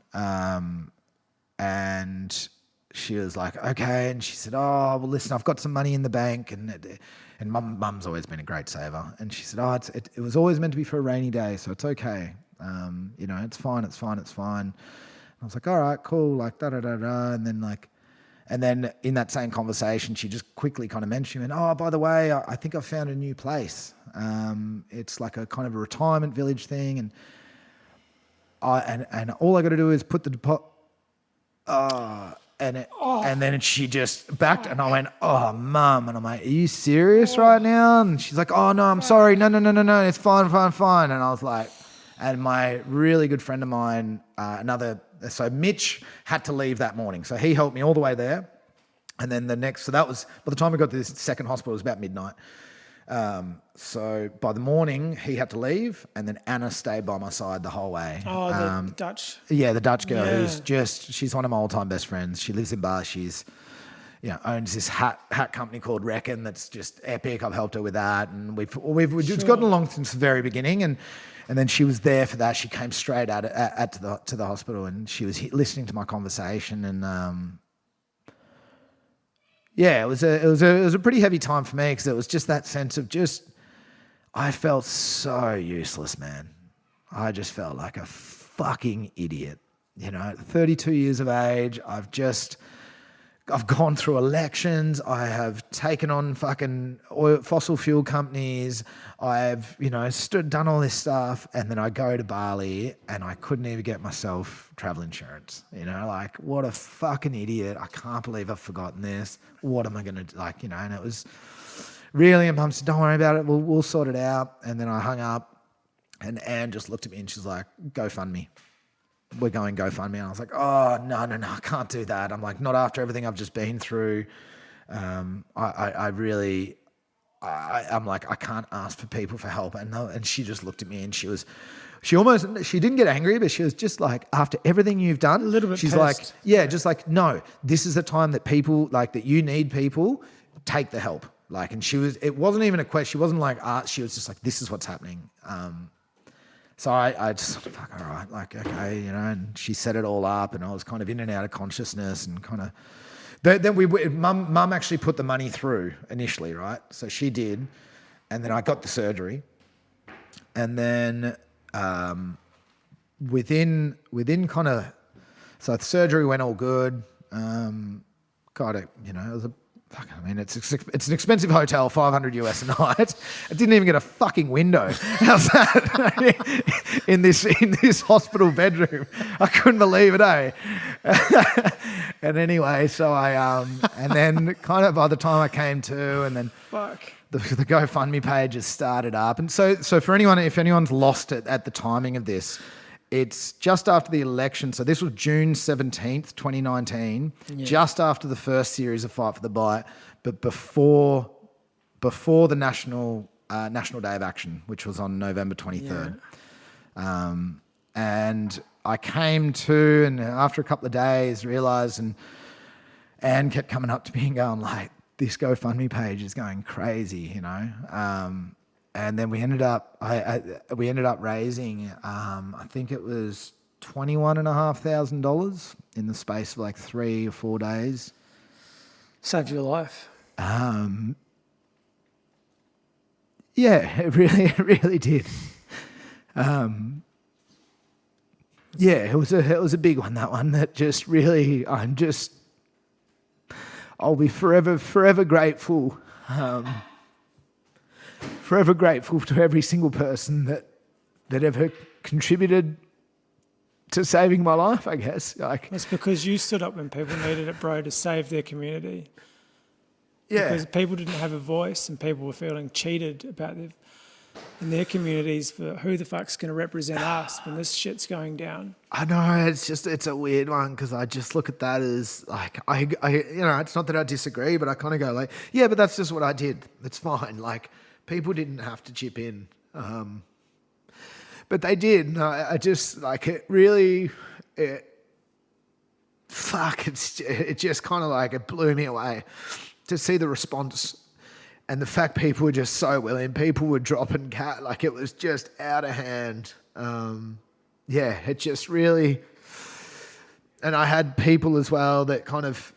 And she was like, okay. And she said, oh, well, listen, I've got some money in the bank. And mum's always been a great saver. And she said, oh, it was always meant to be for a rainy day, so it's okay. It's fine. And I was like, all right, cool, like da-da-da-da. And then in that same conversation, she just quickly kind of mentioned, oh, by the way, I think I've found a new place. It's like a kind of a retirement village thing. And all I got to do is put the deposit. And then she just backed, and I went, oh, Mum. And I'm like, are you serious right now? And she's like, oh, no, I'm sorry. No, it's fine. And I was like, and my really good friend of mine, so Mitch had to leave that morning. So he helped me all the way there. And then so that was, by the time we got to this second hospital, it was about midnight. So by the morning, he had to leave, and then Anna stayed by my side the whole way. Oh, the Dutch. Yeah, the Dutch girl she's one of my all-time best friends. She lives in Bali. She's, owns this hat company called Reckon that's just epic. I've helped her with that, and we've gotten along since the very beginning. And then she was there for that. She came straight out to the hospital, and she was listening to my conversation. And it was a pretty heavy time for me, because it was just that sense of I felt so useless, man. I just felt like a fucking idiot. 32 years of age. I've gone through elections. I have taken on fucking fossil fuel companies. I've, done all this stuff. And then I go to Bali and I couldn't even get myself travel insurance. Like, what a fucking idiot. I can't believe I've forgotten this. What am I going to do? And it was really, and Mum said, don't worry about it. We'll sort it out. And then I hung up, and Anne just looked at me and she's like, GoFundMe. We're going GoFundMe. And I was like, oh, no, I can't do that. I'm like, not after everything I've just been through. I'm like, I can't ask for people for help. And she just looked at me, and she didn't get angry, but she was just like, after everything you've done, a little bit she's pissed. like, just like, no, this is the time that people, like, that you need people, take the help. Like, and it wasn't even a question. She wasn't like, she was just like, this is what's happening. So I just, fuck, all right, like, okay, and she set it all up, and I was kind of in and out of consciousness, and kind of, then Mum actually put the money through initially, right? So she did, and then I got the surgery, and then within kind of, so the surgery went all good. It was it's an expensive hotel, $500 US a night. I didn't even get a fucking window. How's that? in this hospital bedroom. I couldn't believe it, eh? And anyway, so and then kind of by the time I came to, and then the GoFundMe page has started up. And so for anyone, if anyone's lost it at the timing of this, it's just after the election. So this was June 17th, 2019, just after the first series of Fight for the Bight, but before the National Day of Action, which was on November 23rd. Yeah. And I came to, and after a couple of days, realised, and Anne kept coming up to me and going, like, this GoFundMe page is going crazy, and then we ended up raising, I think it was $21,500 in the space of like 3 or 4 days. Saved your life. Yeah, it really did. It was a big one, that one, that just really, I'll be forever grateful. Forever grateful to every single person that ever contributed to saving my life, I guess. It's because you stood up when people needed it, bro, to save their community. Yeah. Because people didn't have a voice, and people were feeling cheated about in their communities for who the fuck's going to represent us when this shit's going down. I know, it's a weird one, because I just look at that as like, it's not that I disagree, but I kind of go like, yeah, but that's just what I did. It's fine. Like, People didn't have to chip in. But they did. No, I just, like, it really... it just kind of like, it blew me away to see the response and the fact people were just so willing. People were dropping like it was just out of hand. It just really... And I had people as well that kind of,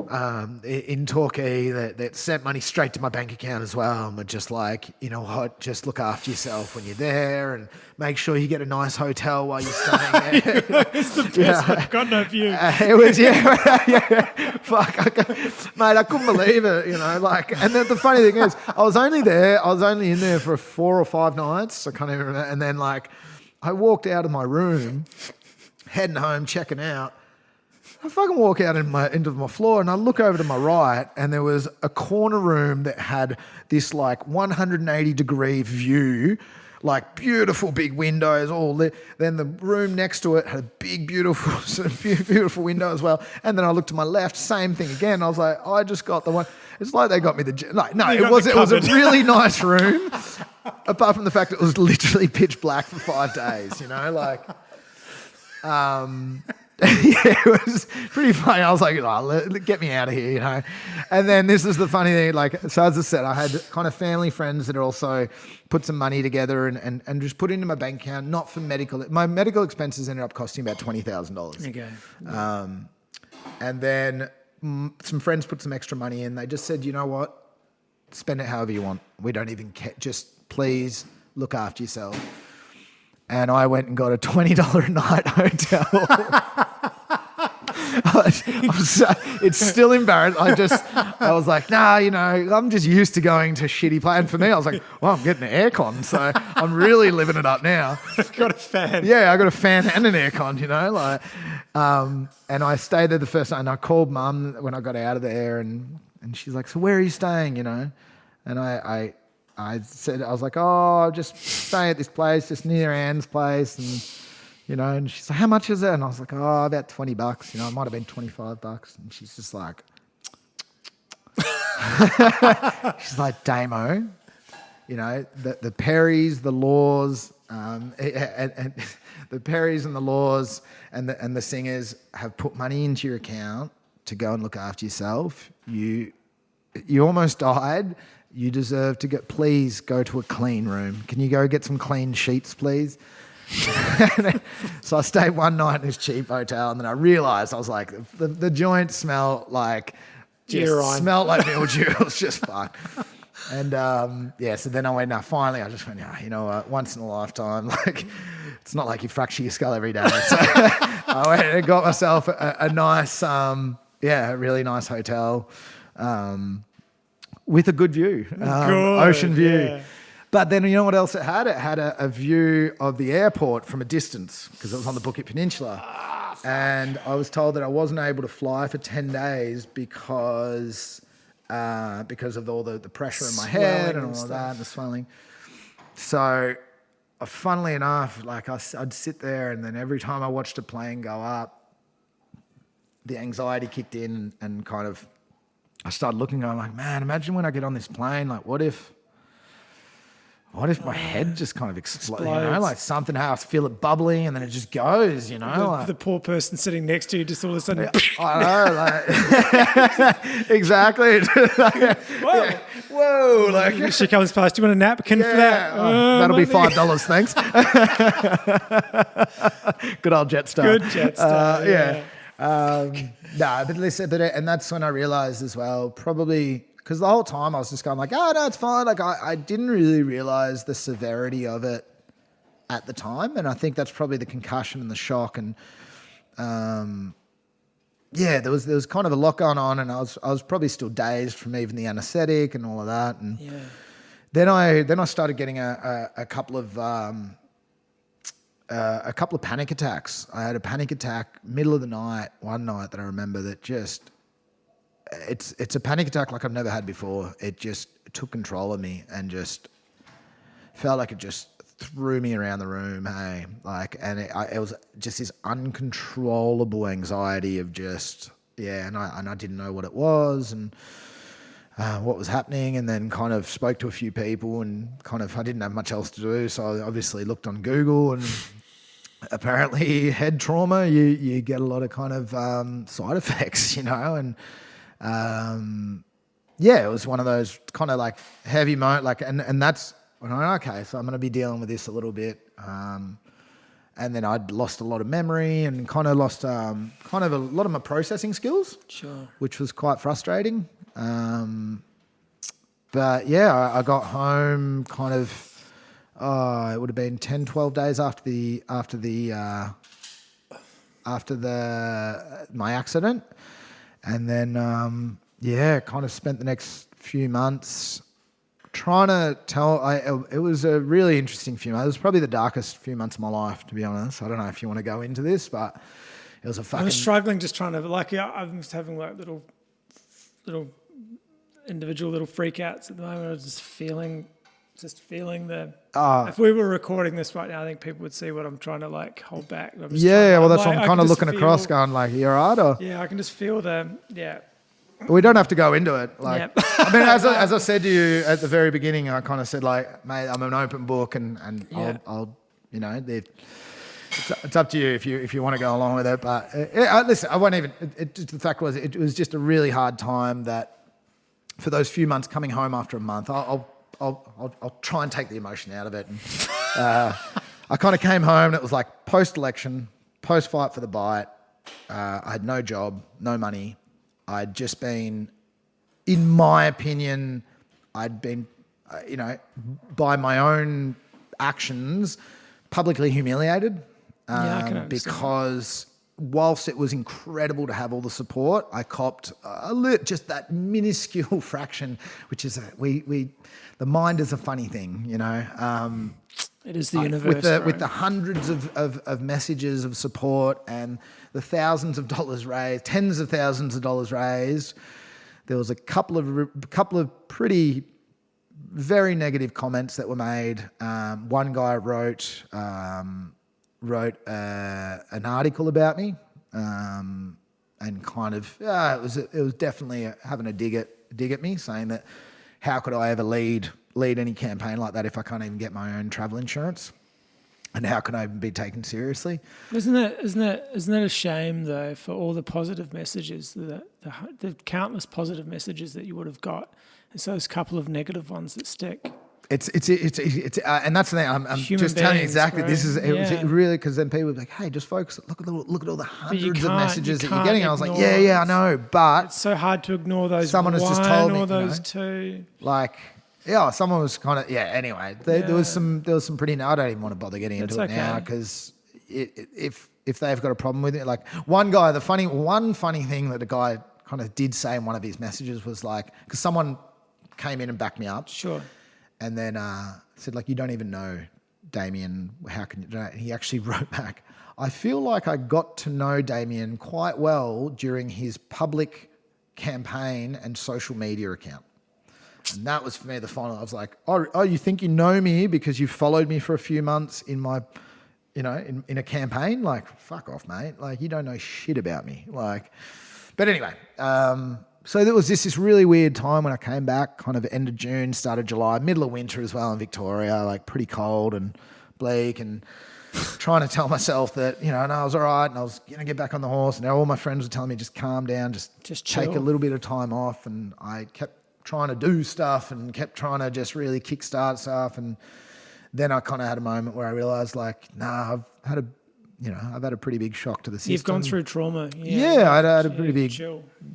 in Torquay, that sent money straight to my bank account as well. And were just like, you know what, just look after yourself when you're there and make sure you get a nice hotel while you're staying there. It's the best. I've got no view. It was, fuck. Mate, I couldn't believe it, you know, like, and then the funny thing is, I was only in there for 4 or 5 nights. I can't even remember. And then, like, I walked out of my room, heading home, checking out. I fucking walk out into my floor and I look over to my right and there was a corner room that had this like 180-degree view, like beautiful big windows all lit. Then the room next to it had a big, beautiful window as well. And then I looked to my left, same thing again. I was like, I just got the one. It's like they got me it was a really nice room, apart from the fact that it was literally pitch black for 5 days, you know, like... it was pretty funny. I was like, get me out of here, you know. And then this is the funny thing, like, so as I said, I had kind of family friends that also put some money together and just put it into my bank account, not for medical. My medical expenses ended up costing about $20,000. Okay. And then some friends put some extra money in. They just said, you know what, spend it however you want. We don't even care. Just please look after yourself. And I went and got a $20 a night hotel. It's still embarrassing. I was like, nah, you know, I'm just used to going to shitty places. And for me, I was like, well, I'm getting an aircon, so I'm really living it up now. Got a fan. Yeah, I got a fan and an aircon, you know, like. And I stayed there the first night, and I called Mum when I got out of there, and she's like, so where are you staying, you know? And I said, I was like, oh, I'm just staying at this place, just near Anne's place. And, you know, and she's like, how much is it? And I was like, oh, about $20. You know, it might have been $25. And she's just like, she's like, Damo, you know, the Perrys, the Laws, and the Perrys and the Laws and the singers have put money into your account to go and look after yourself. You almost died. You deserve to please go to a clean room. Can you go get some clean sheets, please? So I stayed one night in this cheap hotel, and then I realised, I was like, the joint smelled like mildew. It was just fucked. And so then I went, finally I just went, you know what, once in a lifetime, like, it's not like you fracture your skull every day. So I went and got myself a nice, a really nice hotel. With a good view, ocean view. Yeah. But then you know what else it had? It had a view of the airport from a distance because it was on the Bukit Peninsula. And I was told that I wasn't able to fly for 10 days because of all the pressure in my head and all of that and the swelling. So funnily enough, like I'd sit there, and then every time I watched a plane go up, the anxiety kicked in and kind of I started looking, and I'm like, man, imagine when I get on this plane, like, what if my head just kind of explodes? You know, like something, how I feel it bubbling, and then it just goes, you know. The poor person sitting next to you just all of a sudden. I know, like, exactly. Whoa, like. She comes past, do you want a napkin for that? That'll be $5, thanks. Good old Jetstar. Good Jetstar, but they said that, and that's when I realised as well, probably because the whole time I was just going like, oh no, it's fine. Like I didn't really realise the severity of it at the time, and I think that's probably the concussion and the shock, and there was kind of a lot going on, and I was probably still dazed from even the anaesthetic and all of that, and then I started getting a couple of panic attacks. I had a panic attack middle of the night, one night that I remember that just, it's a panic attack like I've never had before. It just took control of me and just felt like it just threw me around the room, hey, like, and it was just this uncontrollable anxiety of just, and I didn't know what it was, and what was happening, and then kind of spoke to a few people, and kind of I didn't have much else to do, so I obviously looked on Google, and apparently head trauma, you get a lot of kind of side effects, you know, and it was one of those kind of like heavy and that's when I went, okay, so I'm going to be dealing with this a little bit. And then I'd lost a lot of memory and kind of lost kind of a lot of my processing skills, sure, which was quite frustrating. But yeah, I got home kind of, it would have been 10, 12 days after my accident. And then, kind of spent the next few months trying to it was a really interesting few months. It was probably the darkest few months of my life, to be honest. I don't know if you want to go into this, but it was a fucking... I'm struggling just trying to, I'm just having like little individual little freakouts at the moment. I was just feeling the... if we were recording this right now, I think people would see what I'm trying to like hold back. That's what I'm kind of looking across going like, you're right? Or? Yeah, I can just feel We don't have to go into it. Yep. I mean, as I said to you at the very beginning, I kind of said like, mate, I'm an open book, and I'll you know, it's up to you if you want to go along with it. But listen, I won't even. The fact was, it was just a really hard time. That for those few months coming home after a month, I'll try and take the emotion out of it. And, I kind of came home, and it was like post-election, post-fight for the Bight. I had no job, no money. I'd just been, in my opinion, by my own actions, publicly humiliated. I can understand. Because whilst it was incredible to have all the support, I copped just that minuscule fraction, which is the mind is a funny thing, you know. It is the universe. With the hundreds of messages of support and the thousands of dollars raised, tens of thousands of dollars raised, there was a couple of pretty very negative comments that were made. One guy wrote an article about me, and kind of it was definitely having a dig at me, saying that how could I ever lead any campaign like that if I can't even get my own travel insurance, and how can I even be taken seriously? Isn't that a shame though, for all the positive messages, the countless positive messages that you would have got, it's those couple of negative ones that stick. It's and that's the thing. I'm just telling you exactly. Bro. This is it was really, because then people were like, "Hey, just focus. Look at all the hundreds of messages that you're getting." And I was like, "Yeah, I know, but it's so hard to ignore those. Someone has just told me, or those two. Like, someone was kind of Anyway, there was some pretty. I don't even want to bother getting into it now, because if they've got a problem with it, like one guy, one funny thing that the guy kind of did say in one of his messages was like, because someone came in and backed me up. Sure. And then said, like, you don't even know Damien. How can you do that? And he actually wrote back, I feel like I got to know Damien quite well during his public campaign and social media account. And that was for me the final. I was like, oh, you think you know me because you followed me for a few months in my, in a campaign? Like, fuck off, mate. Like, you don't know shit about me. Like, but anyway, so there was this really weird time when I came back, kind of end of June, start of July, middle of winter as well in Victoria, like pretty cold and bleak, and trying to tell myself that, I was all right and I was going to get back on the horse. And all my friends were telling me, just calm down, just take a little bit of time off. And I kept trying to do stuff and kept trying to just really kickstart stuff. And then I kind of had a moment where I realised, like, I've had a pretty big shock to the system. You've gone through trauma. I had a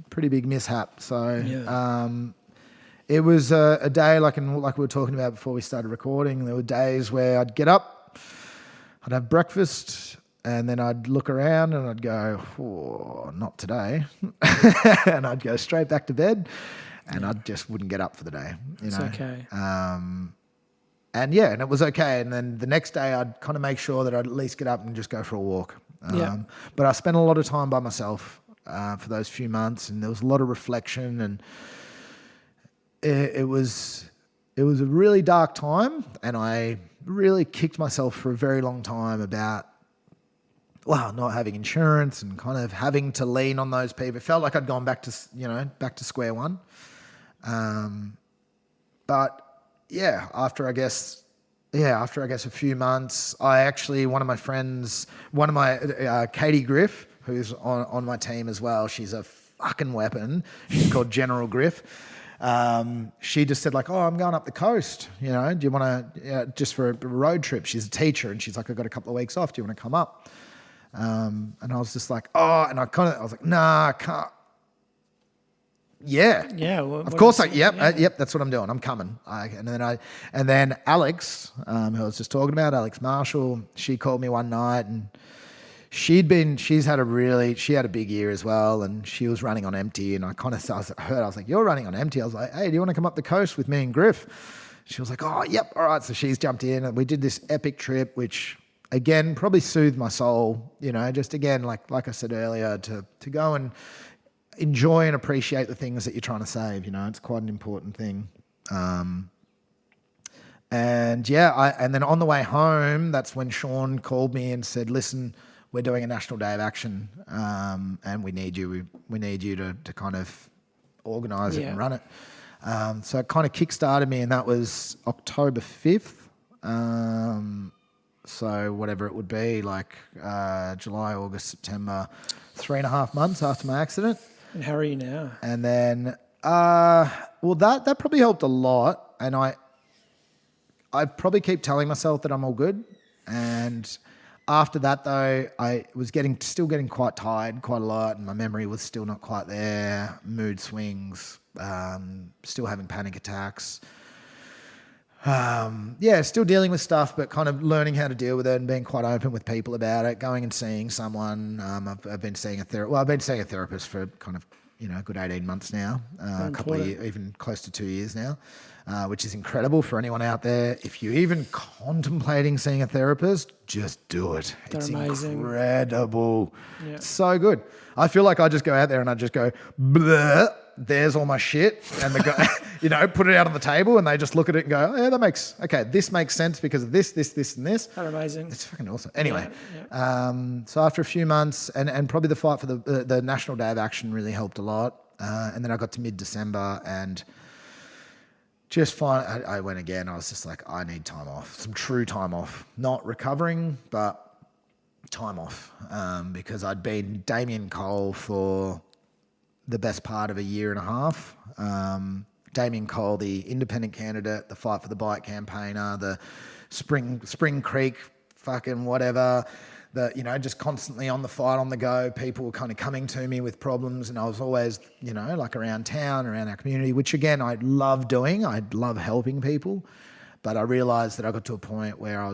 pretty big mishap. So it was a day like we were talking about before we started recording. There were days where I'd get up, I'd have breakfast, and then I'd look around and I'd go, oh, not today. And I'd go straight back to bed, and I just wouldn't get up for the day. It's okay. And it was okay. And then the next day I'd kind of make sure that I'd at least get up and just go for a walk. But I spent a lot of time by myself for those few months, and there was a lot of reflection, and it was a really dark time, and I really kicked myself for a very long time about not having insurance and kind of having to lean on those people. It felt like I'd gone back to square one. But yeah, after I guess a few months, one of my friends, Katie Griff, who's on my team as well, she's a fucking weapon. She's called General Griff. She just said like, oh, I'm going up the coast. Do you want to, just for a road trip? She's a teacher and she's like, I've got a couple of weeks off. Do you want to come up? And I was just like, oh, and I was like, nah, I can't. Yeah. Yeah. Of course. Yep. That's what I'm doing. I'm coming. And then Alex, who I was just talking about, Alex Marshall, she called me one night and she had a big year as well. And she was running on empty. And I was like, you're running on empty. I was like, hey, do you want to come up the coast with me and Griff? She was like, oh, yep. All right. So she's jumped in and we did this epic trip, which again, probably soothed my soul, just again, like I said earlier, to go and enjoy and appreciate the things that you're trying to save. It's quite an important thing. And then on the way home, that's when Sean called me and said, listen, we're doing a National Day of Action, and we need you to kind of organise it and run it. So it kind of kick-started me, and that was October 5th. So whatever it would be, July, August, September, 3.5 months after my accident. And how are you now? And then, that probably helped a lot. And I probably keep telling myself that I'm all good. And after that, though, I was still getting quite tired quite a lot, and my memory was still not quite there. Mood swings, still having panic attacks. Still dealing with stuff, but kind of learning how to deal with it and being quite open with people about it, going and seeing someone. I've been seeing a therapist for kind of, a good 18 months now, a couple of years, even close to 2 years now, which is incredible for anyone out there. If you're even contemplating seeing a therapist, just do it. They're it's amazing. Incredible. Yeah. It's so good. I feel like I just go out there and I just go, bleh, there's all my shit, and the guy, put it out on the table, and they just look at it and go, oh, yeah, this makes sense because of this, and this. They're amazing. It's fucking awesome. Anyway, Yeah. so after a few months, and probably the fight for the National Day of Action really helped a lot, and then I got to mid-December and just I went again. I was just like, I need time off, some true time off, not recovering, but time off, because I'd been Damien Cole for the best part of a year and a half. Damien Cole, the independent candidate, the Fight for the Bight campaigner, the Spring Creek fucking whatever, just constantly on the fight, on the go. People were kind of coming to me with problems, and I was always, around town, around our community, which again, I love doing. I love helping people. But I realized that I got to a point where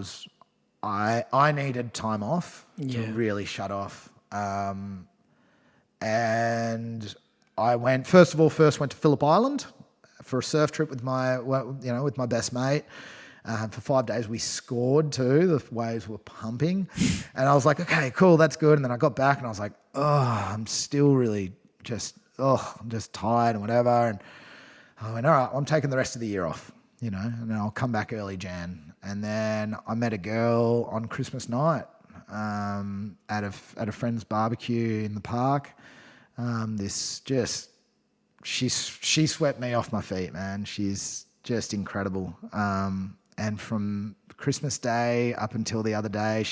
I needed time off to really shut off. And I went to Phillip Island for a surf trip with my best mate. For 5 days we scored too. The waves were pumping, and I was like, okay, cool, that's good. And then I got back and I was like, oh, I'm still really I'm just tired and whatever. And I went, all right, I'm taking the rest of the year off, and then I'll come back early Jan. And then I met a girl on Christmas night at a friend's barbecue in the park. She swept me off my feet, man. She's just incredible. And from Christmas Day up until the other day,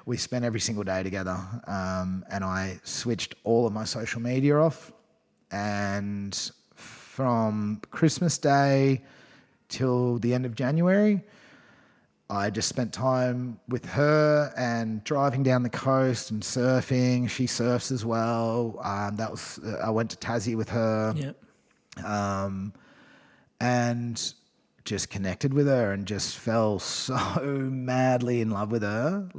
we spent every single day together. And I switched all of my social media off. And from Christmas Day till the end of January, I just spent time with her and driving down the coast and surfing. She surfs as well. I went to Tassie with her. Yeah. And just connected with her and just fell so madly in love with her.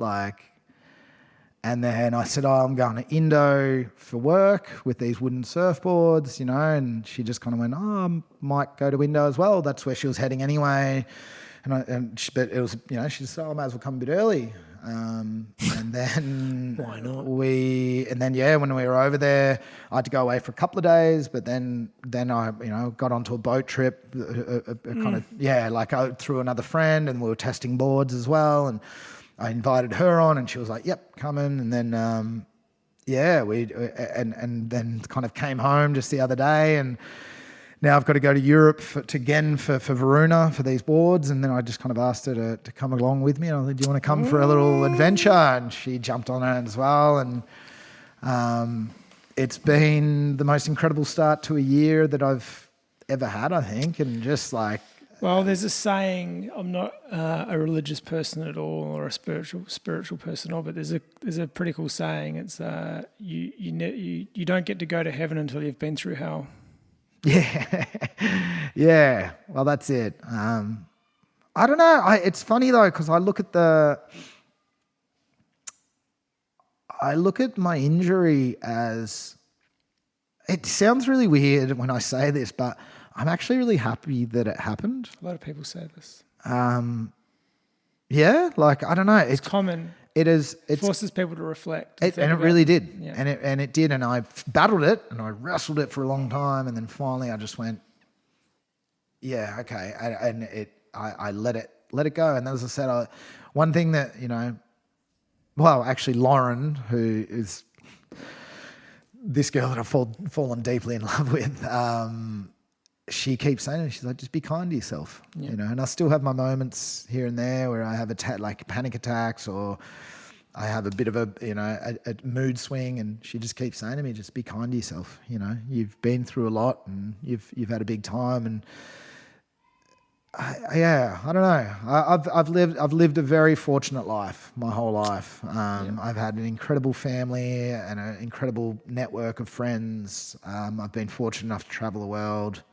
And then I said, I'm going to Indo for work with these wooden surfboards, and she just kind of went, I might go to Indo as well. That's where she was heading anyway. But it was, she said, I might as well come a bit early. And then why not? When we were over there, I had to go away for a couple of days, but then I, got onto a boat trip, through another friend, and we were testing boards as well. And I invited her on, and she was like, yep, coming. And then, and then kind of came home just the other day, and now I've got to go to Europe for Verona for these boards. And then I just kind of asked her to come along with me. I was like, do you want to come for a little adventure? And she jumped on it as well. And it's been the most incredible start to a year that I've ever had, I think. And just like... Well, there's a saying, I'm not a religious person at all or a spiritual person at all, but there's a pretty cool saying. It's you don't get to go to heaven until you've been through hell. Yeah. Yeah. Well, that's it. I don't know. It's funny though, because I look at my injury as, it sounds really weird when I say this, but I'm actually really happy that it happened. A lot of people say this. Yeah, like, I don't know. It's common. It is. It forces people to reflect. And it really did. Yeah. And it did. And I battled it and I wrestled it for a long time. And then finally I just went, yeah, okay. And I let it go. And as I said, one thing that, actually Lauren, who is this girl that I've fallen deeply in love with, she keeps saying it. She's like, just be kind to yourself, And I still have my moments here and there where I have like panic attacks, or I have a bit of a mood swing. And she just keeps saying to me, just be kind to yourself. You've been through a lot, and you've had a big time. And I don't know. I've lived a very fortunate life my whole life. I've had an incredible family and an incredible network of friends. I've been fortunate enough to travel the world.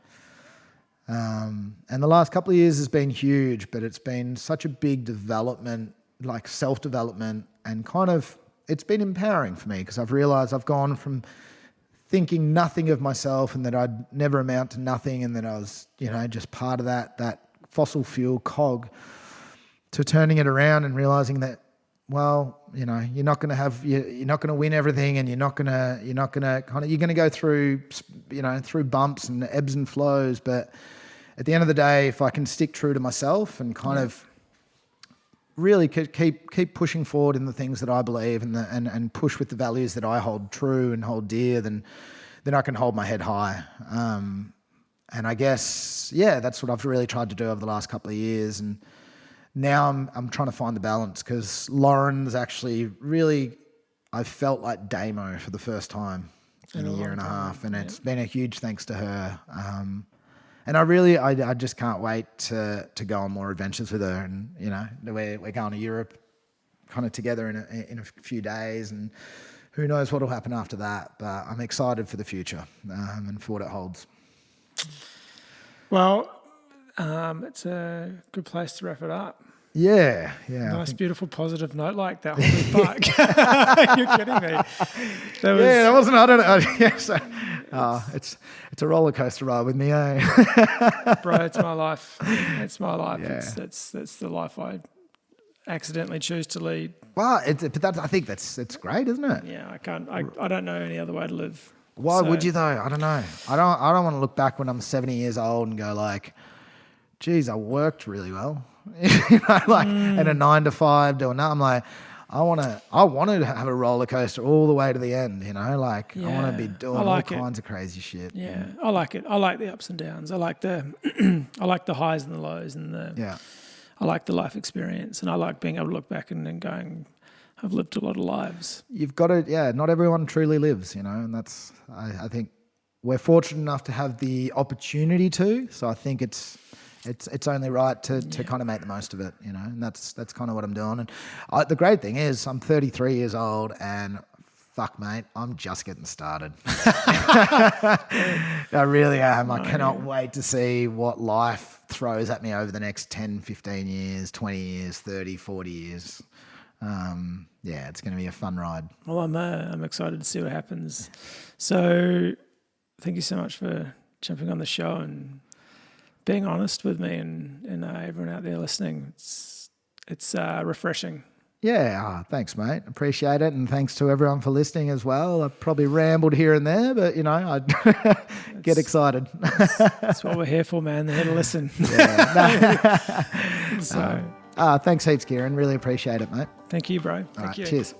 And the last couple of years has been huge, but it's been such a big development, like self-development, and kind of, it's been empowering for me, because I've realized I've gone from thinking nothing of myself and that I'd never amount to nothing, and that I was, just part of that fossil fuel cog, to turning it around and realizing that, well, you're not going to win everything, and you're going to go through, through bumps and ebbs and flows. But at the end of the day, if I can stick true to myself and kind of really keep pushing forward in the things that I believe, and push with the values that I hold true and hold dear, then I can hold my head high. And I guess, that's what I've really tried to do over the last couple of years. And now I'm trying to find the balance, because Lauren's actually really, I felt like Damo for the first time in a year and a half. And it's been a huge thanks to her. And I just can't wait to go on more adventures with her. And, we're going to Europe kind of together in a few days, and who knows what will happen after that. But I'm excited for the future, and for what it holds. Well, it's a good place to wrap it up. Yeah. Nice, beautiful, positive note like that. Holy fuck. You're kidding me. That wasn't, I don't know. It's a roller coaster ride with me, eh? Bro, it's my life. It's my life. Yeah. That's the life I accidentally choose to lead. Well, I think it's great, isn't it? Yeah, I don't know any other way to live. Why would you though? I don't know. I don't want to look back when I'm 70 years old and go like, geez, I worked really well. In a 9 to 5 doing that. I'm like, I want to have a roller coaster all the way to the end, I want to be doing all kinds of crazy shit. Yeah, I like it. I like the ups and downs. I like the I like the highs and the lows, and I like the life experience, and I like being able to look back and then going, I've lived a lot of lives. You've got to, not everyone truly lives, and that's, I think we're fortunate enough to have the opportunity to, so I think it's only right to kind of make the most of it, and that's kind of what I'm doing. And the great thing is I'm 33 years old, and fuck, mate, I'm just getting started. I really am. I cannot wait to see what life throws at me over the next 10, 15 years, 20 years, 30, 40 years. It's going to be a fun ride. Well, I'm excited to see what happens. So thank you so much for jumping on the show and being honest with me and everyone out there listening. It's refreshing. Yeah, thanks, mate. Appreciate it. And thanks to everyone for listening as well. I probably rambled here and there, but, I get excited. That's what we're here for, man. They're here to listen. Thanks heaps, Kieran. Really appreciate it, mate. Thank you, bro. Thank you. Cheers.